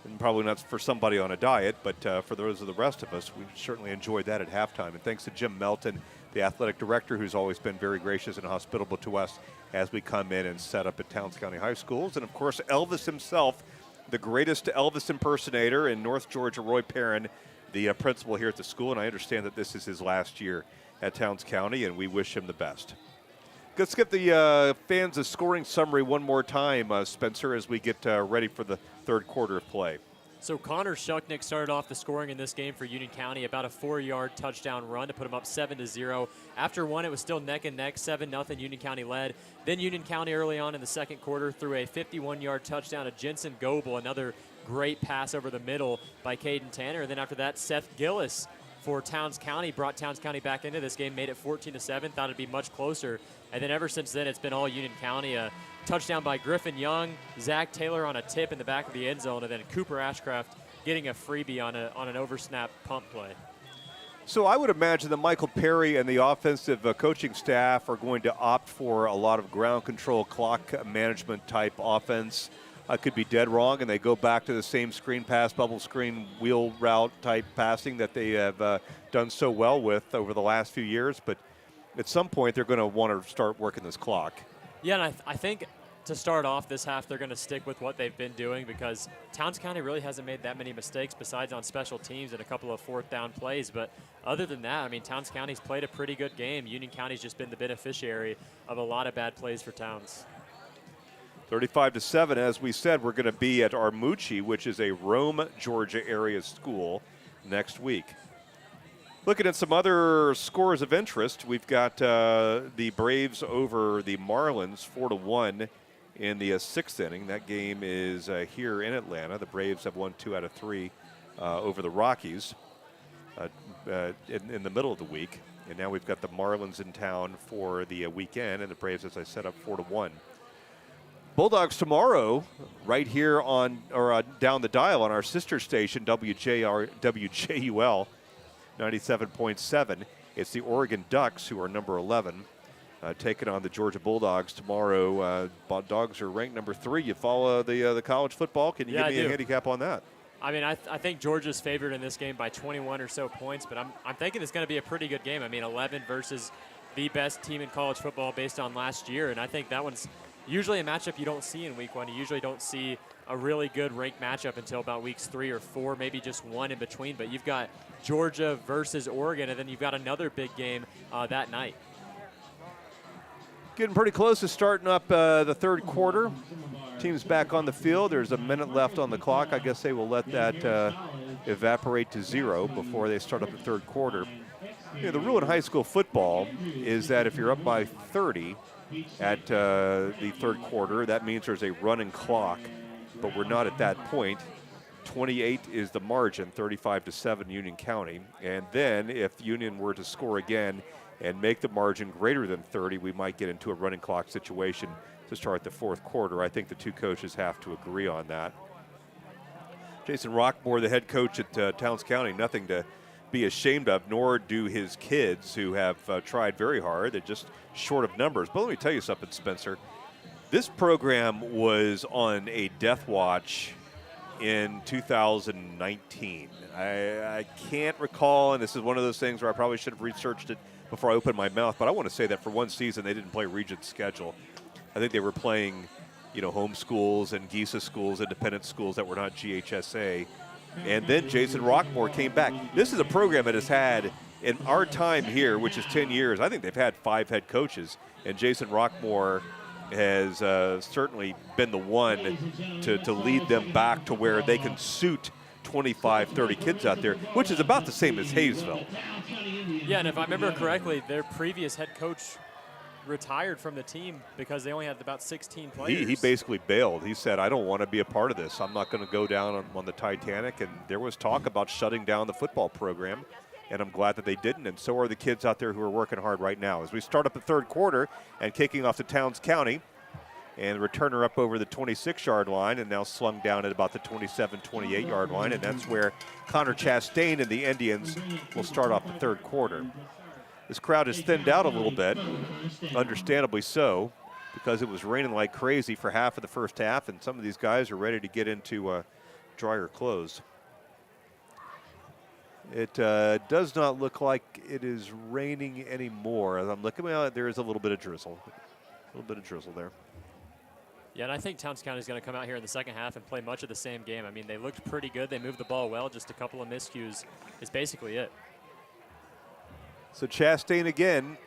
And probably not for somebody on a diet, but for those of the rest of us, we certainly enjoyed that at halftime. And thanks to Jim Melton, the athletic director, who's always been very gracious and hospitable to us as we come in and set up at Towns County High Schools. And, of course, Elvis himself, the greatest Elvis impersonator in North Georgia, Roy Perrin, the principal here at the school. And I understand that this is his last year at Towns County, and we wish him the best. Let's get the fans' scoring summary one more time, Spencer, as we get ready for the third quarter of play. So Connor Shucknick started off the scoring in this game for Union County, about a 4-yard touchdown run to put them up 7-0. After one, it was still neck and neck, 7-0 Union County led. Then Union County early on in the second quarter threw a 51-yard touchdown to Jensen Goebel, another great pass over the middle by Caden Tanner. And then after that, Seth Gillis for Towns County brought Towns County back into this game, made it 14-7, thought it'd be much closer. And then ever since then, it's been all Union County. A touchdown by Griffin Young, Zach Taylor on a tip in the back of the end zone, and then Cooper Ashcraft getting a freebie on an oversnap pump play. So I would imagine that Michael Perry and the offensive coaching staff are going to opt for a lot of ground control, clock management type offense. I could be dead wrong, and they go back to the same screen pass, bubble screen, wheel route type passing that they have done so well with over the last few years. But at some point, they're going to want to start working this clock. Yeah, and I think to start off this half, they're going to stick with what they've been doing because Towns County really hasn't made that many mistakes besides on special teams and a couple of fourth down plays. But other than that, I mean, Towns County's played a pretty good game. Union County's just been the beneficiary of a lot of bad plays for Towns. 35-7, as we said, we're going to be at Armucci, which is a Rome, Georgia area school next week. Looking at some other scores of interest, we've got the Braves over the Marlins 4-1 in the sixth inning. That game is here in Atlanta. The Braves have won 2 out of 3 over the Rockies in the middle of the week. And now we've got the Marlins in town for the weekend, and the Braves, as I said, up 4-1. Bulldogs tomorrow, right here on down the dial on our sister station, WJUL 97.7. It's the Oregon Ducks, who are number 11, taking on the Georgia Bulldogs tomorrow. Dogs are ranked number 3. You follow the college football? Can you give me a handicap on that? I mean, I think Georgia's favored in this game by 21 or so points, but I'm thinking it's going to be a pretty good game. I mean, 11 versus the best team in college football based on last year, and I think that one's usually a matchup you don't see in week 1. You usually don't see a really good ranked matchup until about weeks 3 or 4, maybe just one in between. But you've got Georgia versus Oregon, and then you've got another big game that night. Getting pretty close to starting up the third quarter. Team's back on the field. There's a minute left on the clock. I guess they will let that evaporate to 0 before they start up the third quarter. You know, the rule in high school football is that if you're up by 30 at the third quarter, that means there's a running clock, but we're not at that point. 28 is the margin, 35-7 Union County. And then if Union were to score again and make the margin greater than 30, we might get into a running clock situation to start the fourth quarter. I think the two coaches have to agree on that. Jason Rockmore, the head coach at Towns County, nothing to be ashamed of, nor do his kids, who have tried very hard. They're just short of numbers. But let me tell you something, Spencer. This program was on a death watch in 2019. I can't recall, and this is one of those things where I probably should have researched it before I opened my mouth, but I want to say that for one season they didn't play Regent schedule. I think they were playing, home schools and GHSA schools, independent schools that were not GHSA. And then Jason Rockmore came back. This is a program that has had, in our time here, which is 10 years, I think they've had 5 head coaches. And Jason Rockmore has certainly been the one to lead them back to where they can suit 25, 30 kids out there, which is about the same as Hayesville. Yeah, and if I remember correctly, their previous head coach retired from the team because they only had about 16 players. He basically bailed. He said, I don't want to be a part of this. I'm not going to go down on the Titanic. And there was talk about shutting down the football program, and I'm glad that they didn't. And so are the kids out there who are working hard right now. As we start up the third quarter and kicking off to Towns County, and the returner up over the 26-yard line and now slung down at about the 27, 28-yard line. And that's where Connor Chastain and the Indians will start off the third quarter. This crowd has thinned out a little bit, understandably so, because it was raining like crazy for half of the first half, and some of these guys are ready to get into drier clothes. It does not look like it is raining anymore. As I'm looking out, there is a little bit of drizzle. A little bit of drizzle there. Yeah, and I think Towns County is going to come out here in the second half and play much of the same game. I mean, they looked pretty good. They moved the ball well. Just a couple of miscues is basically it. So Chastain again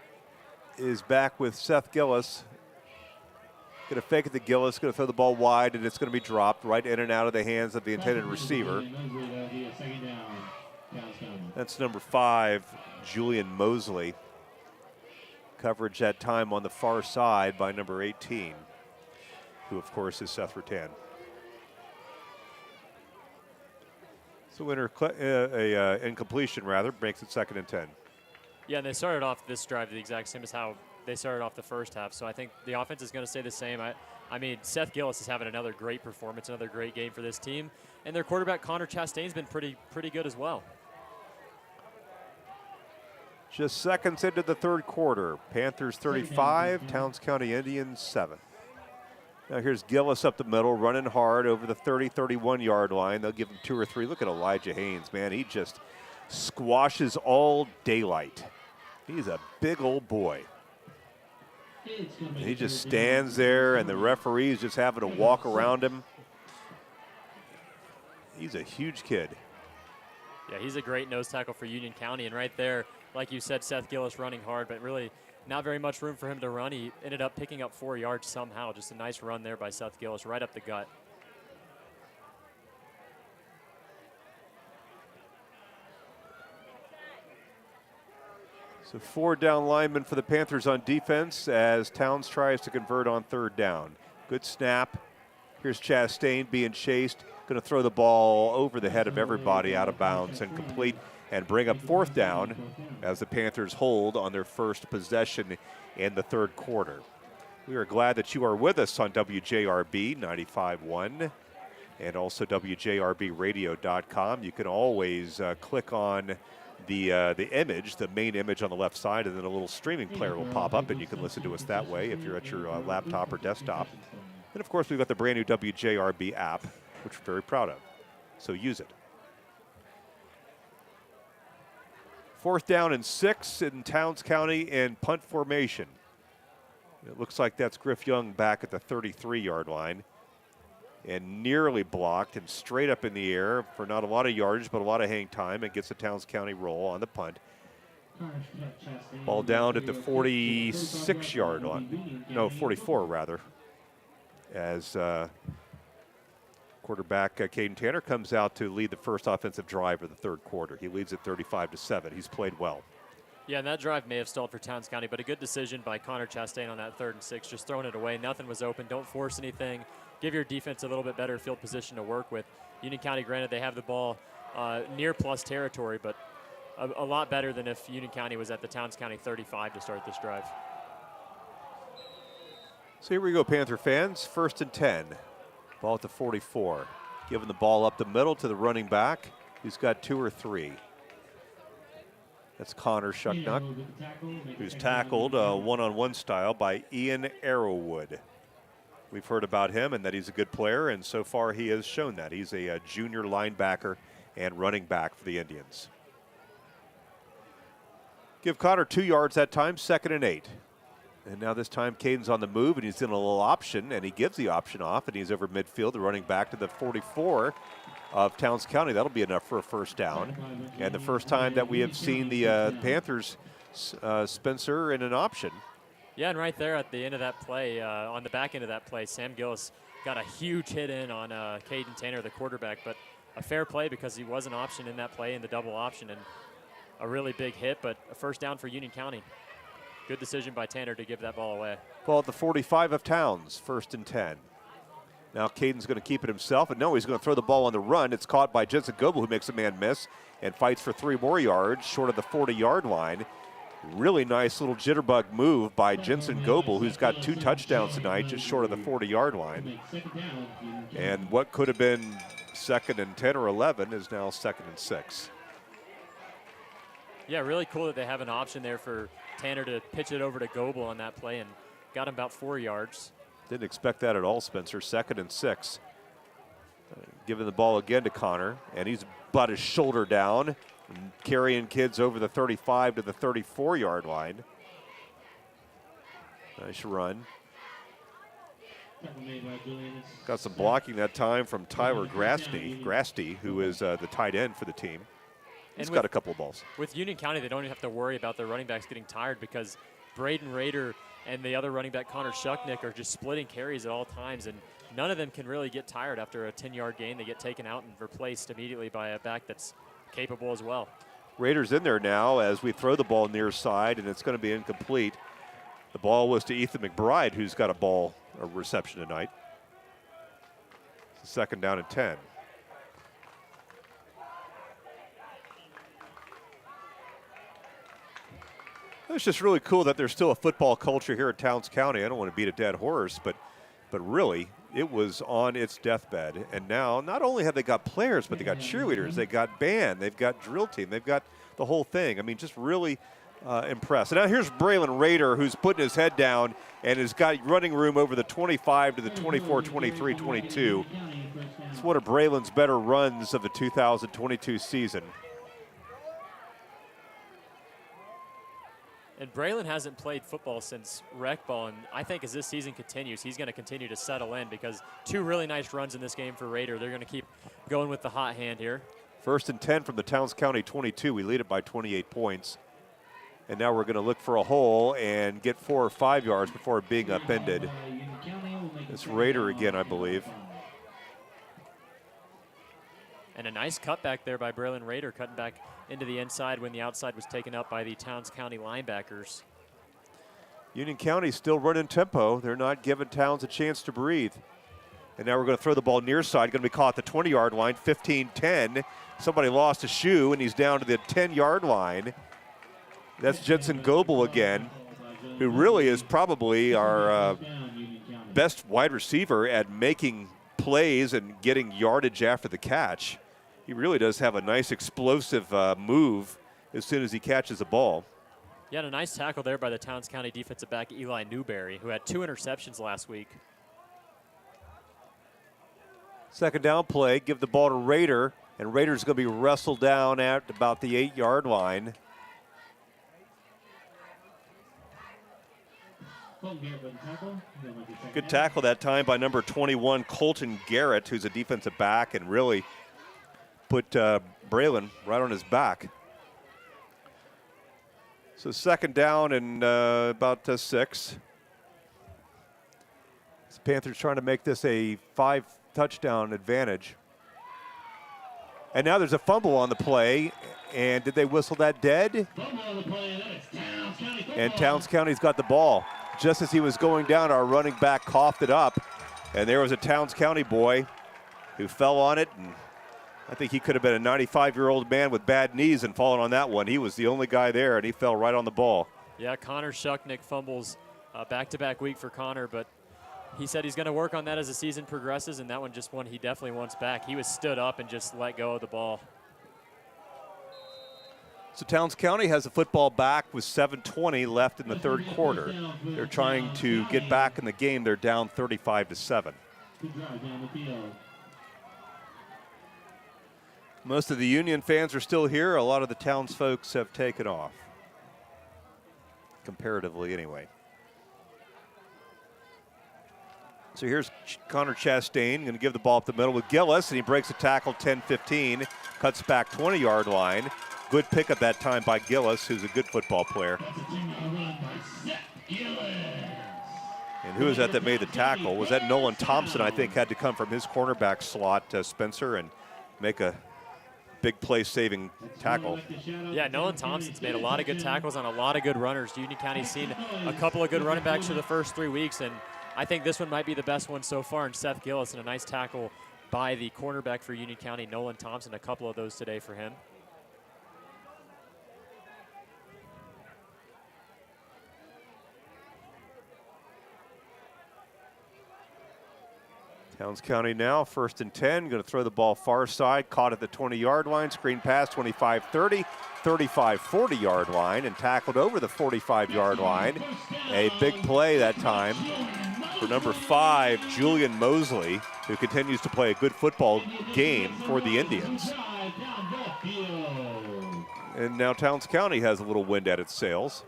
is back with Seth Gillis. Going to fake it to Gillis, going to throw the ball wide, and it's going to be dropped right in and out of the hands of the intended receiver. That's number 5, Julian Mosley. Coverage that time on the far side by number 18, who of course is Seth Rattan. So incompletion rather, makes it 2nd and 10. Yeah, and they started off this drive the exact same as how they started off the first half. So I think the offense is going to stay the same. I mean, Seth Gillis is having another great performance, another great game for this team. And their quarterback, Connor Chastain's been pretty good as well. Just seconds into the third quarter. Panthers 35, Towns County Indians 7. Now here's Gillis up the middle, running hard over the 30, 31-yard line. They'll give him 2 or 3. Look at Elijah Haynes, man. He just squashes all daylight. He's a big old boy. And he just stands there, and the referee's just having to walk around him. He's a huge kid. Yeah, he's a great nose tackle for Union County. And right there, like you said, Seth Gillis running hard, but really not very much room for him to run. He ended up picking up 4 yards somehow. Just a nice run there by Seth Gillis right up the gut. So 4 down linemen for the Panthers on defense as Towns tries to convert on 3rd down. Good snap. Here's Chastain being chased. Going to throw the ball over the head of everybody out of bounds and complete and bring up 4th down as the Panthers hold on their first possession in the third quarter. We are glad that you are with us on WJRB 95.1 and also WJRBradio.com. You can always click on the image, the main image on the left side, and then a little streaming player will pop up, and you can listen to us that way if you're at your laptop or desktop. And, of course, we've got the brand new WJRB app, which we're very proud of. So use it. 4th down and 6 in Towns County in punt formation. It looks like that's Griff Young back at the 33-yard line and nearly blocked and straight up in the air for not a lot of yardage but a lot of hang time, and gets the Towns County roll on the punt. Ball down at the 46-yard line. No, 44 rather. As quarterback Caden Tanner comes out to lead the first offensive drive of the third quarter. He leads at 35-7. He's played well. Yeah, and that drive may have stalled for Towns County, but a good decision by Connor Chastain on that 3rd and 6, just throwing it away. Nothing was open. Don't force anything. Give your defense a little bit better field position to work with. Union County, granted, they have the ball near plus territory, but a lot better than if Union County was at the Towns County 35 to start this drive. So here we go, Panther fans. 1st and 10. Ball at the 44. Giving the ball up the middle to the running back, who's got 2 or 3. That's Connor Shucknuck, who's tackled one-on-one style by Ian Arrowwood. We've heard about him and that he's a good player, and so far he has shown that. He's a junior linebacker and running back for the Indians. Give Connor 2 yards that time, 2nd and 8. And now this time Caden's on the move, and he's in a little option, and he gives the option off, and he's over midfield, the running back to the 44 of Towns County. That'll be enough for a 1st down. And the first time that we have seen the Panthers, Spencer, in an option. Yeah, and right there at the end of that play, on the back end of that play, Sam Gillis got a huge hit in on Caden Tanner, the quarterback, but a fair play because he was an option in that play in the double option, and a really big hit, but a 1st down for Union County. Good decision by Tanner to give that ball away. Ball at the 45 of Towns, 1st and 10. Now Caden's going to keep it himself, and no, he's going to throw the ball on the run. It's caught by Jensen Goebel, who makes a man miss and fights for 3 more yards short of the 40-yard line. Really nice little jitterbug move by Jensen Goebel, who's got 2 touchdowns tonight just short of the 40-yard line. And what could have been 2nd and 10 or 11 is now 2nd and 6. Yeah, really cool that they have an option there for Tanner to pitch it over to Goebel on that play, and got him about 4 yards. Didn't expect that at all, Spencer. 2nd and 6. Giving the ball again to Connor, and he's brought his shoulder down, and carrying kids over the 35 to the 34-yard line. Nice run. Got some blocking that time from Tyler Grasty, who is the tight end for the team. He's got a couple of balls. With Union County, they don't even have to worry about their running backs getting tired because Braden Rader and the other running back, Connor Shucknick, are just splitting carries at all times, and none of them can really get tired after a 10-yard gain. They get taken out and replaced immediately by a back that's capable as well. Raiders in there now as we throw the ball near side, and it's going to be incomplete. The ball was to Ethan McBride, who's got a reception tonight. It's 2nd down and 10. It's just really cool that there's still a football culture here at Towns County. I don't want to beat a dead horse, but really, it was on its deathbed. And now, not only have they got players, but they got cheerleaders, they got band, they've got drill team, they've got the whole thing. I mean, just really impressed. And now here's Braylon Rader, who's putting his head down and has got running room over the 25 to the 24, 23, 22. It's one of Braylon's better runs of the 2022 season. And Braylon hasn't played football since rec ball, and I think as this season continues, he's going to continue to settle in because 2 really nice runs in this game for Raider. They're going to keep going with the hot hand here. 1st and 10 from the Towns County 22. We lead it by 28 points. And now we're going to look for a hole and get 4 or 5 yards before being upended. It's Raider again, I believe. And a nice cutback there by Braylon Rader, cutting back into the inside when the outside was taken up by the Towns County linebackers. Union County still running tempo. They're not giving Towns a chance to breathe. And now we're going to throw the ball near side. Going to be caught at the 20-yard line, 15-10. Somebody lost a shoe, and he's down to the 10-yard line. That's Jensen Goebel again, who really is probably our best wide receiver at making plays and getting yardage after the catch. He really does have a nice explosive move as soon as he catches the ball. Yeah, and a nice tackle there by the Towns County defensive back Eli Newberry, who had 2 interceptions last week. Second down play, give the ball to Rader, and Rader's going to be wrestled down at about the 8-yard line. Good tackle that time by number 21, Colton Garrett, who's a defensive back, and really put Braylon right on his back. So second down and about 6. The Panthers trying to make this a 5-touchdown advantage. And now there's a fumble on the play. And did they whistle that dead? And Towns County's got the ball. Just as he was going down, our running back coughed it up. And there was a Towns County boy who fell on it. And I think he could have been a 95-year-old man with bad knees and fallen on that one. He was the only guy there, and he fell right on the ball. Yeah, Connor Shucknick fumbles back-to-back week for Connor, but he said he's going to work on that as the season progresses, and that one just one he definitely wants back. He was stood up and just let go of the ball. So Towns County has the football back with 7:20 left in the third quarter. They're trying to get back in the game. They're down 35-7. Most of the Union fans are still here. A lot of the Towns folks have taken off, comparatively anyway. So here's Connor Chastain, going to give the ball up the middle with Gillis, and he breaks a tackle 10-15, cuts back 20-yard line. Good pickup that time by Gillis, who's a good football player. And who was that made the tackle? Was that Nolan Thompson, I think, had to come from his cornerback slot, Spencer, and make a big play-saving tackle. Yeah, Nolan Thompson's made a lot of good tackles on a lot of good runners. Union County's seen a couple of good running backs for the first 3 weeks, and I think this one might be the best one so far, and Seth Gillis, and a nice tackle by the cornerback for Union County, Nolan Thompson, a couple of those today for him. Towns County now, 1st and 10, going to throw the ball far side, caught at the 20-yard line, screen pass 25-30, 35-40-yard line, and tackled over the 45-yard line. A big play that time for number 5, Julian Mosley, who continues to play a good football game for the Indians. And now Towns County has a little wind at its sails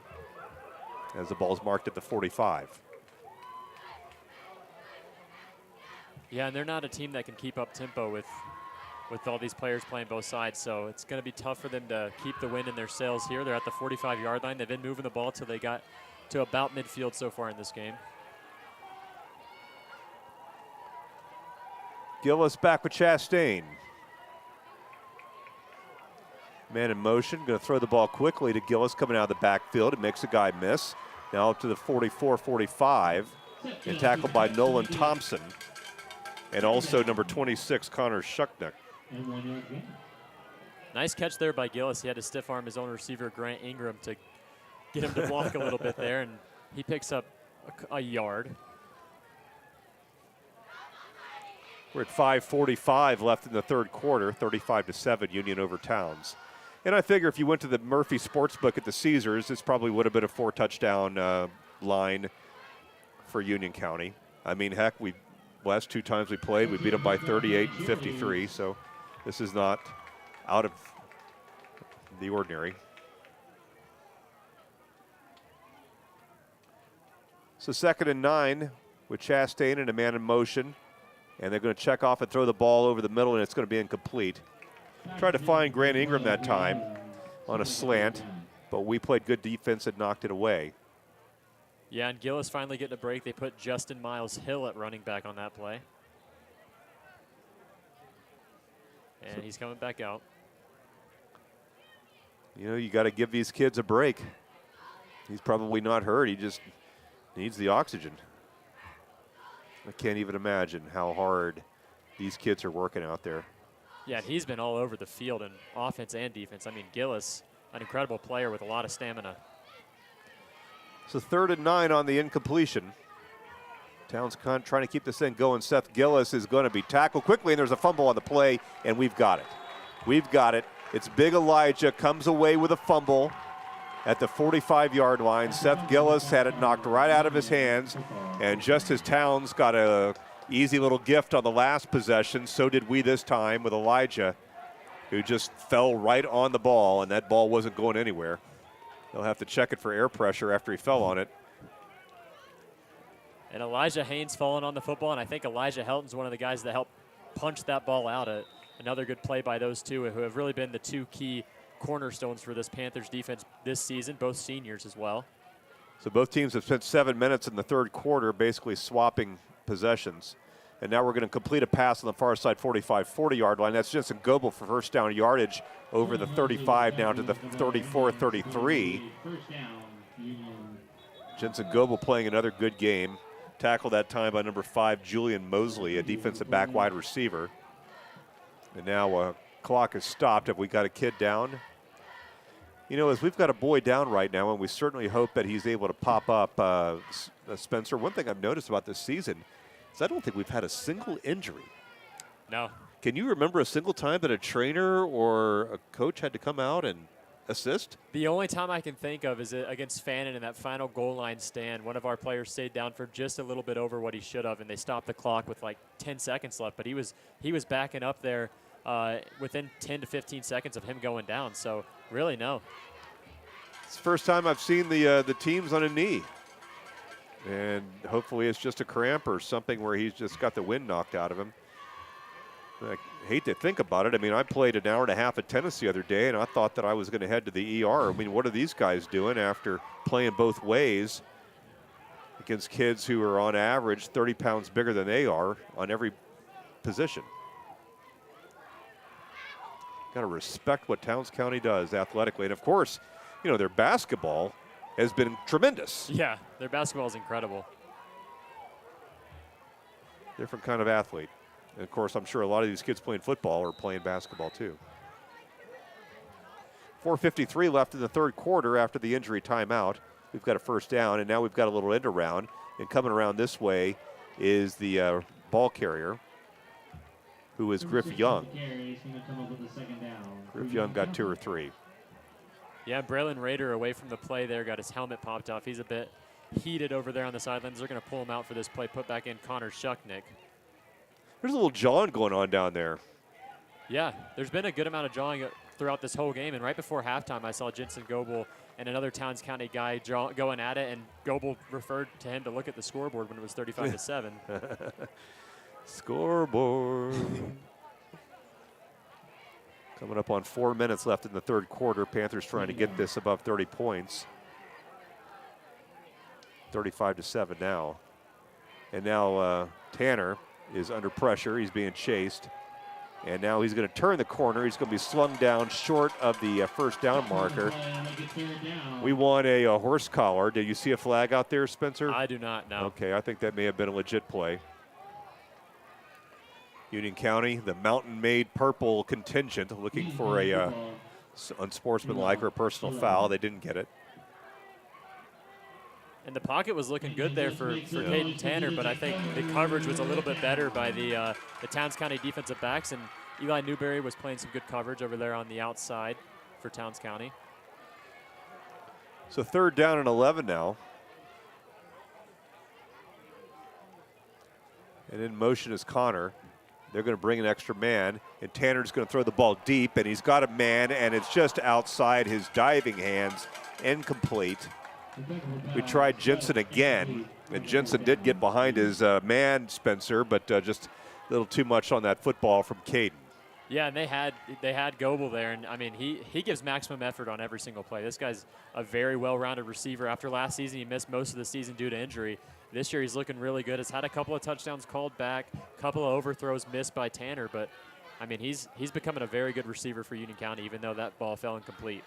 as the ball's marked at the 45. Yeah, and they're not a team that can keep up tempo with all these players playing both sides, so it's going to be tough for them to keep the wind in their sails here. They're at the 45-yard line. They've been moving the ball till they got to about midfield so far in this game. Gillis back with Chastain. Man in motion, going to throw the ball quickly to Gillis coming out of the backfield. It makes a guy miss. Now up to the 44-45, and tackled by Nolan Thompson. And also number 26, Connor Shucknick. Nice catch there by Gillis. He had to stiff arm his own receiver, Grant Ingram, to get him to block a little bit there, and he picks up a yard. We're at 5:45 left in the third quarter, 35-7, Union over Towns. And I figure if you went to the Murphy Sportsbook at the Caesars, this probably would have been a 4-touchdown line for Union County. I mean, heck, last 2 times we played, we beat them by 38 and 53, so this is not out of the ordinary. So 2nd and 9 with Chastain and a man in motion, and they're going to check off and throw the ball over the middle, and it's going to be incomplete. Tried to find Grant Ingram that time on a slant, but we played good defense and knocked it away. Yeah, and Gillis finally getting a break. They put Justin Miles Hill at running back on that play. And he's coming back out. You know, you got to give these kids a break. He's probably not hurt. He just needs the oxygen. I can't even imagine how hard these kids are working out there. Yeah, and he's been all over the field in offense and defense. I mean, Gillis, an incredible player with a lot of stamina. So 3rd and 9 on the incompletion. Towns trying to keep this thing going. Seth Gillis is going to be tackled quickly, and there's a fumble on the play, and we've got it. We've got it. It's Big Elijah comes away with a fumble at the 45-yard line. Seth Gillis had it knocked right out of his hands, and just as Towns got a easy little gift on the last possession, so did we this time with Elijah, who just fell right on the ball, and that ball wasn't going anywhere. They'll have to check it for air pressure after he fell on it. And Elijah Haynes falling on the football, and I think Elijah Helton's one of the guys that helped punch that ball out. Another good play by those two, who have really been the two key cornerstones for this Panthers defense this season, both seniors as well. So both teams have spent 7 minutes in the third quarter basically swapping possessions. And now we're going to complete a pass on the far side 45-40-yard line. That's Jensen Goebel for first down yardage over the 35 now to the 34-33. Jensen Goebel playing another good game. Tackled that time by number 5, Julian Mosley, a defensive back wide receiver. And now clock is stopped. Have we got a kid down? You know, as we've got a boy down right now, and we certainly hope that he's able to pop up, Spencer, one thing I've noticed about this season is I don't think we've had a single injury. No. Can you remember a single time that a trainer or a coach had to come out and assist? The only time I can think of is against Fannin in that final goal line stand. One of our players stayed down for just a little bit over what he should have, and they stopped the clock with like 10 seconds left. But he was backing up there within 10 to 15 seconds of him going down. So really, no. It's the first time I've seen the teams on a knee. And hopefully it's just a cramp or something where he's just got the wind knocked out of him. I hate to think about it. I mean, I played an hour and a half of tennis the other day, and I thought that I was going to head to the ER. I mean, what are these guys doing after playing both ways against kids who are on average 30 pounds bigger than they are on every position? Got to respect what Towns County does athletically. And, of course, you know, their basketball has been tremendous. Yeah, their basketball is incredible. Different kind of athlete. And, of course, I'm sure a lot of these kids playing football are playing basketball, too. 4:53 left in the third quarter after the injury timeout. We've got a first down, and now we've got a little end around. And coming around this way is the ball carrier, who is Griff Young. Griff Young got 2 or 3. Yeah, Braylon Rader away from the play there, got his helmet popped off. He's a bit heated over there on the sidelines. They're going to pull him out for this play, put back in Connor Shucknick. There's a little jawing going on down there. Yeah, there's been a good amount of jawing throughout this whole game. And right before halftime, I saw Jensen Goebel and another Towns County guy going at it, and Goebel referred to him to look at the scoreboard when it was 35-7. Scoreboard. Coming up on 4 minutes left in the third quarter. Panthers trying to get this above 30 points. 35-7 now. And now Tanner is under pressure. He's being chased. And now he's going to turn the corner. He's going to be slung down short of the first down marker. We want a horse collar. Did you see a flag out there, Spencer? I do not, no. Okay, I think that may have been a legit play. Union County, the mountain-made purple contingent, looking for a unsportsmanlike or a personal foul. They didn't get it. And the pocket was looking good there for Caden Tanner, but I think the coverage was a little bit better by the Towns County defensive backs, and Eli Newberry was playing some good coverage over there on the outside for Towns County. So third down and 11 now. And in motion is Connor. They're going to bring an extra man, and Tanner's going to throw the ball deep, and he's got a man, and it's just outside his diving hands, incomplete. We tried Jensen again, and Jensen did get behind his man, Spencer, but just a little too much on that football from Caden. Yeah, and they had Goebel there, and I mean he gives maximum effort on every single play. This guy's a very well-rounded receiver. After last season, he missed most of the season due to injury. This year, he's looking really good. Has had a couple of touchdowns called back, a couple of overthrows missed by Tanner, but I mean he's becoming a very good receiver for Union County, even though that ball fell incomplete.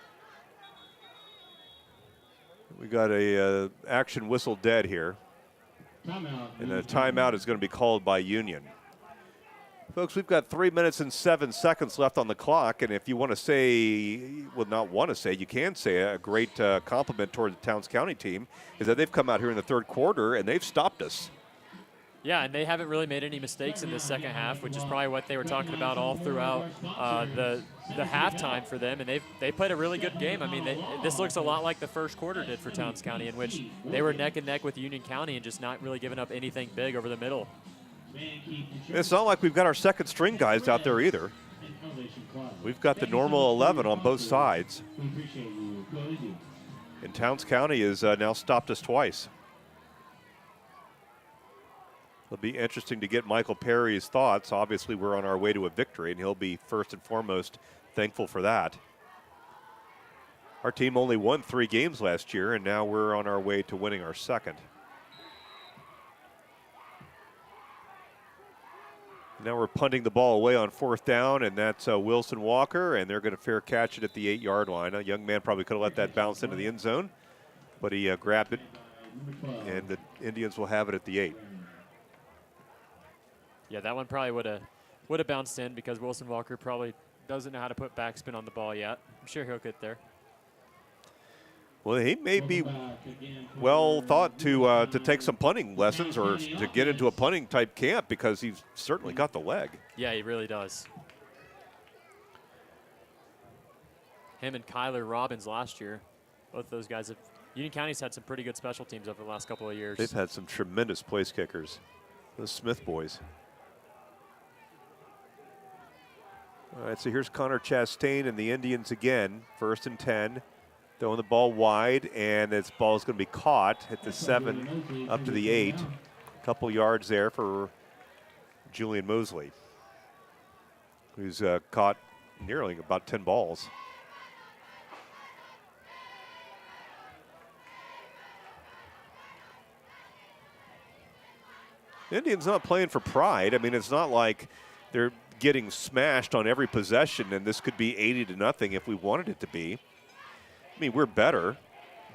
We got a action whistle dead here. And a timeout is going to be called by Union. Folks, we've got 3 minutes and 7 seconds left on the clock. And if you want to say, well, not want to say, you can say a great compliment toward the Towns County team is that they've come out here in the third quarter and they've stopped us. Yeah, and they haven't really made any mistakes in this second half, which is probably what they were talking about all throughout the halftime for them. And they played a really good game. I mean, this looks a lot like the first quarter did for Towns County, in which they were neck and neck with Union County and just not really giving up anything big over the middle. It's not like we've got our second string guys out there either. We've got the normal 11 on both sides. And Towns County has now stopped us twice. It'll be interesting to get Michael Perry's thoughts. Obviously, we're on our way to a victory, and he'll be first and foremost thankful for that. Our team only won 3 games last year, and now we're on our way to winning our second. Now we're punting the ball away on 4th down, and that's Wilson Walker, and they're going to fair catch it at the 8-yard line. A young man probably could have let that bounce into the end zone, but he grabbed it, and the Indians will have it at the 8. Yeah, that one probably would have bounced in because Wilson Walker probably doesn't know how to put backspin on the ball yet. I'm sure he'll get there. Well, he may be well thought to take some punting lessons or to get into a punting type camp because he's certainly got the leg. Yeah, he really does. Him and Kyler Robbins last year, both those guys have. Union County's had some pretty good special teams over the last couple of years. They've had some tremendous place kickers, those Smith boys. All right, so here's Connor Chastain and the Indians again, 1st and 10. Throwing the ball wide, and this ball is going to be caught at the 7 up to the 8. A couple yards there for Julian Mosley, who's caught nearly about 10 balls. The Indians not playing for pride. I mean, it's not like they're getting smashed on every possession, and this could be 80-0 if we wanted it to be. I mean, we're better,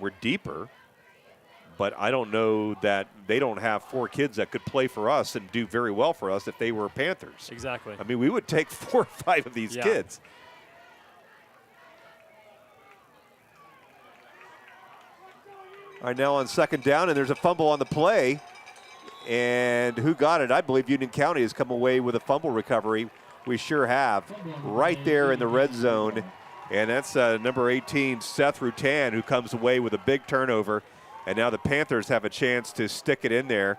we're deeper, but I don't know that they don't have 4 kids that could play for us and do very well for us if they were Panthers. Exactly. I mean, we would take 4 or 5 of these kids. All right, now on 2nd down, and there's a fumble on the play. And who got it? I believe Union County has come away with a fumble recovery. We sure have. Right there in the red zone. And that's number 18, Seth Rutan, who comes away with a big turnover. And now the Panthers have a chance to stick it in there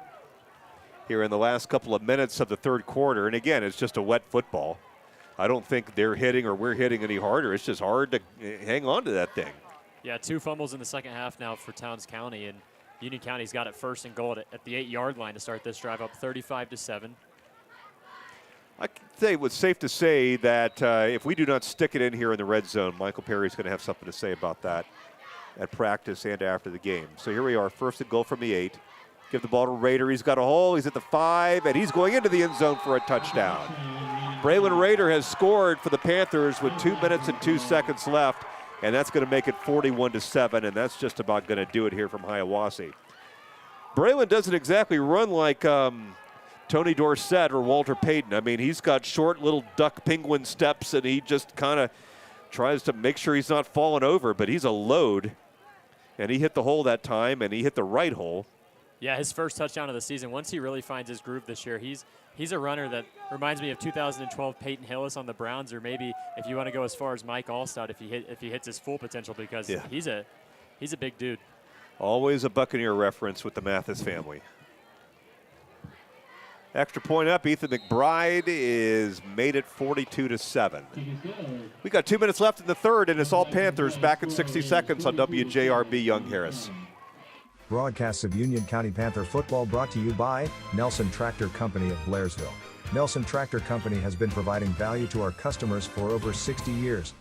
here in the last couple of minutes of the 3rd quarter. And again, it's just a wet football. I don't think they're hitting or we're hitting any harder. It's just hard to hang on to that thing. Yeah, 2 fumbles in the second half now for Towns County. And Union County's got it 1st and goal at the 8-yard line to start this drive, up 35-7. I can say it was safe to say that if we do not stick it in here in the red zone, Michael Perry's going to have something to say about that at practice and after the game. So here we are, 1st and goal from the 8. Give the ball to Rader. He's got a hole. He's at the 5, and he's going into the end zone for a touchdown. Braylon Rader has scored for the Panthers with 2 minutes and 2 seconds left, and that's going to make it 41-7, and that's just about going to do it here from Hiawassee. Braylon doesn't exactly run like Tony Dorsett or Walter Payton. I mean, he's got short little duck penguin steps, and he just kind of tries to make sure he's not falling over, but he's a load. And he hit the hole that time, and he hit the right hole. Yeah, his first touchdown of the season. Once he really finds his groove this year, he's a runner that reminds me of 2012 Peyton Hillis on the Browns, or maybe if you want to go as far as Mike Allstott if he hits his full potential, because he's a big dude. Always a Buccaneer reference with the Mathis family. Extra point up. Ethan McBride is made it 42-7. We got 2 minutes left in the 3rd, and it's all Panthers back in 60 seconds on WJRB Young Harris. Broadcasts of Union County Panther football brought to you by Nelson Tractor Company of Blairsville. Nelson Tractor Company has been providing value to our customers for over 60 years.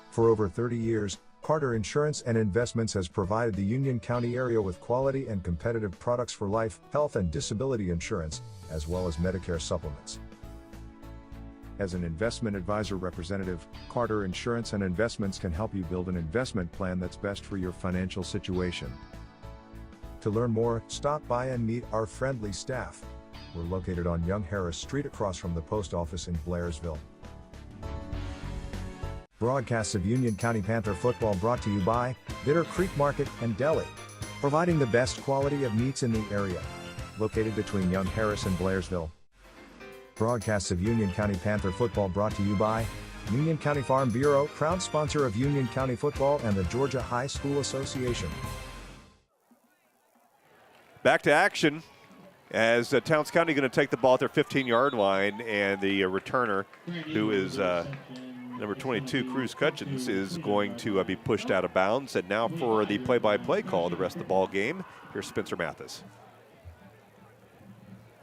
For over 30 years, Carter Insurance and Investments has provided the Union County area with quality and competitive products for life, health, and disability insurance, as well as Medicare supplements. As an investment advisor representative, Carter Insurance and Investments can help you build an investment plan that's best for your financial situation. To learn more, stop by and meet our friendly staff. We're located on Young Harris Street across from the post office in Blairsville. Broadcasts of Union County Panther football brought to you by Bitter Creek Market and Deli, providing the best quality of meats in the area. located between Young Harris and Blairsville. Broadcasts of Union County Panther football brought to you by Union County Farm Bureau, proud sponsor of Union County football and the Georgia High School Association. Back to action as Towns County going to take the ball at their 15-yard line, and the returner, who is number 22, Cruz Cutchins, is going to be pushed out of bounds. And now for the play-by-play call, the rest of the ball game, here's Spencer Mathis.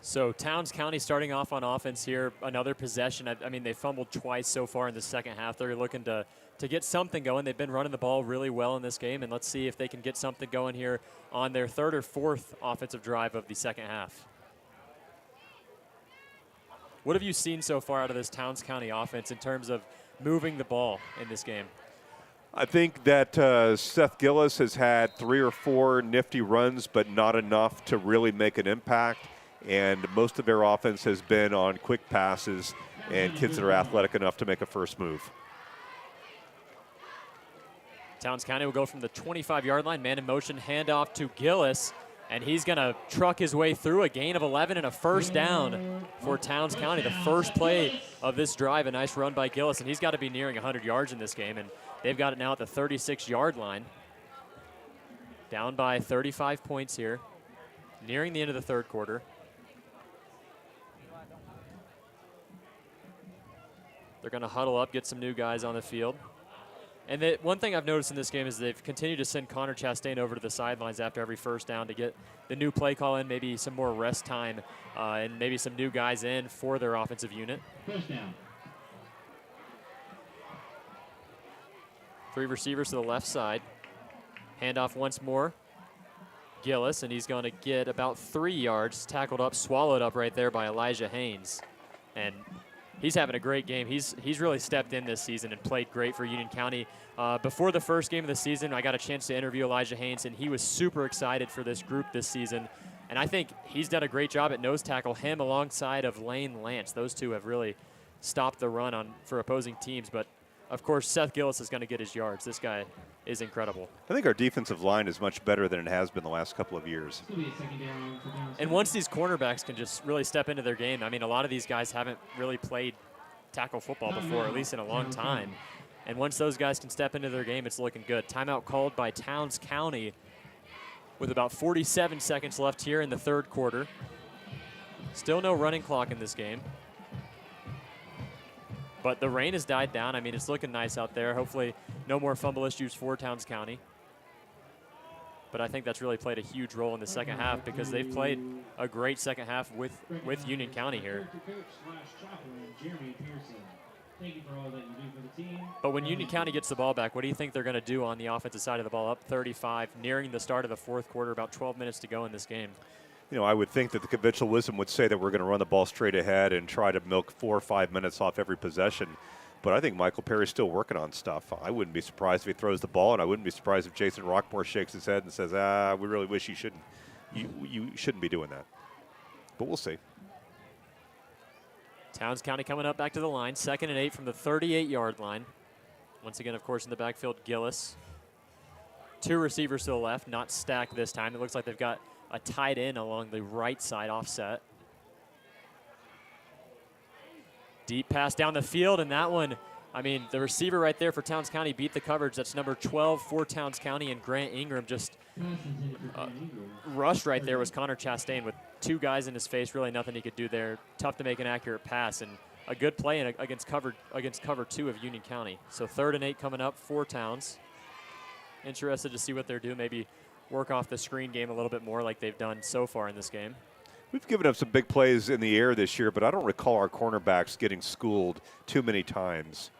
So Towns County starting off on offense here, another possession. I mean, they fumbled twice so far in the second half. They're looking to get something going. They've been running the ball really well in this game, and let's see if they can get something going here on their third or fourth offensive drive of the second half. What have you seen so far out of this Towns County offense in terms of moving the ball in this game? I think that Seth Gillis has had 3 or 4 nifty runs, but not enough to really make an impact. And most of their offense has been on quick passes and kids that are athletic enough to make a first move. Towns County will go from the 25-yard line, man in motion, handoff to Gillis, and he's going to truck his way through a gain of 11 and a first down for Towns County. The first play of this drive, a nice run by Gillis, and he's got to be nearing 100 yards in this game, and they've got it now at the 36-yard line. Down by 35 points here, nearing the end of the third quarter. They're going to huddle up, get some new guys on the field. And one thing I've noticed in this game is they've continued to send Connor Chastain over to the sidelines after every first down to get the new play call in, maybe some more rest time, and maybe some new guys in for their offensive unit. First down. 3 receivers to the left side. Handoff once more. Gillis, and he's going to get about 3 yards, tackled up, swallowed up right there by Elijah Haynes. And he's having a great game. He's really stepped in this season and played great for Union County. Before the first game of the season, I got a chance to interview Elijah Haynes, and he was super excited for this group this season. And I think he's done a great job at nose tackle, him alongside of Lane Lance. Those two have really stopped the run for opposing teams. But, of course, Seth Gillis is going to get his yards. This guy is incredible. I think our defensive line is much better than it has been the last couple of years. And once these cornerbacks can just really step into their game, I mean, a lot of these guys haven't really played tackle football before, at least in a long time. And once those guys can step into their game, it's looking good. Timeout called by Towns County with about 47 seconds left here in the third quarter. Still no running clock in this game. But the rain has died down. I mean, it's looking nice out there. Hopefully no more fumble issues for Towns County. But I think that's really played a huge role in the second half because they've played a great second half with Union County here. But when Union County gets the ball back, what do you think they're going to do on the offensive side of the ball? Up 35, nearing the start of the fourth quarter, about 12 minutes to go in this game. You know, I would think that the conventional wisdom would say that we're going to run the ball straight ahead and try to milk 4 or 5 minutes off every possession. But I think Michael Perry's still working on stuff. I wouldn't be surprised if he throws the ball, and I wouldn't be surprised if Jason Rockmore shakes his head and says, we really wish you shouldn't. You shouldn't be doing that. But we'll see. Towns County coming up back to the line. 2nd and 8 from the 38-yard line. Once again, of course, in the backfield, Gillis. 2 receivers to the left, not stacked this time. It looks like they've got a tight end along the right side offset. Deep pass down the field, and that one, I mean, the receiver right there for Towns County beat the coverage. That's number 12 for Towns County, and Grant Ingram just rushed right there was Connor Chastain with 2 guys in his face. Really nothing he could do there. Tough to make an accurate pass, and a good play against cover 2 of Union County. So 3rd and 8 coming up for Towns. Interested to see what they're doing. Maybe work off the screen game a little bit more like they've done so far in this game. We've given up some big plays in the air this year, but I don't recall our cornerbacks getting schooled too many times.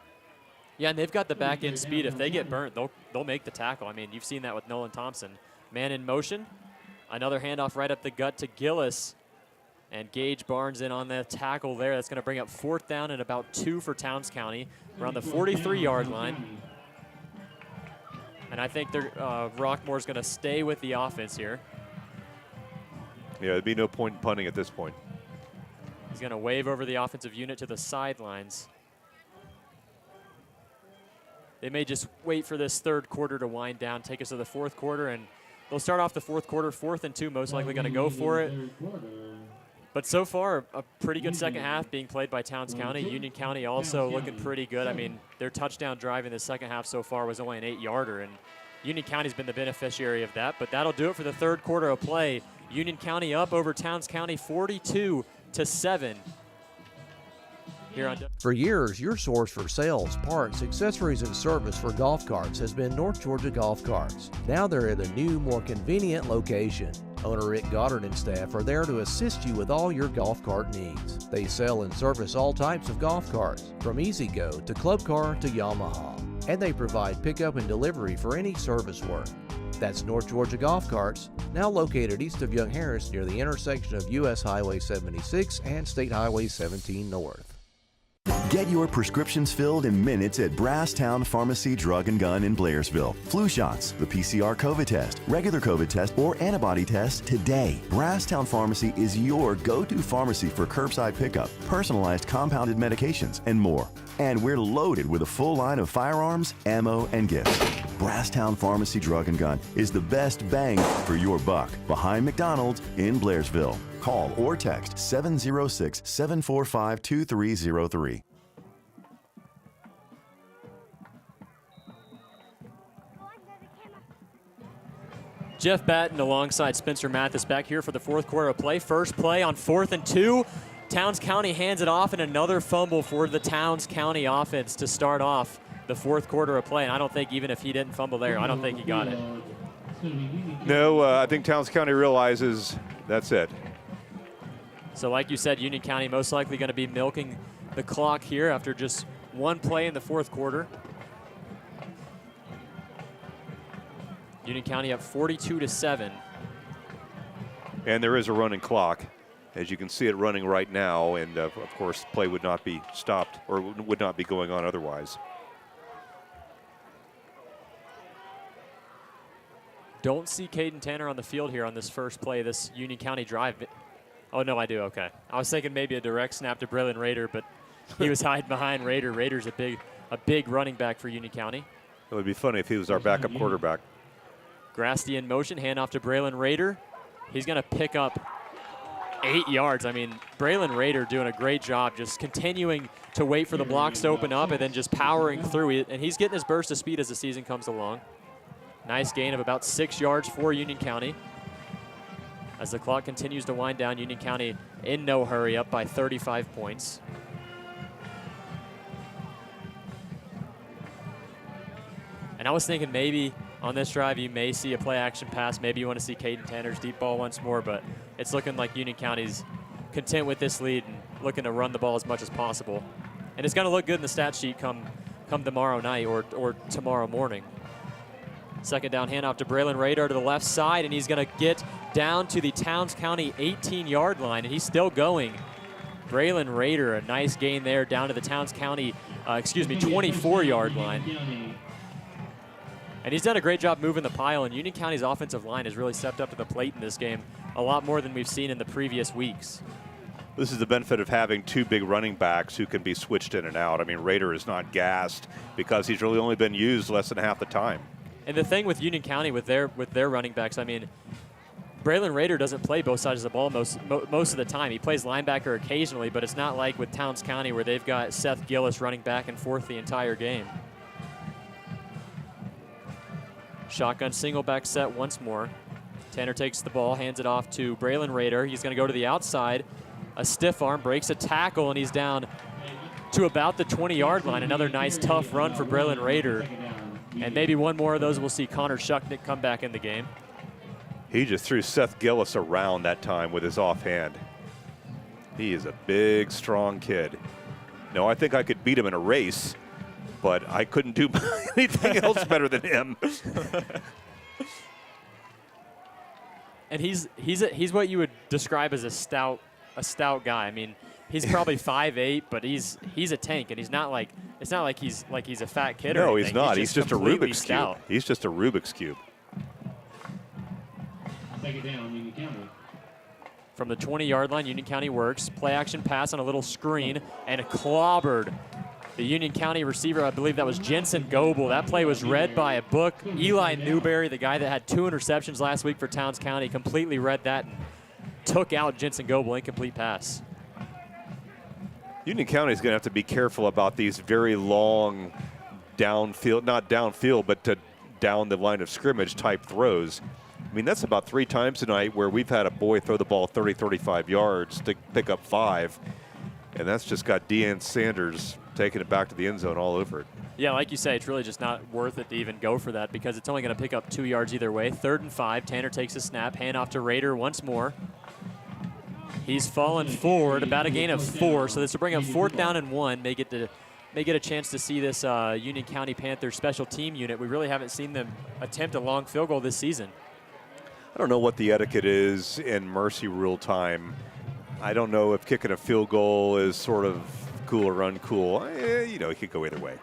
Yeah, and they've got the back end speed. If they get burnt, they'll make the tackle. I mean, you've seen that with Nolan Thompson. Man in motion. Another handoff right up the gut to Gillis. And Gage Barnes in on the tackle there. That's going to bring up 4th down and about 2 for Towns County around the 43-yard line. And I think Rockmore's going to stay with the offense here. Yeah, there'd be no point in punting at this point. He's going to wave over the offensive unit to the sidelines. They may just wait for this third quarter to wind down, take us to the fourth quarter, and They'll start off the fourth quarter, 4th and 2, most likely going to go for it. But so far, a pretty good second half being played by Towns County. Union County also looking pretty good. I mean, their touchdown drive in the second half so far was only an 8-yarder, and Union County's been the beneficiary of that. But that'll do it for the third quarter of play. Union County up over Towns County 42-7. Here on For years, your source for sales, parts, accessories, and service for golf carts has been North Georgia Golf Carts. Now they're at a new, more convenient location. Owner Rick Goddard and staff are there to assist you with all your golf cart needs. They sell and service all types of golf carts, from Easy Go to Club Car to Yamaha. And they provide pickup and delivery for any service work. That's North Georgia Golf Carts, now located east of Young Harris near the intersection of U.S. Highway 76 and State Highway 17 North. Get your prescriptions filled in minutes at Brasstown Pharmacy Drug and Gun in Blairsville. Flu shots, the PCR COVID test, regular COVID test, or antibody test today. Brasstown Pharmacy is your go-to pharmacy for curbside pickup, personalized compounded medications, and more. And we're loaded with a full line of firearms, ammo, and gifts. Brasstown Pharmacy Drug and Gun is the best bang for your buck behind McDonald's in Blairsville. Call or text 706-745-2303. Jeff Batten alongside Spencer Mathis back here for the fourth quarter of play. First play on 4th and 2. Towns County hands it off, and another fumble for the Towns County offense to start off the fourth quarter of play. And I don't think even if he didn't fumble there, I don't think he got it. No, I think Towns County realizes that's it. So like you said, Union County most likely going to be milking the clock here after just one play in the fourth quarter. Union County up 42-7. And there is a running clock, as you can see it running right now, and of course play would not be stopped or would not be going on otherwise. Don't see Caden Tanner on the field here on this first play, this Union County drive. Oh, no, I do, okay. I was thinking maybe a direct snap to Braylon Rader, but he was hiding behind Rader. Rader's a big running back for Union County. It would be funny if he was our backup quarterback. Grasty in motion, handoff to Braylon Rader. He's going to pick up 8 yards. I mean, Braylon Rader doing a great job just continuing to wait for the blocks to open up and then just powering through it. And he's getting his burst of speed as the season comes along. Nice gain of about 6 yards for Union County. As the clock continues to wind down, Union County in no hurry, up by 35 points. And I was thinking maybe on this drive you may see a play action pass. Maybe you want to see Caden Tanner's deep ball once more, but it's looking like Union County's content with this lead and looking to run the ball as much as possible. And it's going to look good in the stat sheet come tomorrow night or tomorrow morning. Second down handoff to Braylon Rader to the left side, and he's going to get down to the Towns County 18-yard line, and he's still going. Braylon Rader, a nice gain there down to the Towns County, 24-yard line. And he's done a great job moving the pile, and Union County's offensive line has really stepped up to the plate in this game a lot more than we've seen in the previous weeks. This is the benefit of having two big running backs who can be switched in and out. I mean, Rader is not gassed because he's really only been used less than half the time. And the thing with Union County with their running backs, I mean, Braylon Rader doesn't play both sides of the ball most of the time. He plays linebacker occasionally, but it's not like with Towns County where they've got Seth Gillis running back and forth the entire game. Shotgun single back set once more. Tanner takes the ball, hands it off to Braylon Rader. He's going to go to the outside. A stiff arm, breaks a tackle, and he's down to about the 20-yard line. Another nice, tough run for Braylon Rader. And maybe one more of those, we'll see Connor Shucknick come back in the game. He just threw Seth Gillis around that time with his offhand. He is a big, strong kid. No, I think I could beat him in a race, but I couldn't do anything else better than him. And he's what you would describe as a stout guy. I mean, he's probably 5'8", but he's a tank, and he's not like he's a fat kid. No, or he's not. He's just a Rubik's stout. Cube. He's just a Rubik's Cube. Take it down, Union County. From the 20-yard line, Union County works. Play action pass on a little screen, and clobbered The Union County receiver, I believe that was Jensen Goebel. That play was read by a book. Eli Newberry, the guy that had 2 interceptions last week for Towns County, completely read that and took out Jensen Goebel, incomplete pass. Union County is going to have to be careful about these very long downfield, not downfield, but to down the line of scrimmage type throws. I mean, that's about 3 times tonight where we've had a boy throw the ball 30, 35 yards to pick up 5. And that's just got Deanne Sanders taking it back to the end zone all over it. Yeah, like you say, it's really just not worth it to even go for that because it's only going to pick up 2 yards either way. 3rd and 5. Tanner takes a snap, hand off to Rader once more. He's fallen forward, about a gain of 4, so this will bring up 4th down and 1. May get a chance to see this Union County Panthers special team unit. We really haven't seen them attempt a long field goal this season. I don't know what the etiquette is in mercy rule time. I don't know if kicking a field goal is sort of cool or uncool. You know, it could go either way.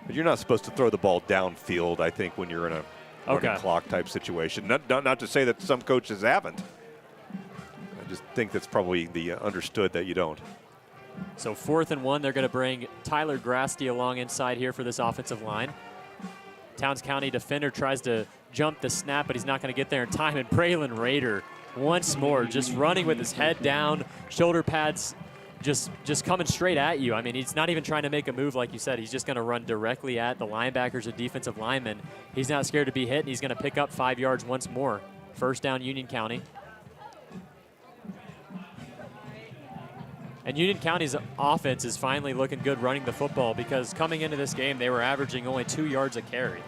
But you're not supposed to throw the ball downfield, I think, when you're in a running clock type situation. Not to say that some coaches haven't. I just think that's probably the understood that you don't. So 4th and 1, they're going to bring Tyler Grasty along inside here for this offensive line. Towns County defender tries to jump the snap, but he's not going to get there in time. And Braylon Rader once more just running with his head down, shoulder pads just coming straight at you. I mean, he's not even trying to make a move like you said. He's just going to run directly at the linebackers or defensive linemen. He's not scared to be hit, and he's going to pick up 5 yards once more. 1st down, Union County. And Union County's offense is finally looking good running the football because coming into this game, they were averaging only 2 yards a carry.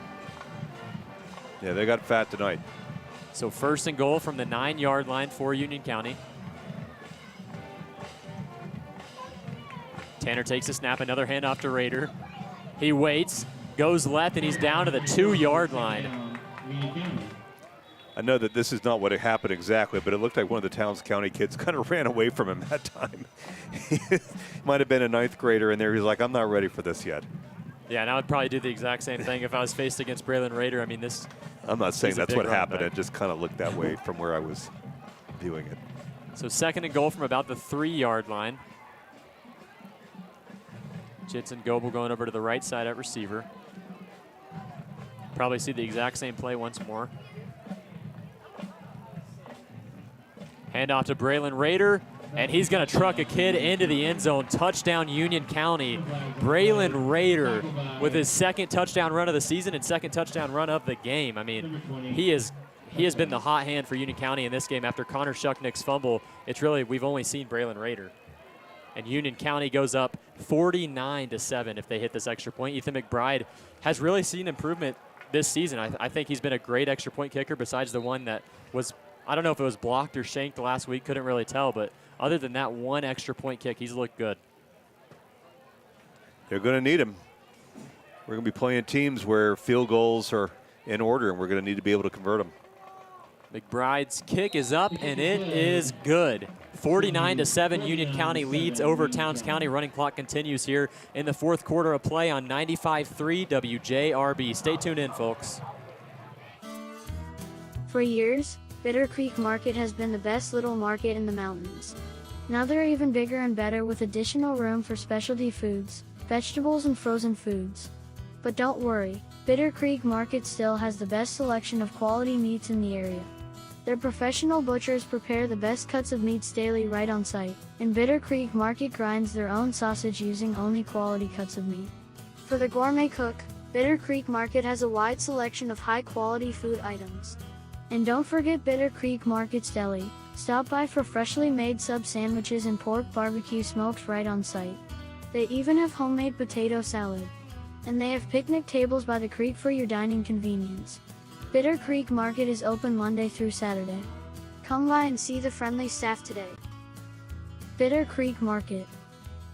Yeah, they got fat tonight. So 1st and goal from the 9-yard line for Union County. Tanner takes a snap, another handoff to Rader. He waits, goes left, and he's down to the 2-yard line. I know that this is not what happened exactly, but it looked like one of the Towns County kids kind of ran away from him that time. Might have been a 9th grader in there. He's like, I'm not ready for this yet. Yeah, and I would probably do the exact same thing if I was faced against Braylon Rader. I mean, I'm not saying that's what happened. It just kind of looked that way from where I was viewing it. So 2nd and goal from about the 3-yard line. Jensen Goebel going over to the right side at receiver. Probably see the exact same play once more. Handoff to Braylon Rader, and he's going to truck a kid into the end zone. Touchdown, Union County. Braylon Rader with his 2nd touchdown run of the season and 2nd touchdown run of the game. I mean, he has been the hot hand for Union County in this game after Connor Shucknick's fumble. It's really, we've only seen Braylon Rader. And Union County goes up 49-7 if they hit this extra point. Ethan McBride has really seen improvement this season. I think he's been a great extra point kicker besides the one that was, I don't know if it was blocked or shanked last week, couldn't really tell, but other than that one extra point kick, he's looked good. They're going to need him. We're going to be playing teams where field goals are in order, and we're going to need to be able to convert them. McBride's kick is up, and it is good. 49-7, Union County leads over Towns County. Running clock continues here in the 4th quarter of play on 95.3 WJRB. Stay tuned in, folks. For years, Bitter Creek Market has been the best little market in the mountains. Now they're even bigger and better with additional room for specialty foods, vegetables, and frozen foods. But don't worry, Bitter Creek Market still has the best selection of quality meats in the area. Their professional butchers prepare the best cuts of meats daily right on site, and Bitter Creek Market grinds their own sausage using only quality cuts of meat. For the gourmet cook, Bitter Creek Market has a wide selection of high-quality food items. And don't forget Bitter Creek Market's deli. Stop by for freshly made sub sandwiches and pork barbecue smoked right on site. They even have homemade potato salad. And they have picnic tables by the creek for your dining convenience. Bitter Creek Market is open Monday through Saturday. Come by and see the friendly staff today. Bitter Creek Market,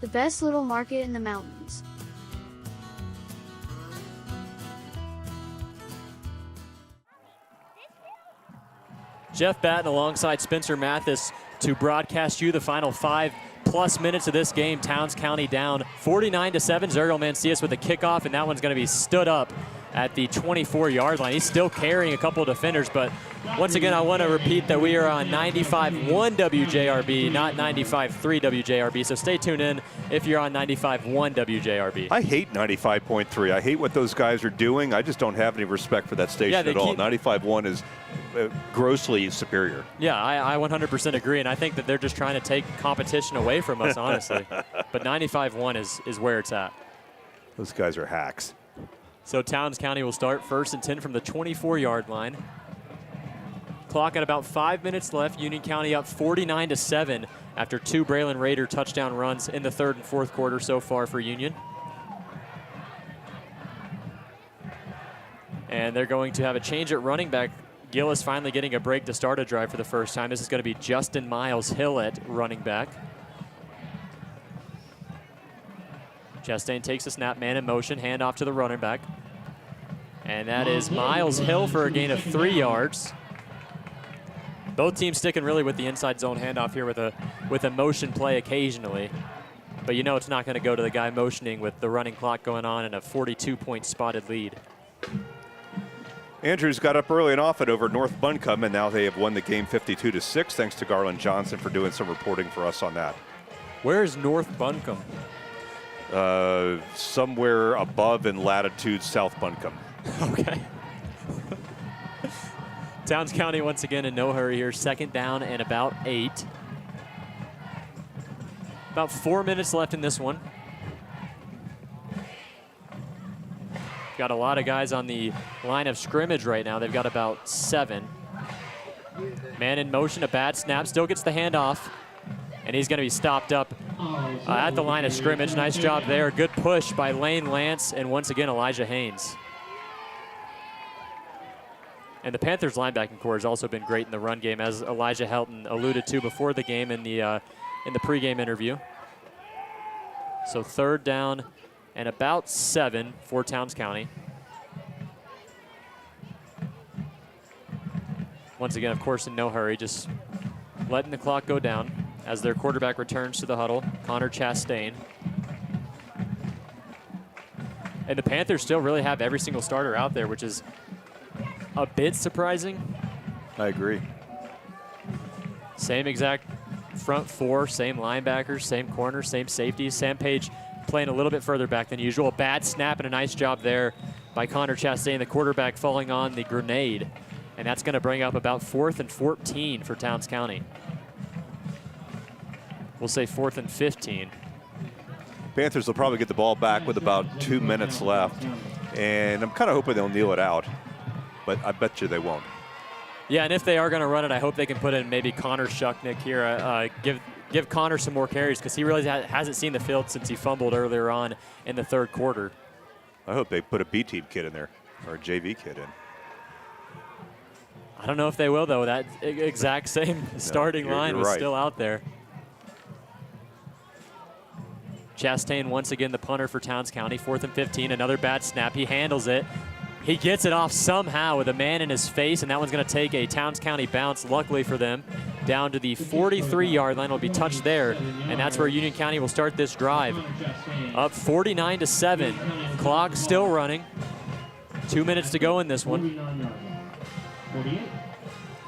the best little market in the mountains. Jeff Batten alongside Spencer Mathis to broadcast you the final 5+ minutes of this game. Towns County down 49-7. Zuriel Mancias with a kickoff, and that one's going to be stood up at the 24-yard line. He's still carrying a couple of defenders, but once again, I want to repeat that we are on 95.1 WJRB, not 95.3 WJRB, so stay tuned in if you're on 95.1 WJRB. I hate 95.3. I hate what those guys are doing. I just don't have any respect for that station at all. 95.1 is grossly superior. Yeah, I 100% agree, and I think that they're just trying to take competition away from us, honestly. But 95.1 is where it's at. Those guys are hacks. So Towns County will start 1st and 10 from the 24-yard line. Clock at about 5 minutes left. Union County up 49-7 after 2 Braylon Raider touchdown runs in the 3rd and 4th quarter so far for Union. And they're going to have a change at running back. Gillis finally getting a break to start a drive for the first time. This is going to be Justin Miles Hill at running back. Chastain takes a snap, man in motion, hand off to the running back. And that is Miles Hill for a gain of 3 yards. Both teams sticking really with the inside zone handoff here with a motion play occasionally. But you know it's not going to go to the guy motioning with the running clock going on and a 42-point spotted lead. Andrews got up early and often over North Buncombe, and now they have won the game 52-6. Thanks to Garland Johnson for doing some reporting for us on that. Where is North Buncombe? Somewhere above in latitude South Buncombe. Okay. Towns County once again in no hurry here. 2nd down and about 8. About 4 minutes left in this one. Got a lot of guys on the line of scrimmage right now. They've got about 7. Man in motion, a bad snap, still gets the handoff. And he's going to be stopped up at the line of scrimmage. Nice job there. Good push by Lane Lance and once again Elijah Haynes. And the Panthers linebacking core has also been great in the run game, as Elijah Helton alluded to before the game in the pregame interview. So 3rd down and about 7 for Towns County. Once again, of course, in no hurry, just letting the clock go down as their quarterback returns to the huddle, Connor Chastain. And the Panthers still really have every single starter out there, which is a bit surprising. I agree. Same exact front 4, same linebackers, same corners, same safeties. Sam Page playing a little bit further back than usual. Bad snap and a nice job there by Connor Chastain, the quarterback falling on the grenade. And that's going to bring up about 4th and 14 for Towns County. We'll say 4th and 15. Panthers will probably get the ball back with about 2 minutes left. And I'm kind of hoping they'll kneel it out. But I bet you they won't. Yeah, and if they are going to run it, I hope they can put in maybe Connor Shucknick here. Give Connor some more carries because he really hasn't seen the field since he fumbled earlier on in the 3rd quarter. I hope they put a B-team kid in there or a JV kid in. I don't know if they will, though. That exact same starting line was still out there. Chastain once again the punter for Towns County. 4th and 15, another bad snap. He handles it. He gets it off somehow with a man in his face, and that one's going to take a Towns County bounce, luckily for them, down to the 43-yard line. Will be touched there, and that's where Union County will start this drive. Up 49-7. Clock still running. 2 minutes to go in this one.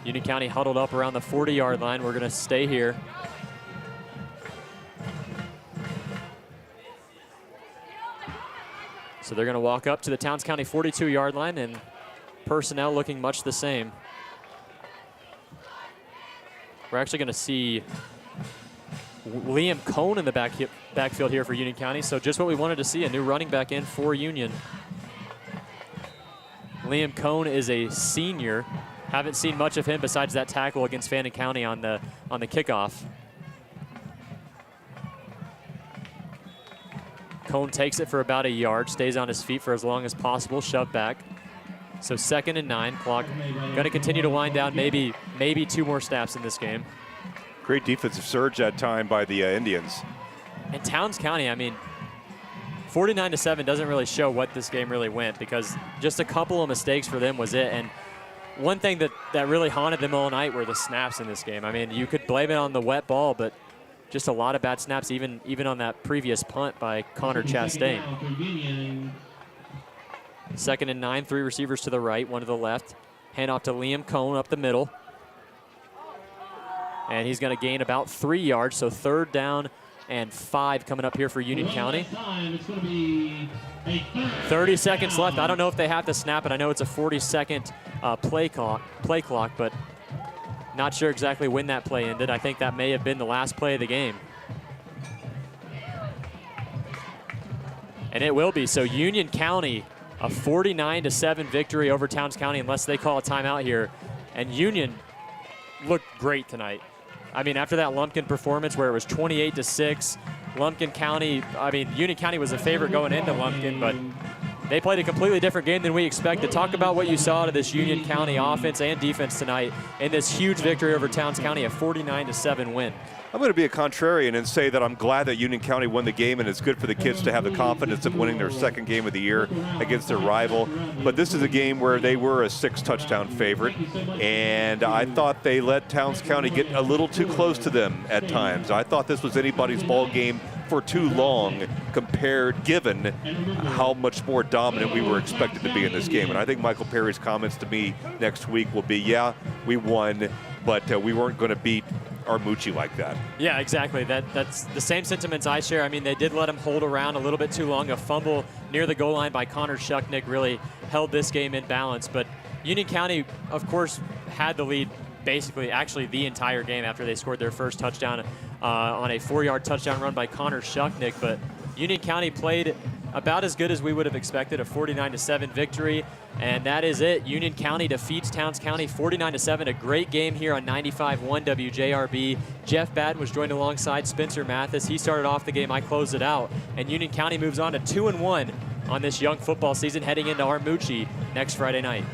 Union County huddled up around the 40-yard line. We're going to stay here. So they're going to walk up to the Towns County 42-yard line, and personnel looking much the same. We're actually going to see Liam Cohn in the backfield here for Union County. So just what we wanted to see, a new running back in for Union. Liam Cohn is a senior. Haven't seen much of him besides that tackle against Fannin County on the kickoff. Cohn takes it for about a yard, stays on his feet for as long as possible, shoved back. So 2nd and 9, clock going to continue to wind down, maybe 2 more snaps in this game. Great defensive surge that time by the Indians. And Towns County, I mean, 49-7 doesn't really show what this game really went, because just a couple of mistakes for them was it. And one thing that really haunted them all night were the snaps in this game. I mean, you could blame it on the wet ball, but just a lot of bad snaps, even on that previous punt by Connor Chastain. 2nd and 9, 3 receivers to the right, 1 to the left. Hand off to Liam Cohn up the middle. And he's going to gain about 3 yards, so 3rd down and 5 coming up here for Union County. 30 seconds left. I don't know if they have to snap it. I know it's a 40-second play clock, but not sure exactly when that play ended. I think that may have been the last play of the game. And it will be. So Union County, a 49-7 victory over Towns County, unless they call a timeout here. And Union looked great tonight. I mean, after that Lumpkin performance where it was 28-6, Lumpkin County, I mean, Union County was a favorite going into Lumpkin, but they played a completely different game than we expected. Talk about what you saw out of this Union County offense and defense tonight in this huge victory over Towns County, a 49-7 win. I'm going to be a contrarian and say that I'm glad that Union County won the game, and it's good for the kids to have the confidence of winning their 2nd game of the year against their rival. But this is a game where they were a 6-touchdown favorite, and I thought they let Towns County get a little too close to them at times. I thought this was anybody's ball game for too long given how much more dominant we were expected to be in this game. And I think Michael Perry's comments to me next week will be, yeah, we won, but we weren't going to beat Armucci like that. Yeah, exactly. That's the same sentiments I share. I mean, they did let him hold around a little bit too long. A fumble near the goal line by Connor Shucknick really held this game in balance. But Union County, of course, had the lead actually the entire game after they scored their first touchdown on a 4-yard touchdown run by Connor Shucknick. But Union County played about as good as we would have expected, a 49-7 victory. And that is it. Union County defeats Towns County 49-7. A great game here on 95.1 WJRB. Jeff Batten was joined alongside Spencer Mathis. He started off the game. I closed it out. And Union County moves on to 2-1 on this young football season, heading into Armucci next Friday night.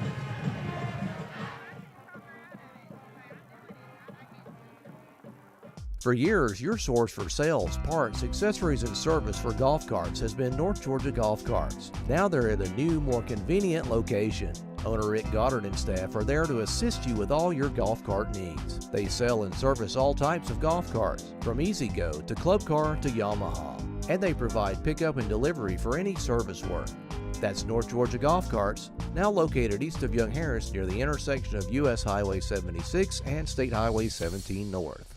For years, your source for sales, parts, accessories, and service for golf carts has been North Georgia Golf Carts. Now they're at a new, more convenient location. Owner Rick Goddard and staff are there to assist you with all your golf cart needs. They sell and service all types of golf carts, from E-Z-Go to Club Car to Yamaha. And they provide pickup and delivery for any service work. That's North Georgia Golf Carts, now located east of Young Harris near the intersection of U.S. Highway 76 and State Highway 17 North.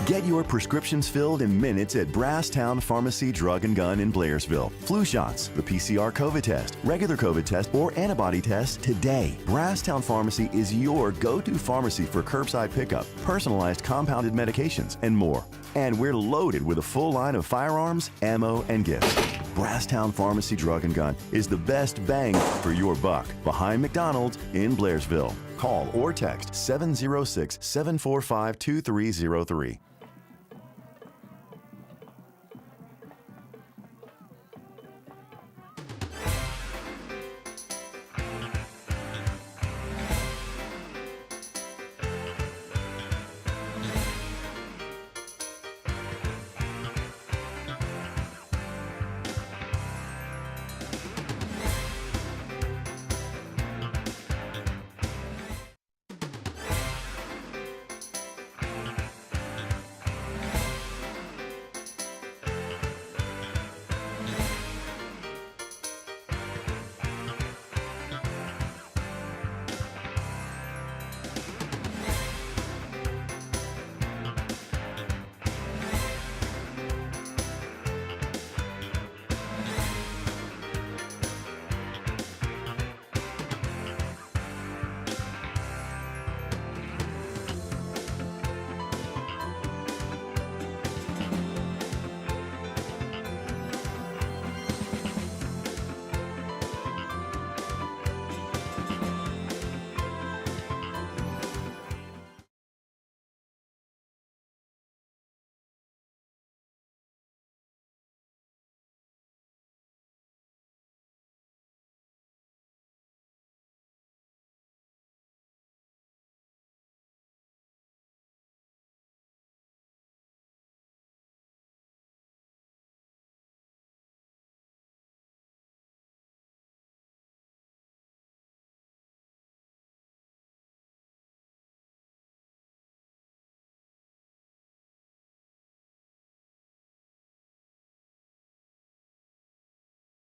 Get your prescriptions filled in minutes at Brasstown Pharmacy Drug and Gun in Blairsville. Flu shots, the PCR COVID test, regular COVID test, or antibody test today. Brasstown Pharmacy is your go-to pharmacy for curbside pickup, personalized compounded medications, and more. And we're loaded with a full line of firearms, ammo, and gifts. Brasstown Pharmacy Drug and Gun is the best bang for your buck behind McDonald's in Blairsville. Call or text 706-745-2303.